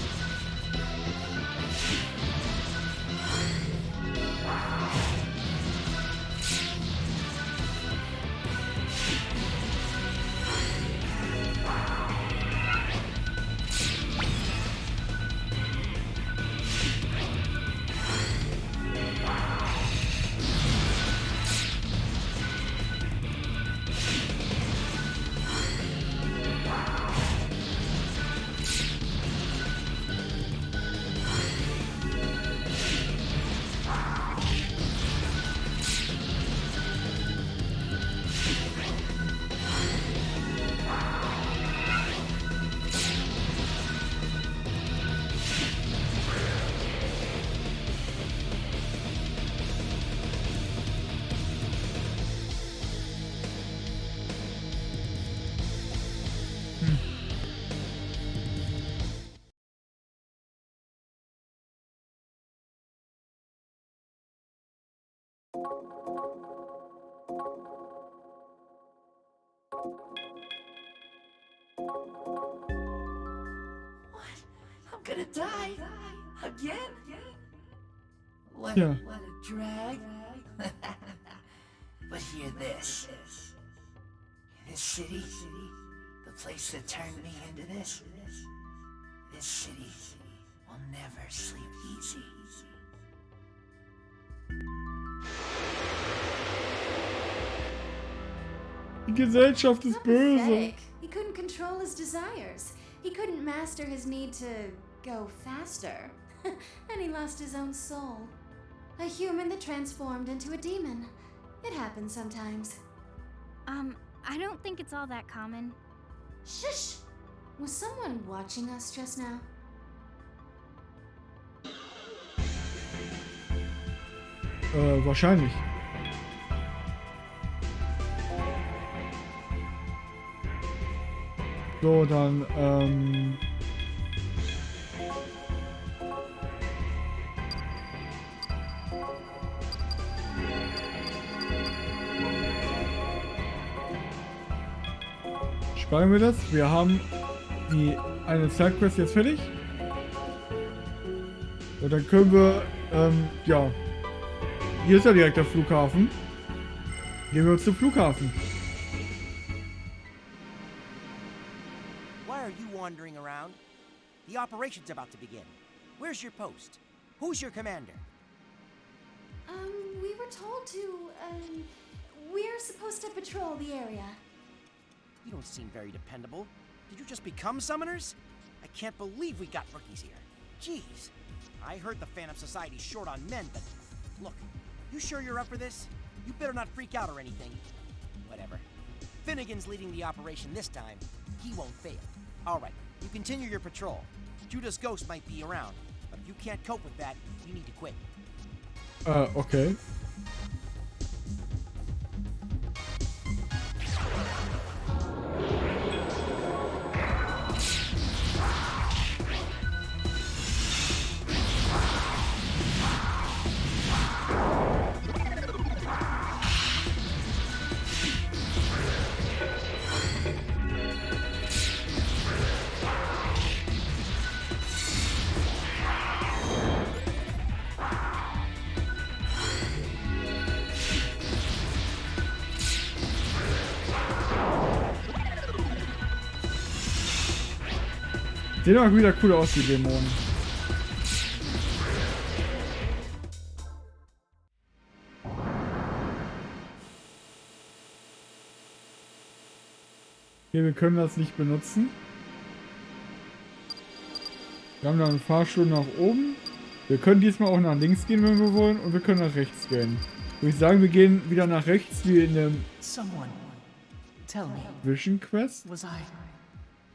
I'm gonna die again. What Yeah. what a drag. But hear this. This city, the place that turned me into this city will never sleep easy. Die Gesellschaft ist böse. Pathetic. He couldn't control his desires. He couldn't master his need to go faster. And he lost his own soul. A human that transformed into a demon. It happens sometimes. I don't think it's all that common. Shush! Was someone watching us just now? Wahrscheinlich. So, dann, sparen wir das. Wir haben die eine Sidequest jetzt fertig. Und dann können wir, ja. Hier ist ja direkt der Flughafen. Gehen wir zum Flughafen. Why are you wandering around? The operation's about to begin. Where's your post? Who's your commander? We were told to, we're supposed to patrol the area. You don't seem very dependable. Did you just become summoners? I can't believe we got rookies here. Jeez. I heard the Phantom Society's short on men, but look, you sure you're up for this? You better not freak out or anything. Whatever. Finnegan's leading the operation this time. He won't fail. All right, you continue your patrol. Judah's ghost might be around, but if you can't cope with that, you need to quit. Okay. Sehen auch wieder cool aus, die Dämonen. Okay, wir können das nicht benutzen. Wir haben da einen Fahrstuhl nach oben. Wir können diesmal auch nach links gehen, wenn wir wollen. Und wir können nach rechts gehen. Würde ich sagen, wir gehen wieder nach rechts, wie in dem Someone, tell me, Vision Quest. was I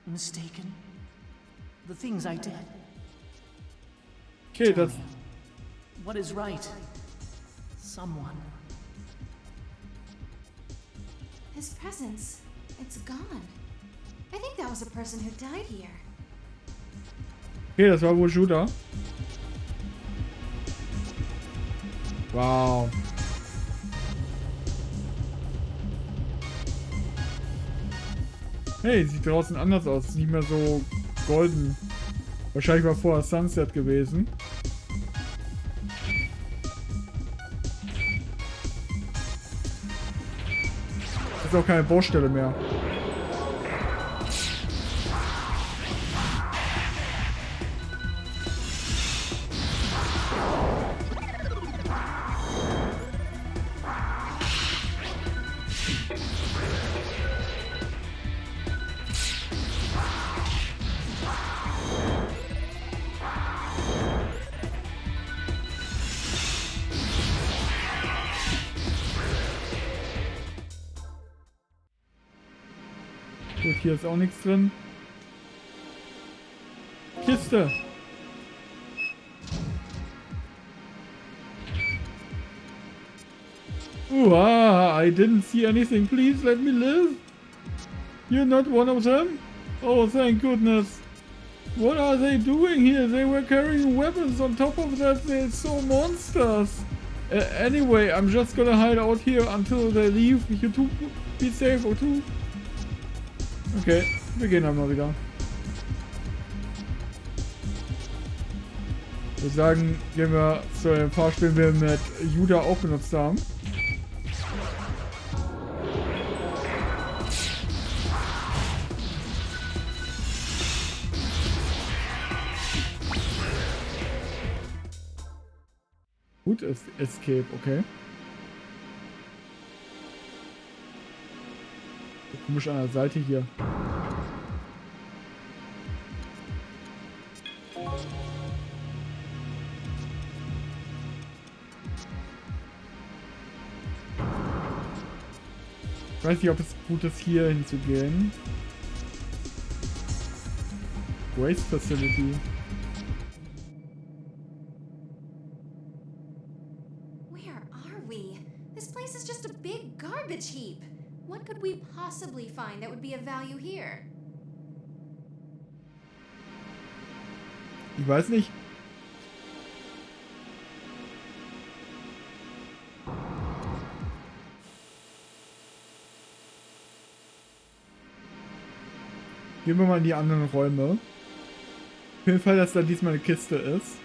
mistaken? The things I did. Okay, das... What is right? Someone. His presence, it's gone. I think that was a person who died here. Okay, das war wohl Judah. Wow. Hey, sieht draußen anders aus. Ist nicht mehr so golden. Wahrscheinlich war vorher Sunset gewesen. Ist auch keine Baustelle mehr. Gut, hier ist auch nichts drin. Kiste. I didn't see anything. Please let me live. You're not one of them? Oh, thank goodness. What are they doing here? They were carrying weapons. On top of that, they saw monsters. Anyway, I'm just gonna hide out here until they leave. You two be safe, or two. Okay, wir gehen dann mal wieder. Ich würde sagen, gehen wir zu dem Fahrspiel, den wir mit Judah auch benutzt haben. Gut, Escape, okay. Komisch an der Seite hier. Ich weiß nicht, ob es gut ist, hier hinzugehen. Waste Facility. Where are we? This place is just a big garbage heap. What could we possibly find that would be of value here? Ich weiß nicht. Gehen wir mal in die anderen Räume. Auf jeden Fall, dass da diesmal eine Kiste ist.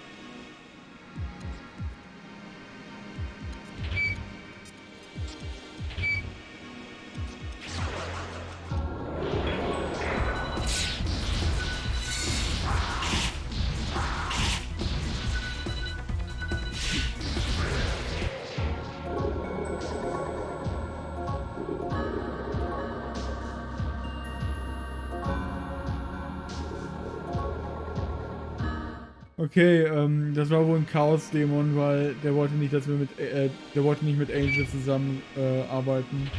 Okay, das war wohl ein Chaos-Dämon, weil der wollte nicht, dass wir mit, der wollte nicht mit Angel zusammen arbeiten.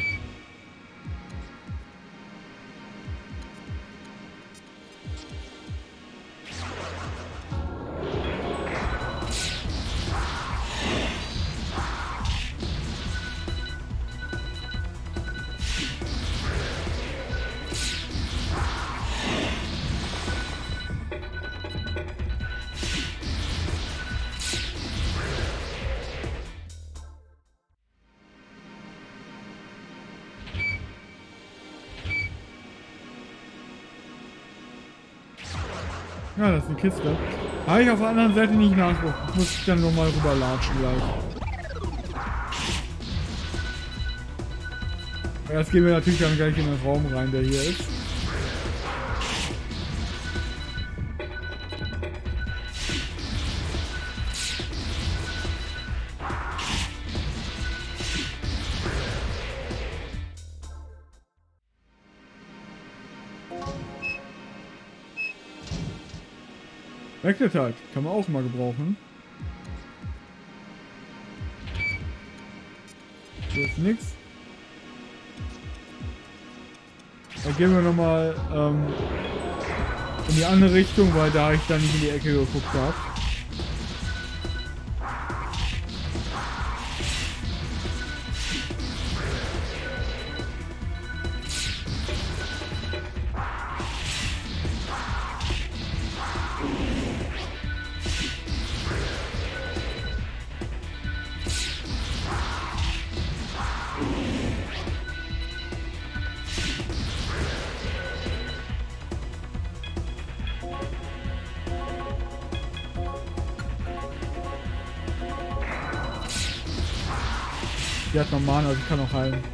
Ja, das ist eine Kiste. Habe ich auf der anderen Seite nicht nachgucken. Muss ich dann nochmal rüberlatschen gleich. Erst gehen wir natürlich dann gleich in den Raum rein, der hier ist. Weggeteilt. Kann man auch mal gebrauchen. Hier ist nix. Dann gehen wir nochmal in die andere Richtung, weil da ich dann nicht in die Ecke geguckt habe. Die hat noch Mana, also ich kann auch heilen.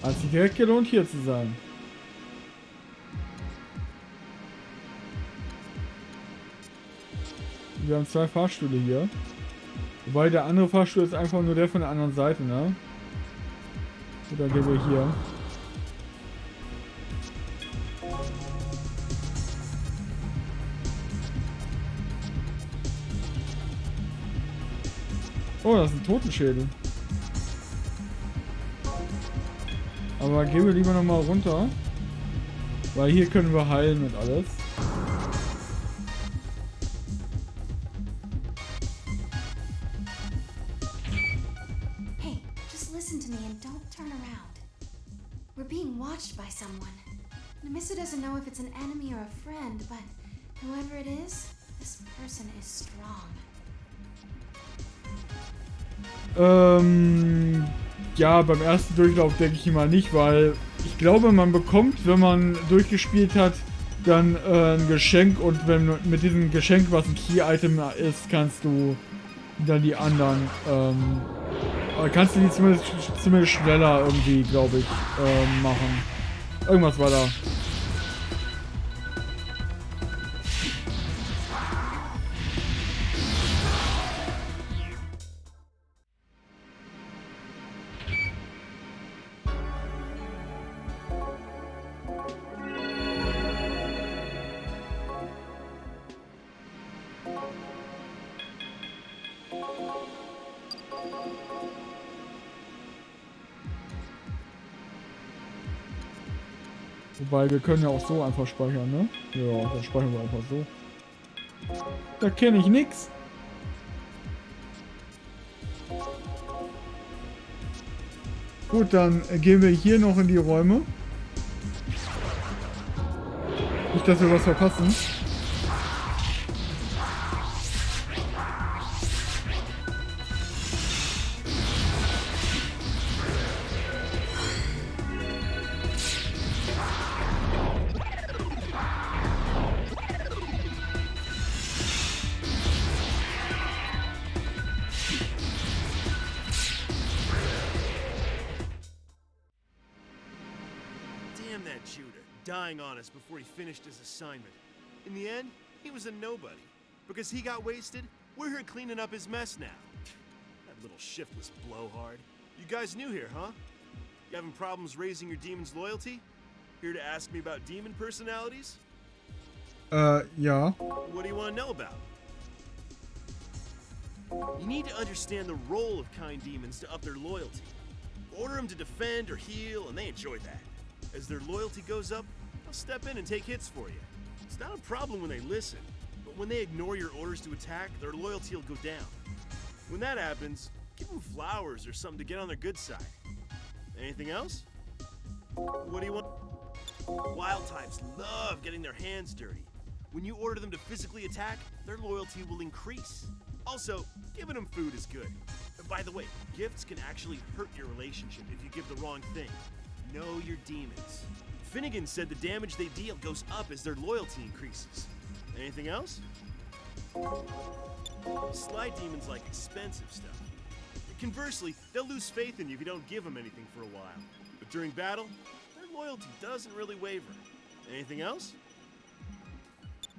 Hat sich direkt gelohnt, hier zu sein. Wir haben 2 Fahrstühle hier. Wobei der andere Fahrstuhl ist einfach nur der von der anderen Seite, ne? Und dann gehen wir hier. Oh, das ist ein Totenschädel. Aber gehen wir lieber nochmal runter. Weil hier können wir heilen und alles. Hey, just listen to me and don't turn around. We're being watched by someone. Namissa doesn't know if it's an enemy or a friend, but whoever it is, this person is strong. Ja, beim ersten Durchlauf denke ich mal nicht, weil ich glaube, man bekommt, wenn man durchgespielt hat, dann ein Geschenk und wenn mit diesem Geschenk, was ein Key-Item ist, kannst du dann die anderen, kannst du die zumindest schneller irgendwie, glaube ich, machen. Irgendwas war da. Wobei, wir können ja auch so einfach speichern, ne? Ja, dann speichern wir einfach so. Da kenne ich nix. Gut, dann gehen wir hier noch in die Räume. Nicht, dass wir was verpassen. Damn that Judah, dying on us before he finished his assignment. In the end, he was a nobody. Because he got wasted, we're here cleaning up his mess now. That little shiftless blowhard. You guys new here, huh? You having problems raising your demon's loyalty? Here to ask me about demon personalities? Ja. What do you want to know about? You need to understand the role of kind demons to up their loyalty. Order them to defend or heal, and they enjoy that. As their loyalty goes up, they'll step in and take hits for you. It's not a problem when they listen, but when they ignore your orders to attack, their loyalty will go down. When that happens, give them flowers or something to get on their good side. Anything else? What do you want? Wild types love getting their hands dirty. When you order them to physically attack, their loyalty will increase. Also, giving them food is good. By the way, gifts can actually hurt your relationship if you give the wrong thing. Know your demons. Finnegan said the damage they deal goes up as their loyalty increases. Anything else? Sly demons like expensive stuff. Conversely, they'll lose faith in you if you don't give them anything for a while. But during battle, their loyalty doesn't really waver. Anything else?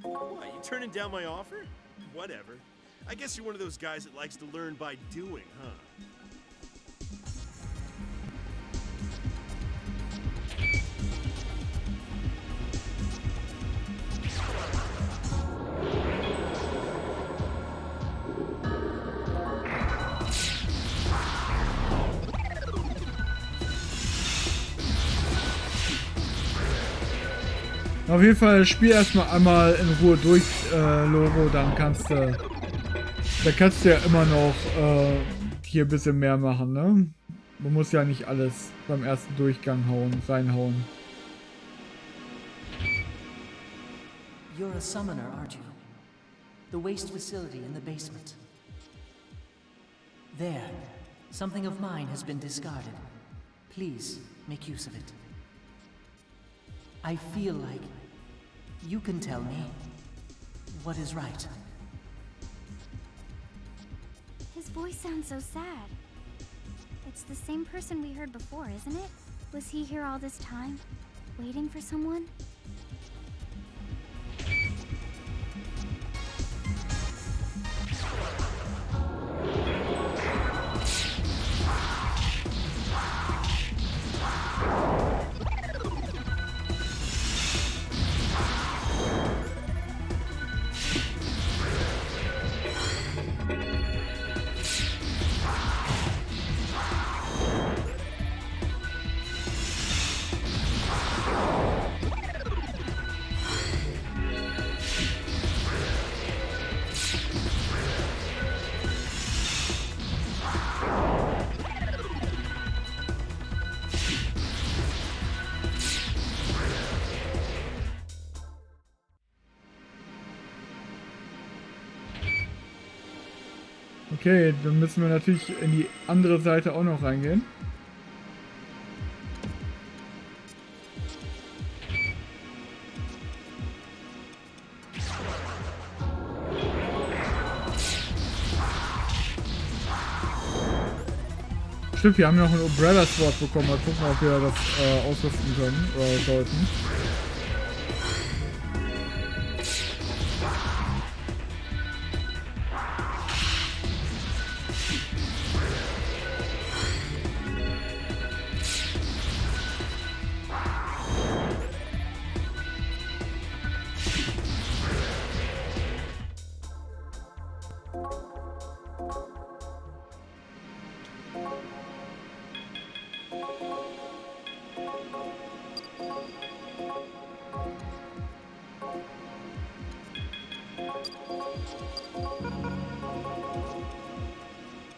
What, you turning down my offer? Whatever. I guess you're one of those guys that likes to learn by doing, huh? Auf jeden Fall spiel erstmal einmal in Ruhe durch, Logo, dann kannst du. Da kannst du ja immer noch hier ein bisschen mehr machen, ne? Man muss ja nicht alles beim ersten Durchgang reinhauen. You're a summoner, aren't you? The waste facility in the basement. There. Something of mine has been discarded. Please, make use of it. I feel like you can tell me what is right. His voice sounds so sad. It's the same person we heard before, isn't it? Was he here all this time, waiting for someone? Okay, dann müssen wir natürlich in die andere Seite auch noch reingehen. Stimmt, wir haben noch ein Umbrella Sword bekommen. Mal gucken, ob wir das ausrüsten können oder sollten.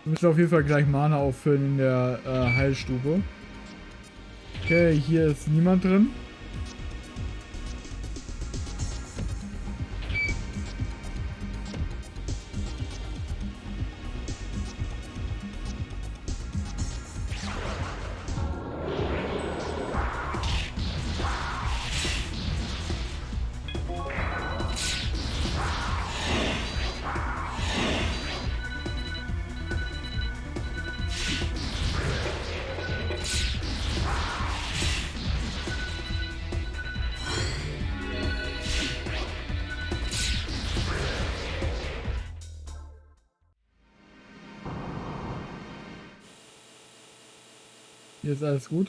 Wir müssen auf jeden Fall gleich Mana auffüllen in der Heilstube. Okay, hier ist niemand drin. Hier ist alles gut.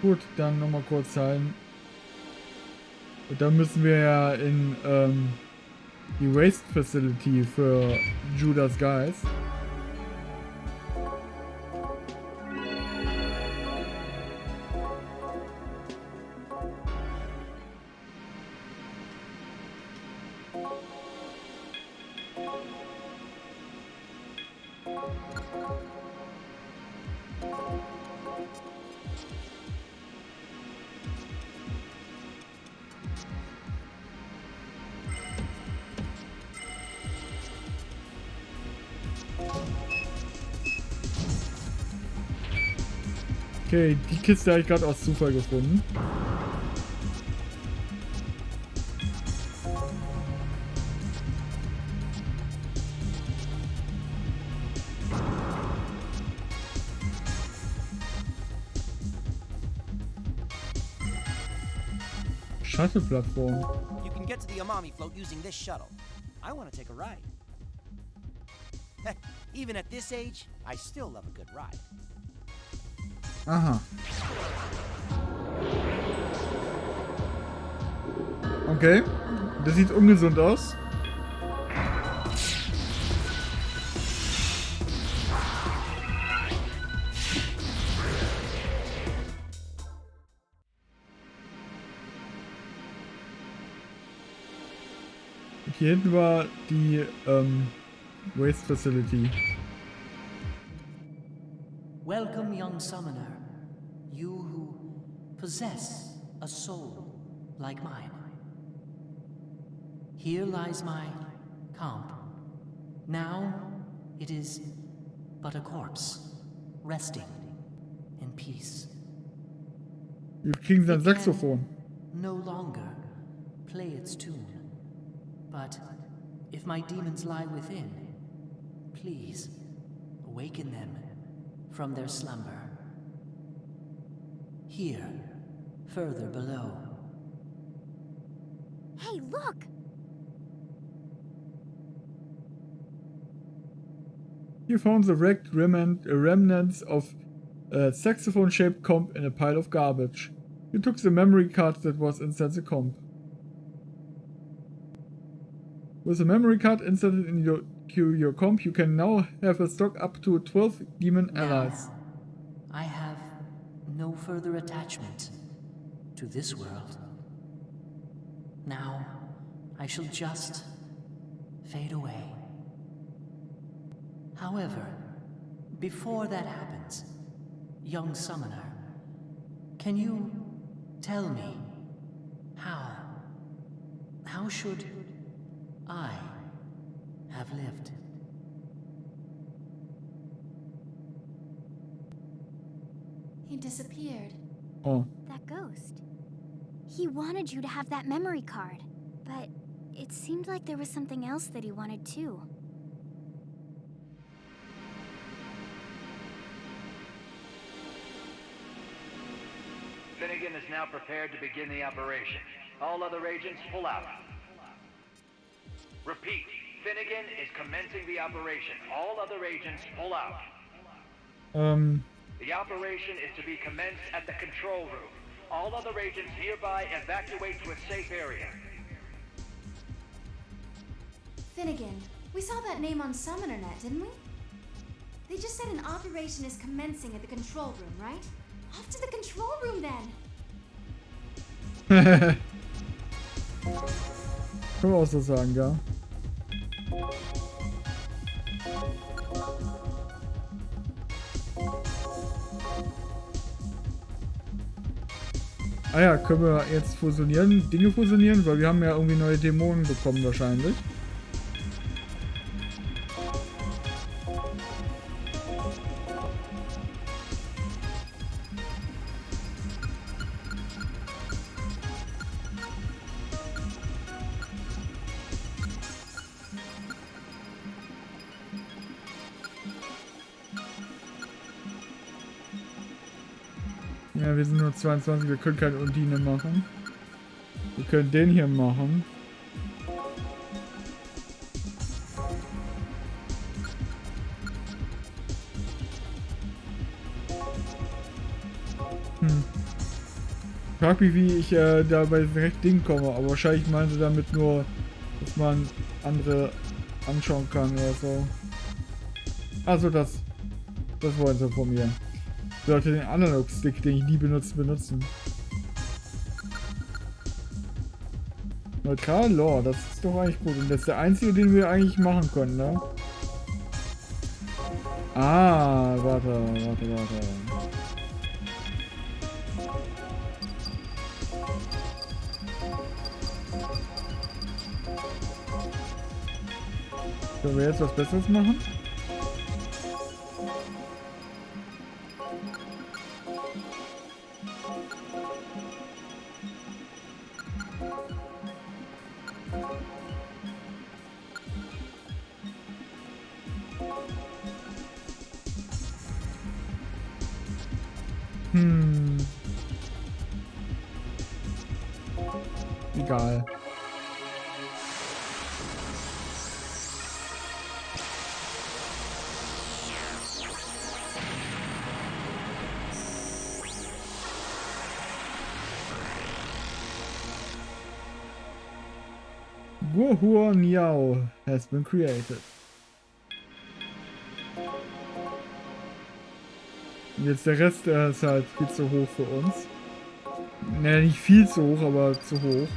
Gut, dann nochmal kurz heilen. Und dann müssen wir ja in die Waste Facility für Judas Guys. Okay, die Kiste habe ich gerade aus Zufall gefunden. Shuttle-Plattform. You can get to the Amami float using this shuttle. I want to take a ride. Even at this age, I still love a good ride. Aha. Okay. Das sieht ungesund aus. Hier hinten war die Waste Facility. Welcome, young summoner. You who possess a soul like mine. Here lies my comp. Now it is but a corpse, resting in peace. Wir kriegen sein Saxophon. No longer play its tune. But if my demons lie within, please awaken them from their slumber. Here, further below. Hey, look! You found the wrecked remnants of a saxophone-shaped comp in a pile of garbage. You took the memory card that was inside the comp. With the memory card inserted in your comp, you can now have a stock up to 12 demon allies. I have no further attachment to this world. Now, I shall just fade away. However, before that happens, young summoner, can you tell me how should I have lived? He disappeared. Oh. That ghost. He wanted you to have that memory card, but it seemed like there was something else that he wanted too. Finnegan is now prepared to begin the operation. All other agents pull out. Repeat, Finnegan is commencing the operation. All other agents pull out. The operation is to be commenced at the control room. All other agents nearby evacuate to a safe area. Finnegan, we saw that name on SummonerNet, didn't we? They just said an operation is commencing at the control room, right? Off to the control room then! Kann man auch so sagen, ja. Ah ja, können wir jetzt fusionieren, Dinge fusionieren, weil wir haben ja irgendwie neue Dämonen bekommen wahrscheinlich. Ja, wir sind nur 22, wir können keine Undine machen. Wir können den hier machen. Frag mich, wie ich da bei direkt Ding komme, aber wahrscheinlich meinen sie damit nur, dass man andere anschauen kann oder so. Also das wollen sie von mir. Ich sollte den Analog-Stick, den ich nie benutze, benutzen. Neutral Lore, das ist doch eigentlich gut. Und das ist der einzige, den wir eigentlich machen können, ne? Ah, warte. Können wir jetzt was Besseres machen? Egal. Guohua Miao has been created. Und jetzt der Rest ist halt viel zu hoch für uns. Naja, nicht viel zu hoch, aber zu hoch.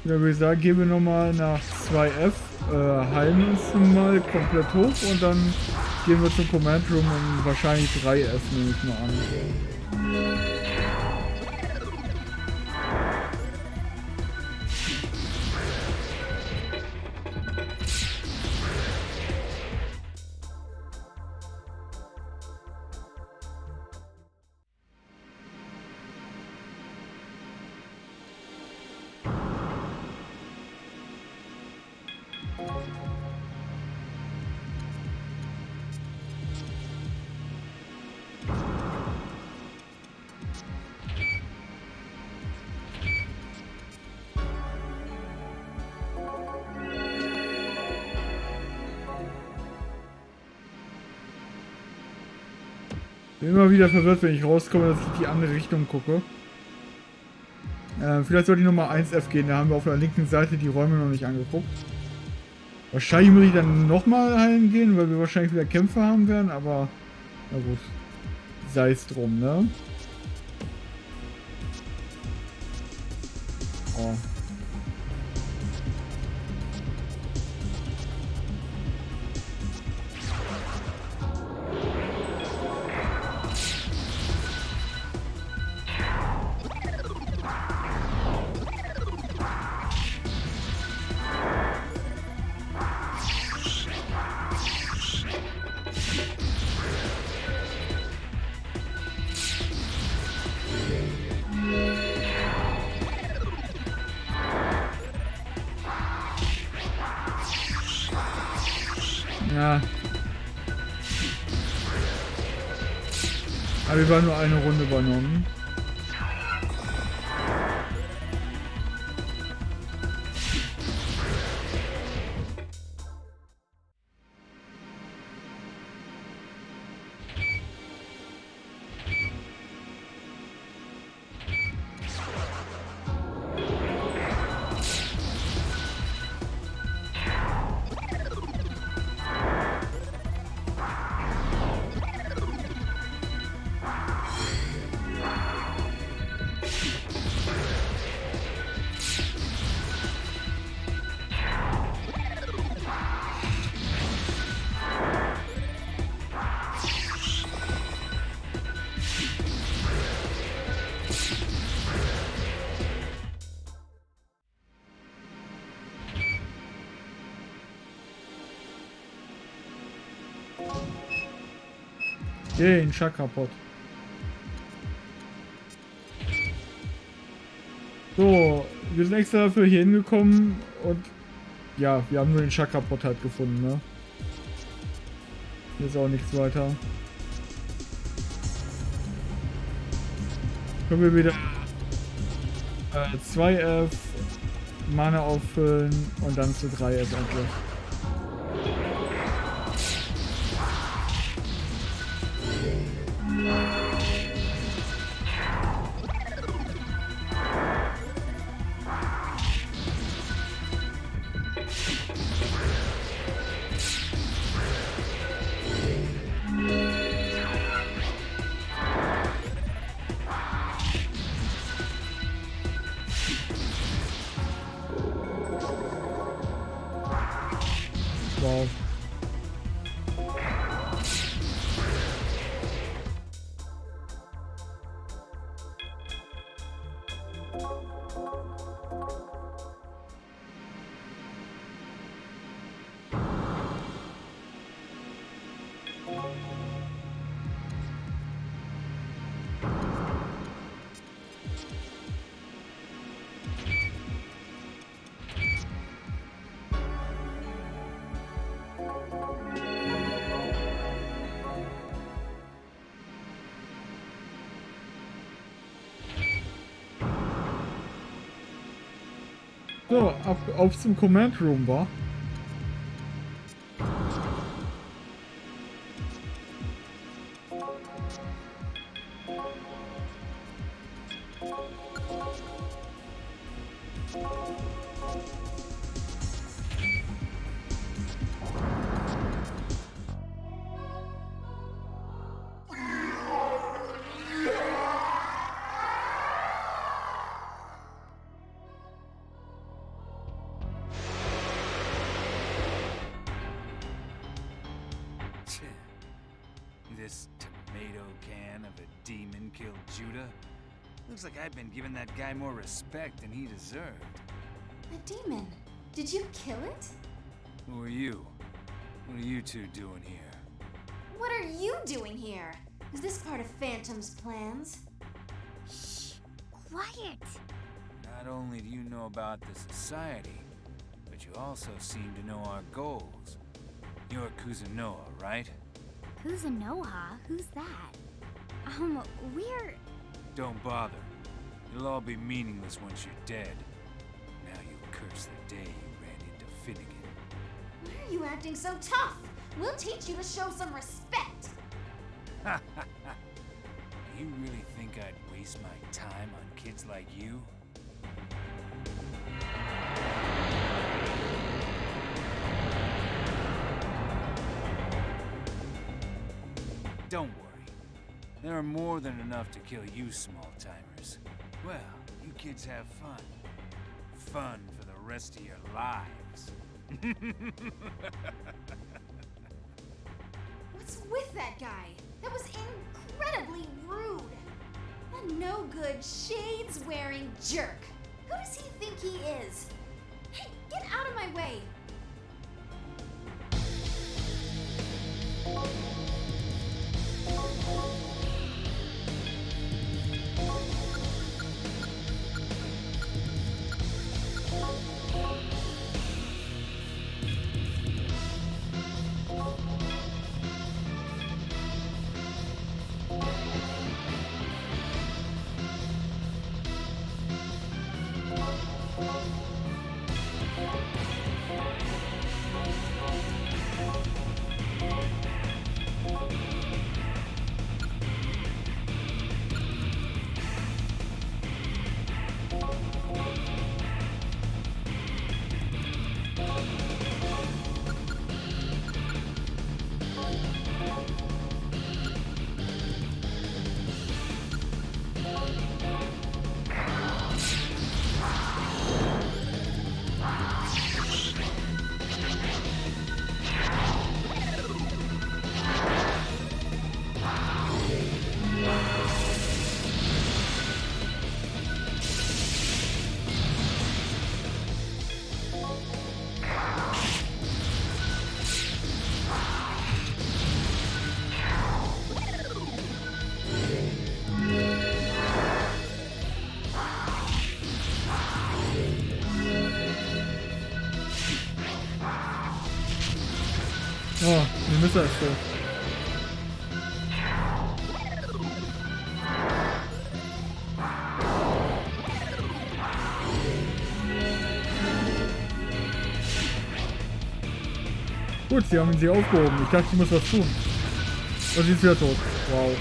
Ja, würde ich sagen, gehen wir nochmal nach 2F, heilen uns mal komplett hoch und dann gehen wir zum Command Room und wahrscheinlich 3F nehme ich mal an. Bin immer wieder verwirrt, wenn ich rauskomme, dass ich in die andere Richtung gucke. Vielleicht sollte ich nochmal 1F gehen, da haben wir auf der linken Seite die Räume noch nicht angeguckt. Wahrscheinlich muss ich dann nochmal heilen gehen, weil wir wahrscheinlich wieder Kämpfe haben werden, aber na gut. Sei es drum, ne? Oh. Ja. Aber wir waren nur eine Runde übernommen. Den Chakra-Pot. So, wir sind extra dafür hier hingekommen und ja, wir haben nur den Chakra-Pot halt gefunden, ne? Hier ist auch nichts weiter. Können wir wieder 2F Mana auffüllen und dann zu 3F endlich. Wow. So, auf zum Command Room, war. This tomato can of a demon killed Judah? Looks like I've been giving that guy more respect than he deserved. The demon. Did you kill it? Who are you? What are you two doing here? What are you doing here? Is this part of Phantom's plans? Shh! Quiet! Not only do you know about the society, but you also seem to know our goals. You're Kuzunoa, right? Kuzunoha? Who's that? We're... Don't bother. It'll all be meaningless once you're dead. Now you curse the day you ran into Finnegan. Why are you acting so tough? We'll teach you to show some respect. You really think I'd waste my time on kids like you? Don't worry. There are more than enough to kill you small-timers. Well, you kids have fun. Fun for the rest of your lives. What's with that guy? That was incredibly rude. A no-good, shades-wearing jerk. Who does he think he is? Hey, get out of my way! Messer ist tot. Gut, sie haben sie aufgehoben. Ich dachte, ich muss was tun. Und sie ist wieder tot. Wow.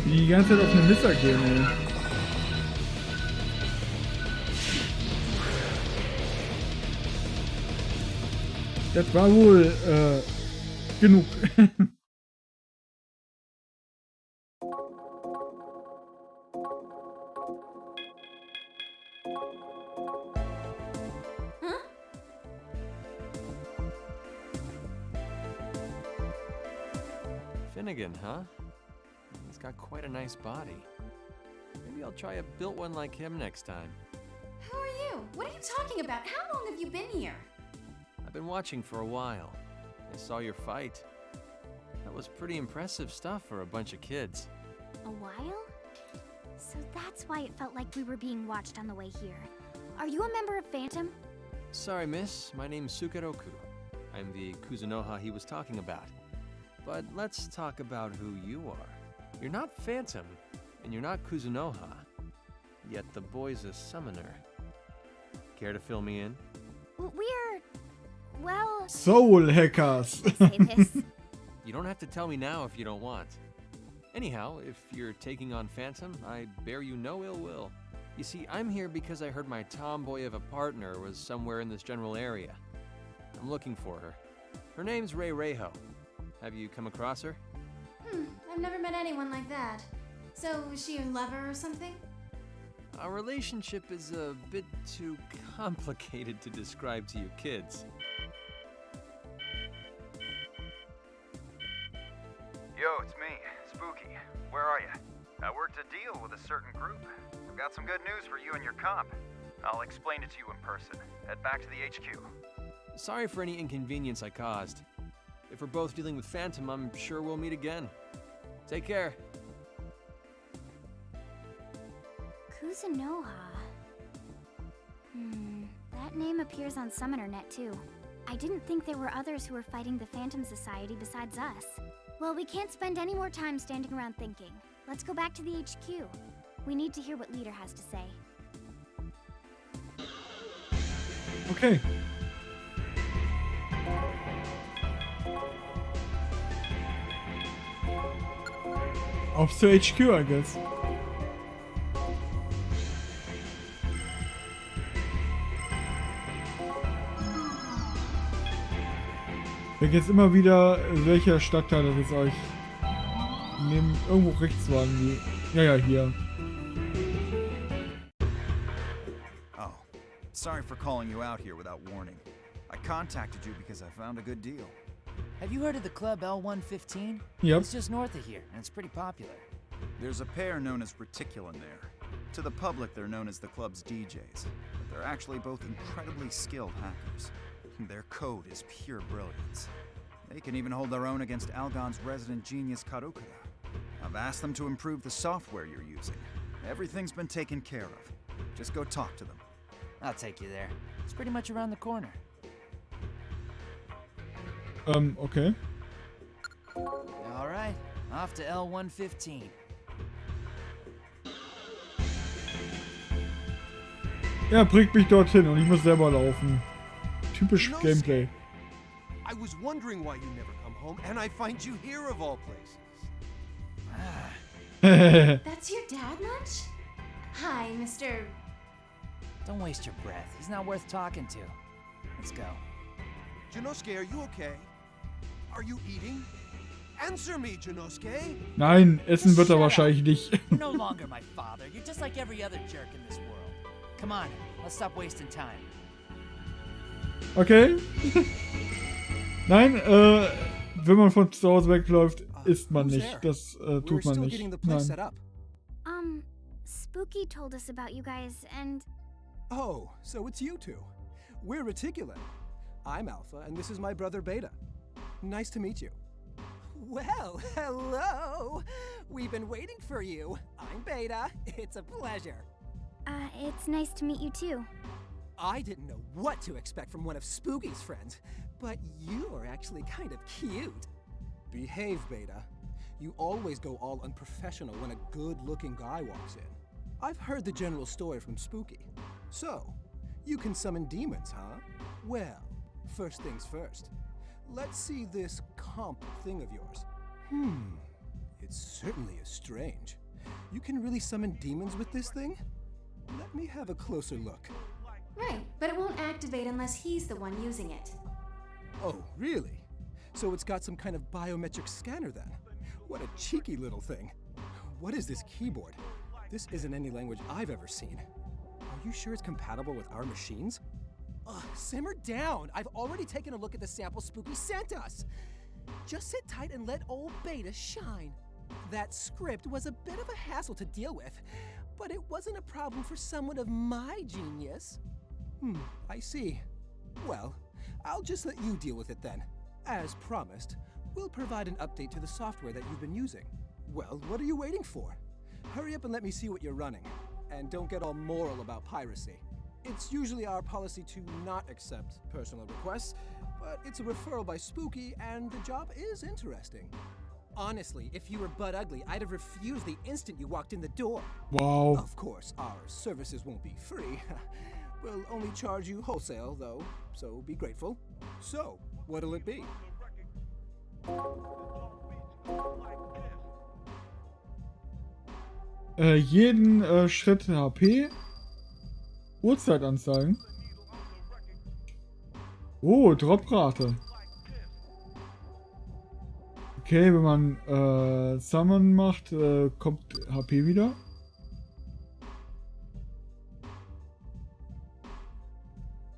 Die ganze Zeit auf eine Messer gehen, ey. Das war wohl genug. Finnegan, huh? He's got quite a nice body. Maybe I'll try a built one like him next time. Who are you? What are you talking about? How long have you been here? I've been watching for a while. I saw your fight. That was pretty impressive stuff for a bunch of kids. A while? So that's why it felt like we were being watched on the way here. Are you a member of Phantom? Sorry, miss. My name's Sukeroku. I'm the Kuzunoha he was talking about. But let's talk about who you are. You're not Phantom, and you're not Kuzunoha. Yet the boy's a summoner. Care to fill me in? We're... well... Soul Hackers! Say this. You don't have to tell me now if you don't want. Anyhow, if you're taking on Phantom, I bear you no ill will. You see, I'm here because I heard my tomboy of a partner was somewhere in this general area. I'm looking for her. Her name's Rei Reiho. Have you come across her? I've never met anyone like that. So, is she your lover or something? Our relationship is a bit too complicated to describe to you kids. Yo, it's me, Spooky. Where are you? I worked a deal with a certain group. I've got some good news for you and your comp. I'll explain it to you in person. Head back to the HQ. Sorry for any inconvenience I caused. If we're both dealing with Phantom, I'm sure we'll meet again. Take care. Kuzunoha. That name appears on SummonerNet too. I didn't think there were others who were fighting the Phantom Society besides us. Well, we can't spend any more time standing around thinking. Let's go back to the HQ. We need to hear what Leader has to say. Okay. Auf zur HQ, I guess. Ich vergesse immer wieder, welcher Stadtteil das ist euch. Irgendwo rechts waren die. Ja, hier. Oh, sorry for calling you out here without warning. I contacted you because I found a good deal. Have you heard of the club L115? Yep. It's just north of here, and it's pretty popular. There's a pair known as Reticulin there. To the public, they're known as the club's DJs, but they're actually both incredibly skilled hackers. Their code is pure brilliance. They can even hold their own against Algon's resident genius Karukara. I've asked them to improve the software you're using. Everything's been taken care of. Just go talk to them. I'll take you there. It's pretty much around the corner. Okay. All right, off to L115. Er bringt mich dorthin und ich muss selber laufen. Typisch Gameplay. I was wondering why you never come home, and I find you here of all places. That's your dad, Munch? Hi, Mr. Don't waste your breath. He's not worth talking to. Let's go. Jinosuke, are you okay? Are you eating? Answer me, Jinosuke! Nein, essen wird er wahrscheinlich nicht. You're no longer my father. You're just like every other jerk in this world. Come on, let's stop wasting time. Okay. Nein, wenn man von zu Hause wegläuft, isst man nicht. Das tut man nicht. Nein. Spooky told us about you guys, and... Oh, so it's you two. We're Reticulan. I'm Alpha, and this is my brother Beta. Nice to meet you. Well, hello! We've been waiting for you. I'm Beta. It's a pleasure. It's nice to meet you too. I didn't know what to expect from one of Spooky's friends, but you're actually kind of cute. Behave, Beta. You always go all unprofessional when a good-looking guy walks in. I've heard the general story from Spooky. So, you can summon demons, huh? Well, first things first. Let's see this comp thing of yours. It certainly is strange. You can really summon demons with this thing? Let me have a closer look. Right, but it won't activate unless he's the one using it. Oh, really? So it's got some kind of biometric scanner then? What a cheeky little thing. What is this keyboard? This isn't any language I've ever seen. Are you sure it's compatible with our machines? Simmer down. I've already taken a look at the sample Spooky sent us. Just sit tight and let old Beta shine. That script was a bit of a hassle to deal with, but it wasn't a problem for someone of my genius. I see. Well, I'll just let you deal with it then. As promised, we'll provide an update to the software that you've been using. Well, what are you waiting for? Hurry up and let me see what you're running. And don't get all moral about piracy. It's usually our policy to not accept personal requests, but it's a referral by Spooky, and the job is interesting. Honestly, if you were butt ugly, I'd have refused the instant you walked in the door. Wow. Of course, our services won't be free. We'll only charge you wholesale, though, so be grateful. So, what'll it be? Jeden Schritt HP. Uhrzeit anzeigen. Oh, Droprate. Okay, wenn man Summon macht, kommt HP wieder.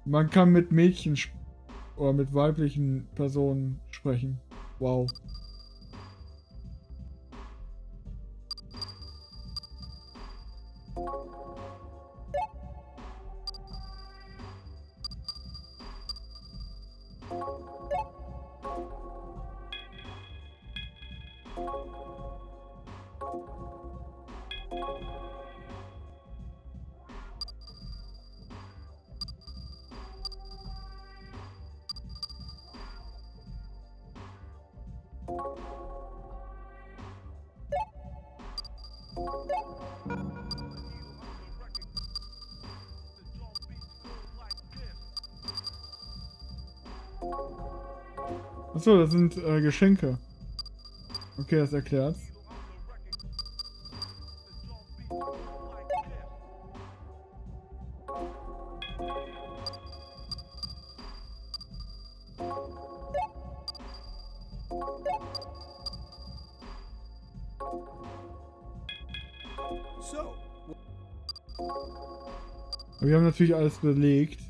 Man kann mit Mädchen oder mit weiblichen Personen sprechen. Wow. Achso, das sind Geschenke. Okay, das erklärt's. So. Wir haben natürlich alles belegt.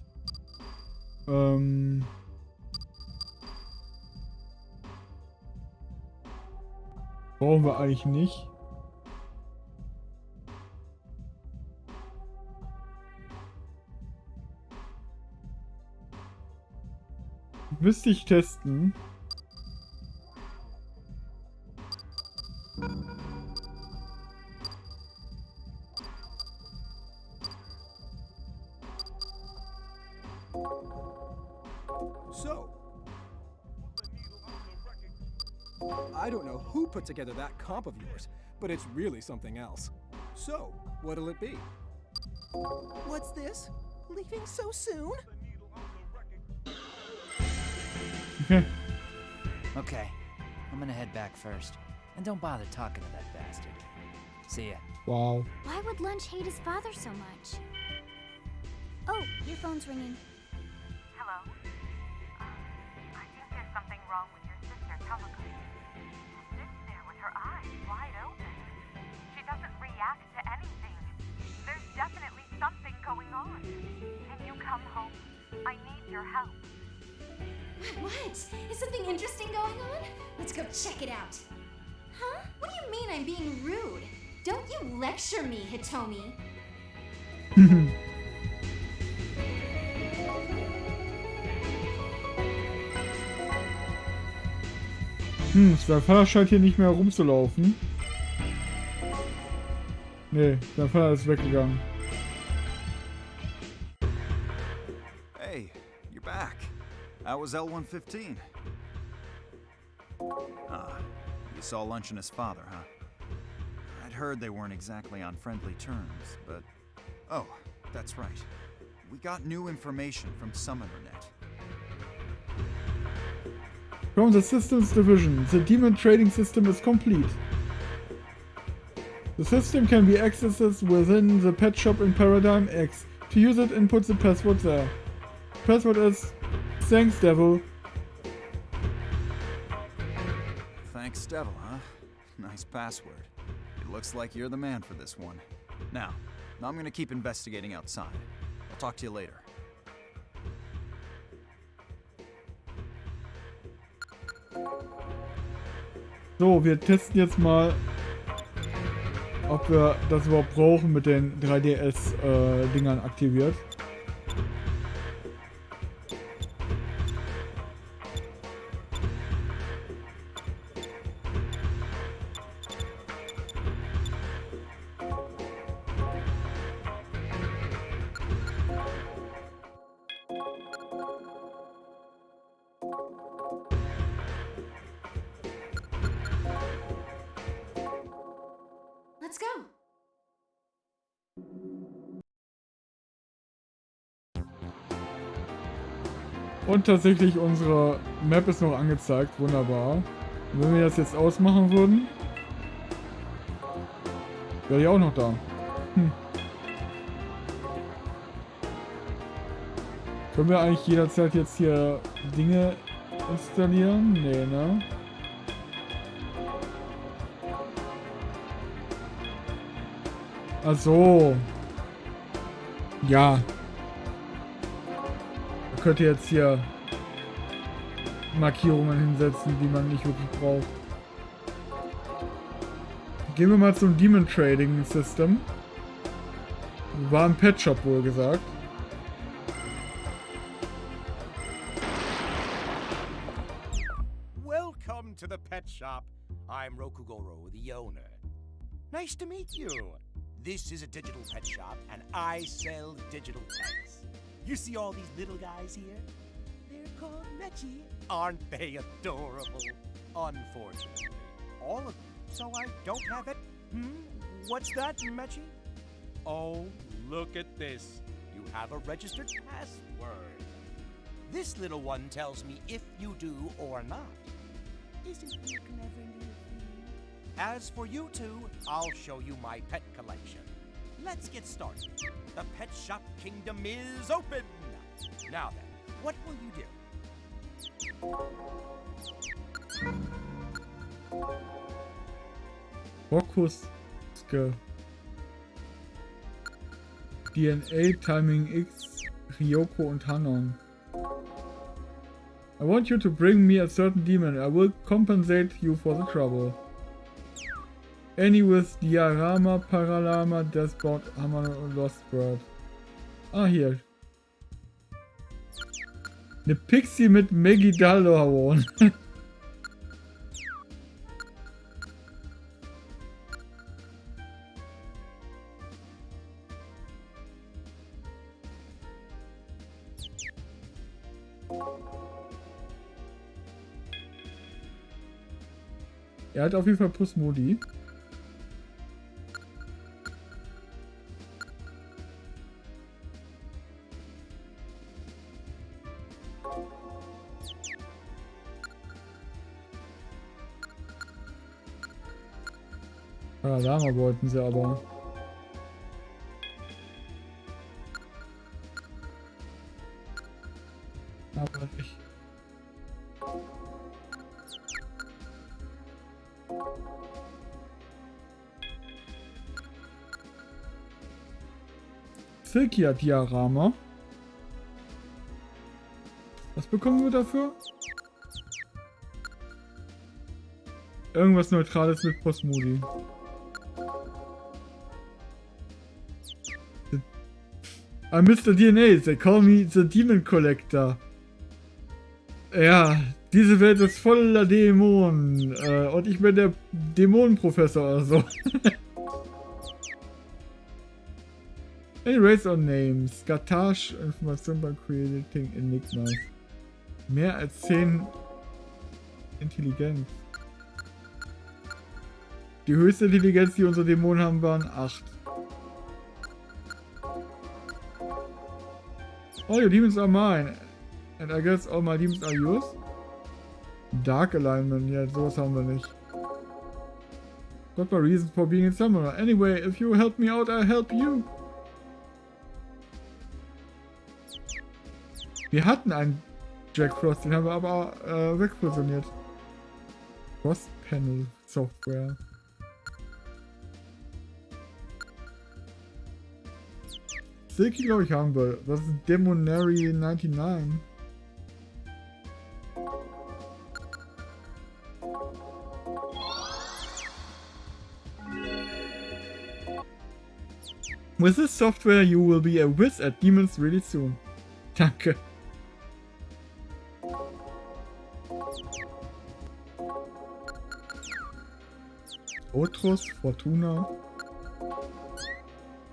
Brauchen wir eigentlich nicht. Müsste ich testen. So, I don't know who put together that comp of yours, but it's really something else. So, what'll it be? What's this? Leaving so soon? Okay, I'm gonna head back first. And don't bother talking to that bastard. See ya. Wow. Why would Lunch hate his father so much? Oh, your phone's ringing. Hello? I think there's something wrong with your sister, Tomoko. She sits there with her eyes wide open. She doesn't react to anything. There's definitely something going on. Can you come home? I need your help. What? Is something interesting going on? Let's go check it out. Huh? What do you mean I'm being rude? Don't you lecture me, Hitomi. Sein Vater scheint hier nicht mehr rumzulaufen. Nee, sein Vater ist weggegangen. Hey, you're back. How was L-115? Ah, you saw Lunch and his father, huh? I'd heard they weren't exactly on friendly terms, but... Oh, that's right. We got new information from SummonerNet. From the Systems Division, the Demon Trading System is complete. The system can be accessed within the pet shop in Paradigm X. To use it, input the password there. Password is Thanks Devil. Thanks, Devil, huh? Nice password. It looks like you're the man for this one. Now I'm gonna keep investigating outside. I'll talk to you later. So, wir testen jetzt mal, ob wir das überhaupt brauchen mit den 3DS-Dingern aktiviert. Let's go. Und tatsächlich unsere Map ist noch angezeigt. Wunderbar. Und wenn wir das jetzt ausmachen würden, wäre ich auch noch da. Können wir eigentlich jederzeit jetzt hier Dinge installieren? Nee, ne? Ach so. Ja. Man könnte jetzt hier Markierungen hinsetzen, die man nicht wirklich braucht. Gehen wir mal zum Demon Trading System. War im Pet Shop wohl gesagt. Welcome to the pet shop. I'm Rokugoro, the owner. Nice to meet you. This is a digital pet shop, and I sell digital pets. You see all these little guys here? They're called Mechi. Aren't they adorable? Unfortunately, all of them. So I don't have it. What's that, Mechi? Oh, look at this. You have a registered password. This little one tells me if you do or not. Isn't he clever, little thing? As for you two, I'll show you my pet collection. Let's get started. The Pet Shop Kingdom is open! Now then, what will you do? Rokusuke. DNA, Timing X, Ryoko und Hanon. I want you to bring me a certain demon. I will compensate you for the trouble. Any with Diorama, Paralama, Deathbound, Hammer und Lost Bird. Ah, hier. Eine Pixie mit Megiddo-Horn. Er hat auf jeden Fall Plus-Modi. Lama wollten sie aber. Aber nicht. Silkia-Diorama. Was bekommen wir dafür? Irgendwas Neutrales mit Postmodi. I'm Mr. DNA, they call me the Demon Collector. Ja, diese Welt ist voller Dämonen. Und ich bin der Dämonenprofessor oder so. Erase on Names. Gartage, Information beim Creating Enigmas. Mehr als 10 Intelligenz. Die höchste Intelligenz, die unsere Dämonen haben, waren 8. All your demons are mine. And I guess all my demons are yours? Dark Alignment, ja, sowas haben wir nicht. Got my reason for being a summoner. Anyway, if you help me out, I'll help you. Wir hatten einen Jack Frost, den haben wir aber wegfusioniert. Frost Panel Software. Silky, glaube ich, haben wir. Das ist Demonary 99. With this software, you will be a whiz at demons really soon. Danke. Otros, Fortuna.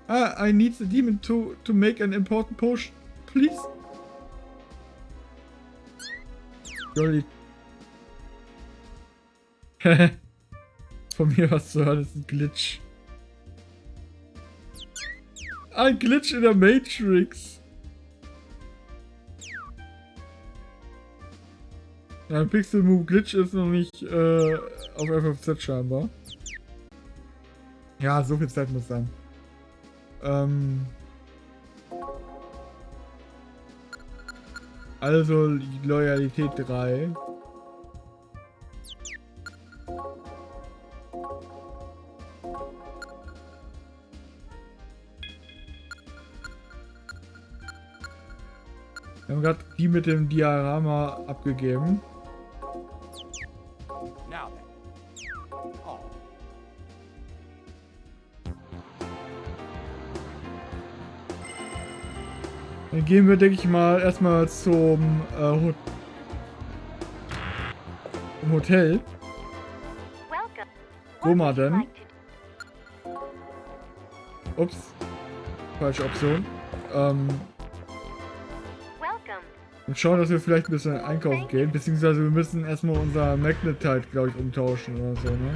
Ah, I need the demon to make an important potion, please. Jolly. Von mir was zu hören, ist ein Glitch. Ein Glitch in der Matrix. Ja, ein Pixel Move Glitch ist noch nicht auf FFZ scheinbar. Ja, so viel Zeit muss sein. Also Loyalität 3. Wir haben gerade die mit dem Diorama abgegeben. Dann gehen wir, denke ich mal, erstmal zum Hotel. Wo mal denn? Ups. Falsche Option. Und schauen, dass wir vielleicht ein bisschen einkaufen gehen. Beziehungsweise wir müssen erstmal unser Magnetite, glaube ich, umtauschen oder so, ne?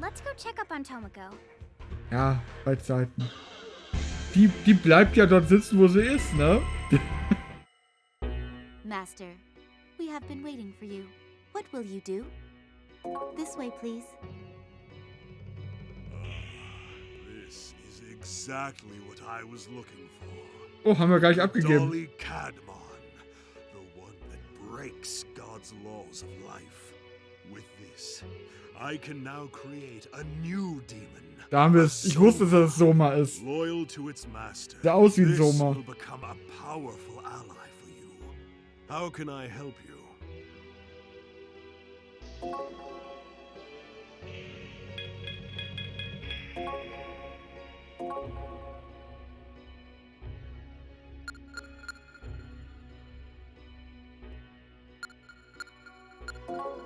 Let's go check up on Tomoko. Ja, bei Zeiten. Die bleibt ja dort sitzen, wo sie ist, ne? Master, we have been waiting for you. What will you do? This way, please. This is exactly what I was looking for. Oh, haben wir gleich abgegeben. Dolly Cadmon, the one that breaks God's laws of life. With this, I can now create a new demon. Da haben wir es. Ich wusste, dass es Soma ist. Loyal to its master. Sah aus wie ein This Soma. will become a powerful ally for you. How can I help you?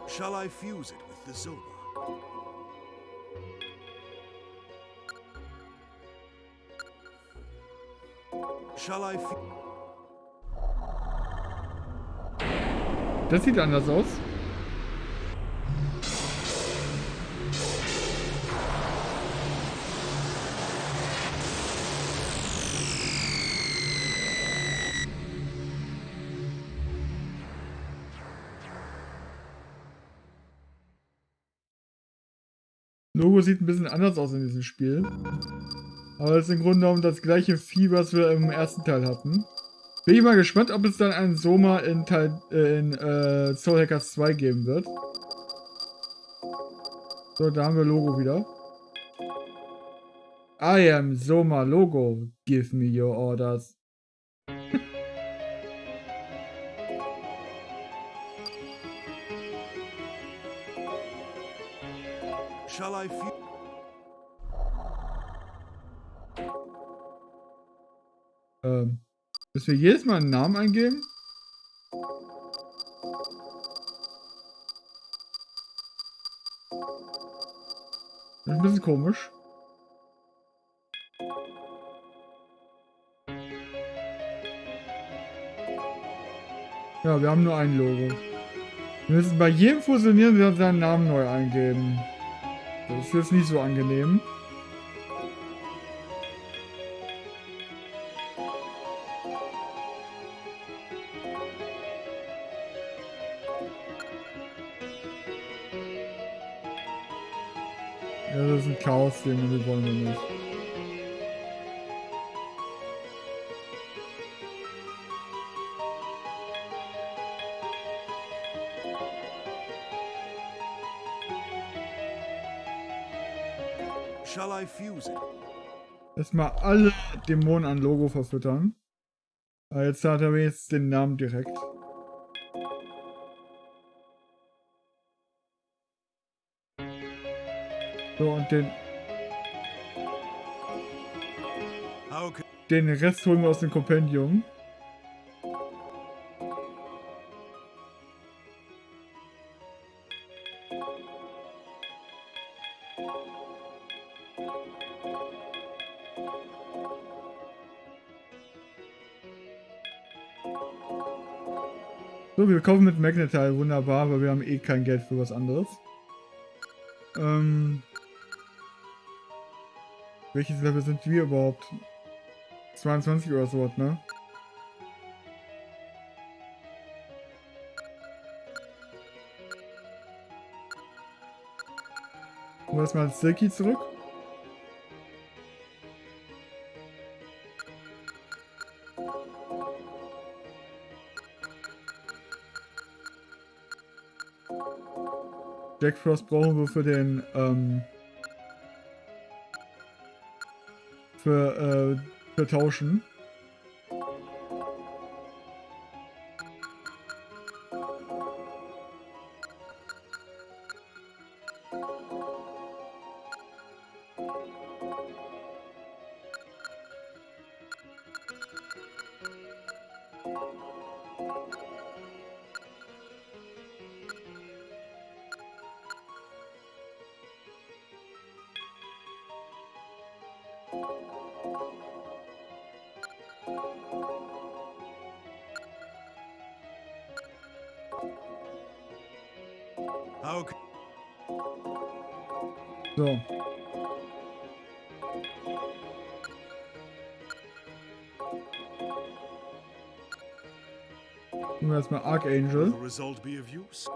Shall I fuse it with the Zoma? Shall I Das sieht anders aus. Logo sieht ein bisschen anders aus in diesem Spiel. Aber es ist im Grunde genommen das gleiche Vieh, was wir im ersten Teil hatten. Bin ich mal gespannt, ob es dann einen Soma in Soul Hackers 2 geben wird. So, da haben wir Logo wieder. I am Soma Logo. Give me your orders. Shall I Müssen wir jedes Mal einen Namen eingeben? Das ist ein bisschen komisch. Ja, wir haben nur ein Logo. Wir müssen bei jedem Fusionieren seinen Namen neu eingeben. Das ist jetzt nicht so angenehm. Ja, das ist ein Chaos-Ding und das wollen wir nicht. Shall I fuse it? Erstmal alle Dämonen an Logo verfüttern. Aber jetzt hat er wenigstens den Namen direkt. So, und den Rest holen wir aus dem Kompendium. So, wir kaufen mit Magnetile, wunderbar, weil wir haben eh kein Geld für was anderes. Welches Level sind wir überhaupt? 22 oder sowas, ne? Holen wir erstmal Silky zurück. Jack Frost brauchen wir für den, für Tauschen. Okay. So. Nehmen wir erstmal Archangel. Will the result be of use?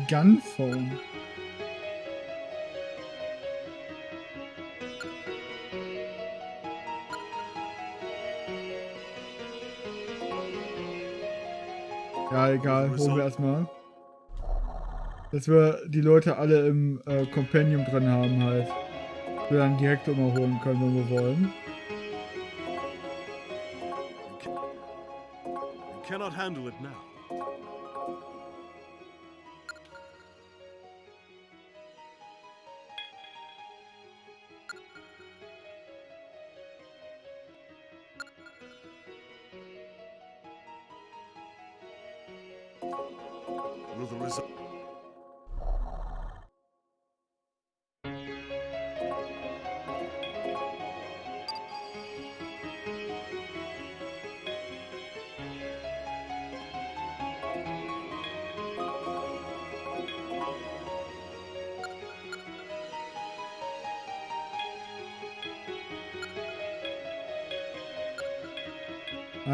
Gunphone. Ja, egal, holen wir erstmal. Dass wir die Leute alle im Compendium drin haben halt. Wir dann direkt immer holen können, wenn wir wollen. You cannot handle it now. Will the result...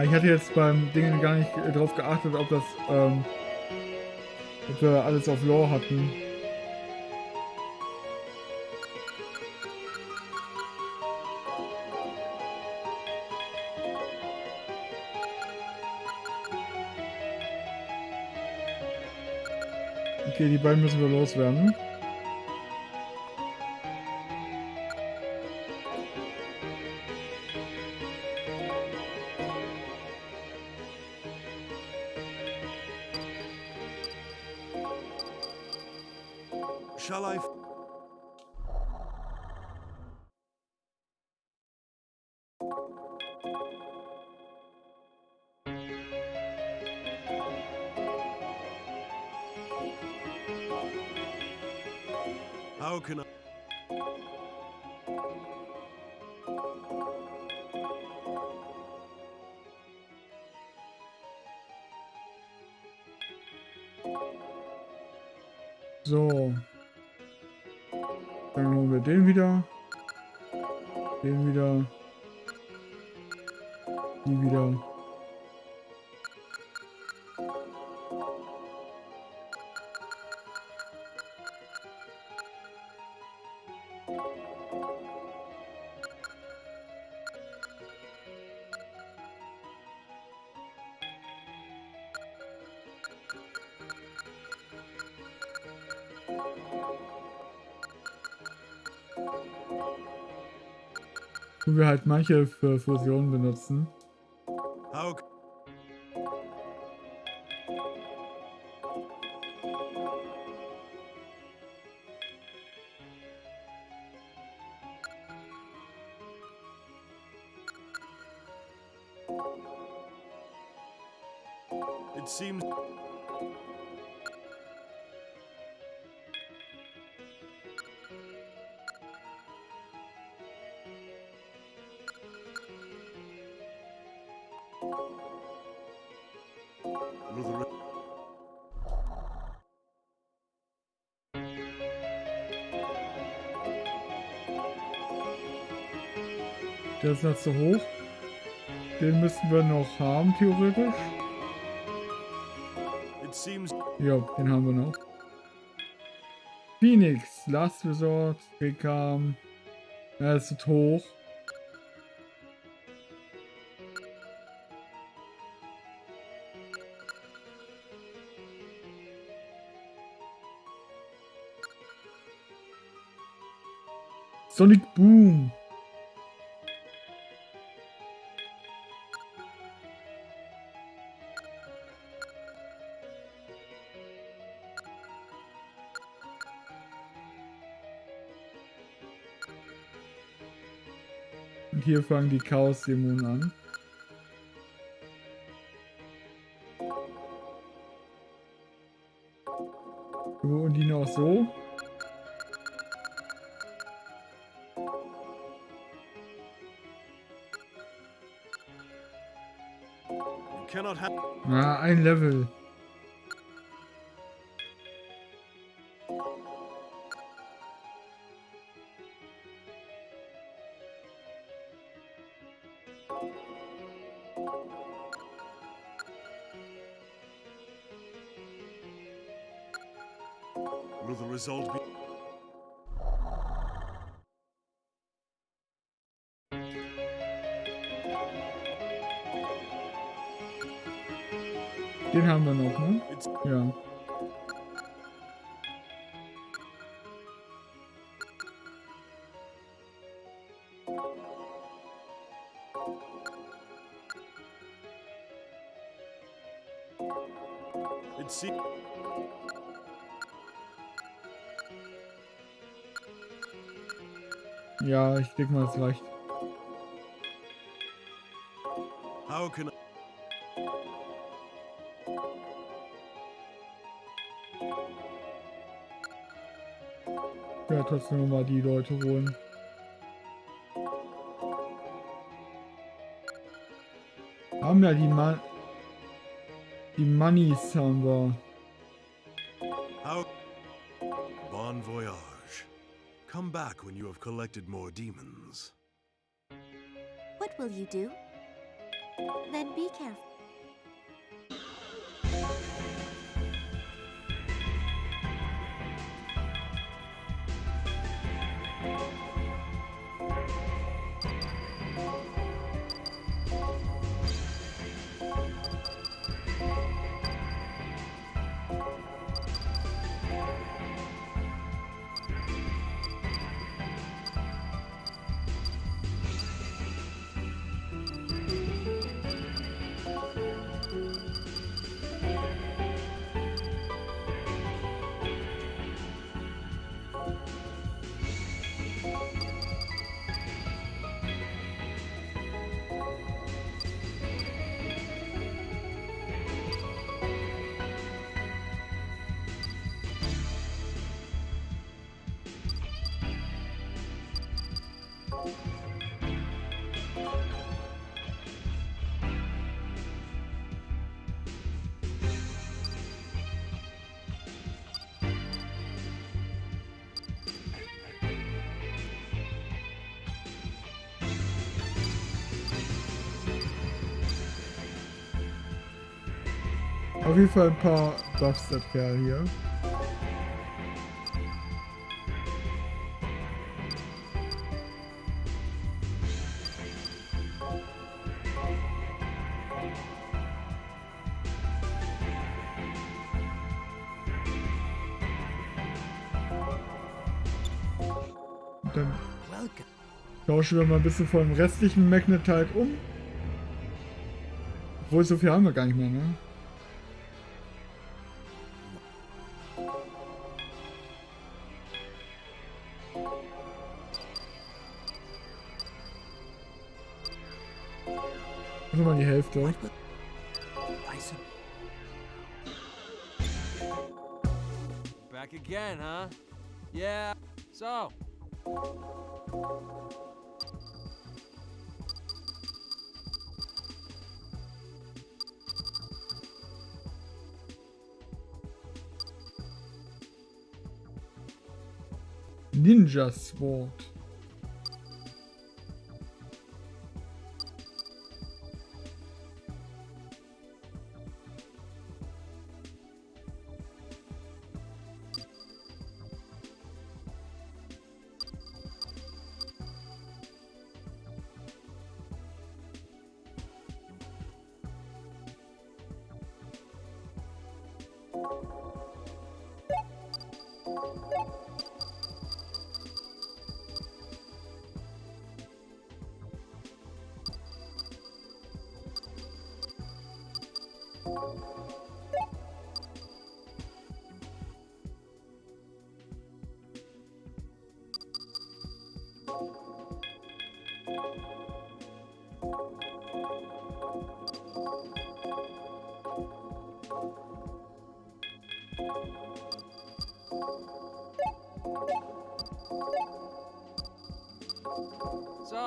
Ich hatte jetzt beim Dingen gar nicht drauf geachtet, ob das Ob wir alles auf Lore hatten. Okay, die beiden müssen wir loswerden. Shall I? How can I? So. Dann holen wir den wieder. Den wieder. Die wieder. Wo wir halt manche für Fusionen benutzen. How? It seems. Will the Der ist noch zu hoch. Den müssen wir noch haben, theoretisch. It seems. Ja, den haben wir noch. Phoenix, Last Resort, Rekam. Er ist zu hoch. Sonic Boom. Und hier fangen die Chaos-Dämonen an. So, und die noch so. You cannot have. Ah, ein Level. Will the result be? Den haben wir noch, ne? Ja. It seems. Ja, ich denke mal, es reicht. How can I? Ja, trotzdem mal die Leute holen. Haben ja die Moneys haben wir. How? Bon voyage. Come back when you have collected more demons. What will you do? Then be careful. Auf jeden Fall ein paar Buffs, der Kerl hier. Und dann tauschen wir mal ein bisschen von dem restlichen Magnetite um. Obwohl, so viel haben wir gar nicht mehr, ne? Nur mal die Hälfte. Back again, huh? Yeah. So. Ninja Sword.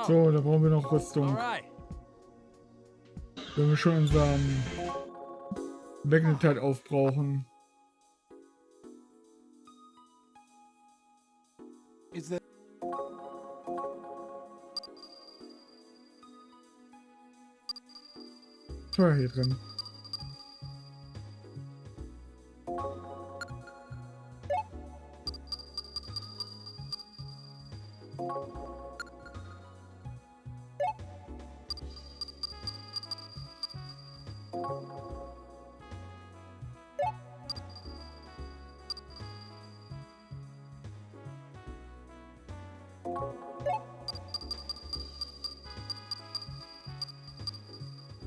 So, da brauchen wir noch Rüstung. Wenn wir schon unseren Magnetite aufbrauchen. Teuer hier drin.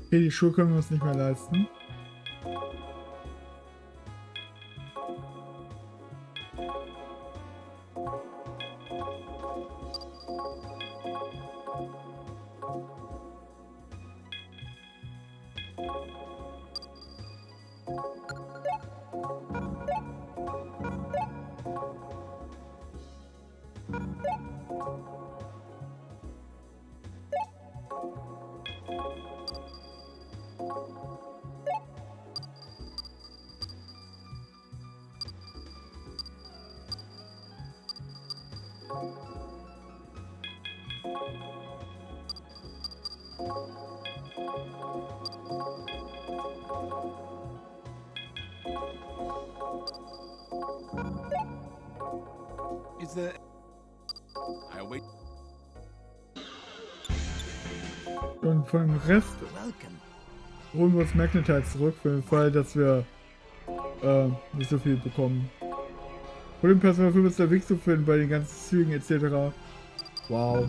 Okay, die Schuhe können wir uns nicht mehr leisten. Und von dem Rest holen wir uns Magnetite zurück, für den Fall, dass wir nicht so viel bekommen. Vor dem Personal 5 ist der Weg zu finden bei den ganzen Zügen etc. Wow.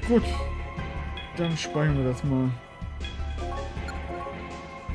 Gut, dann speichern wir das mal.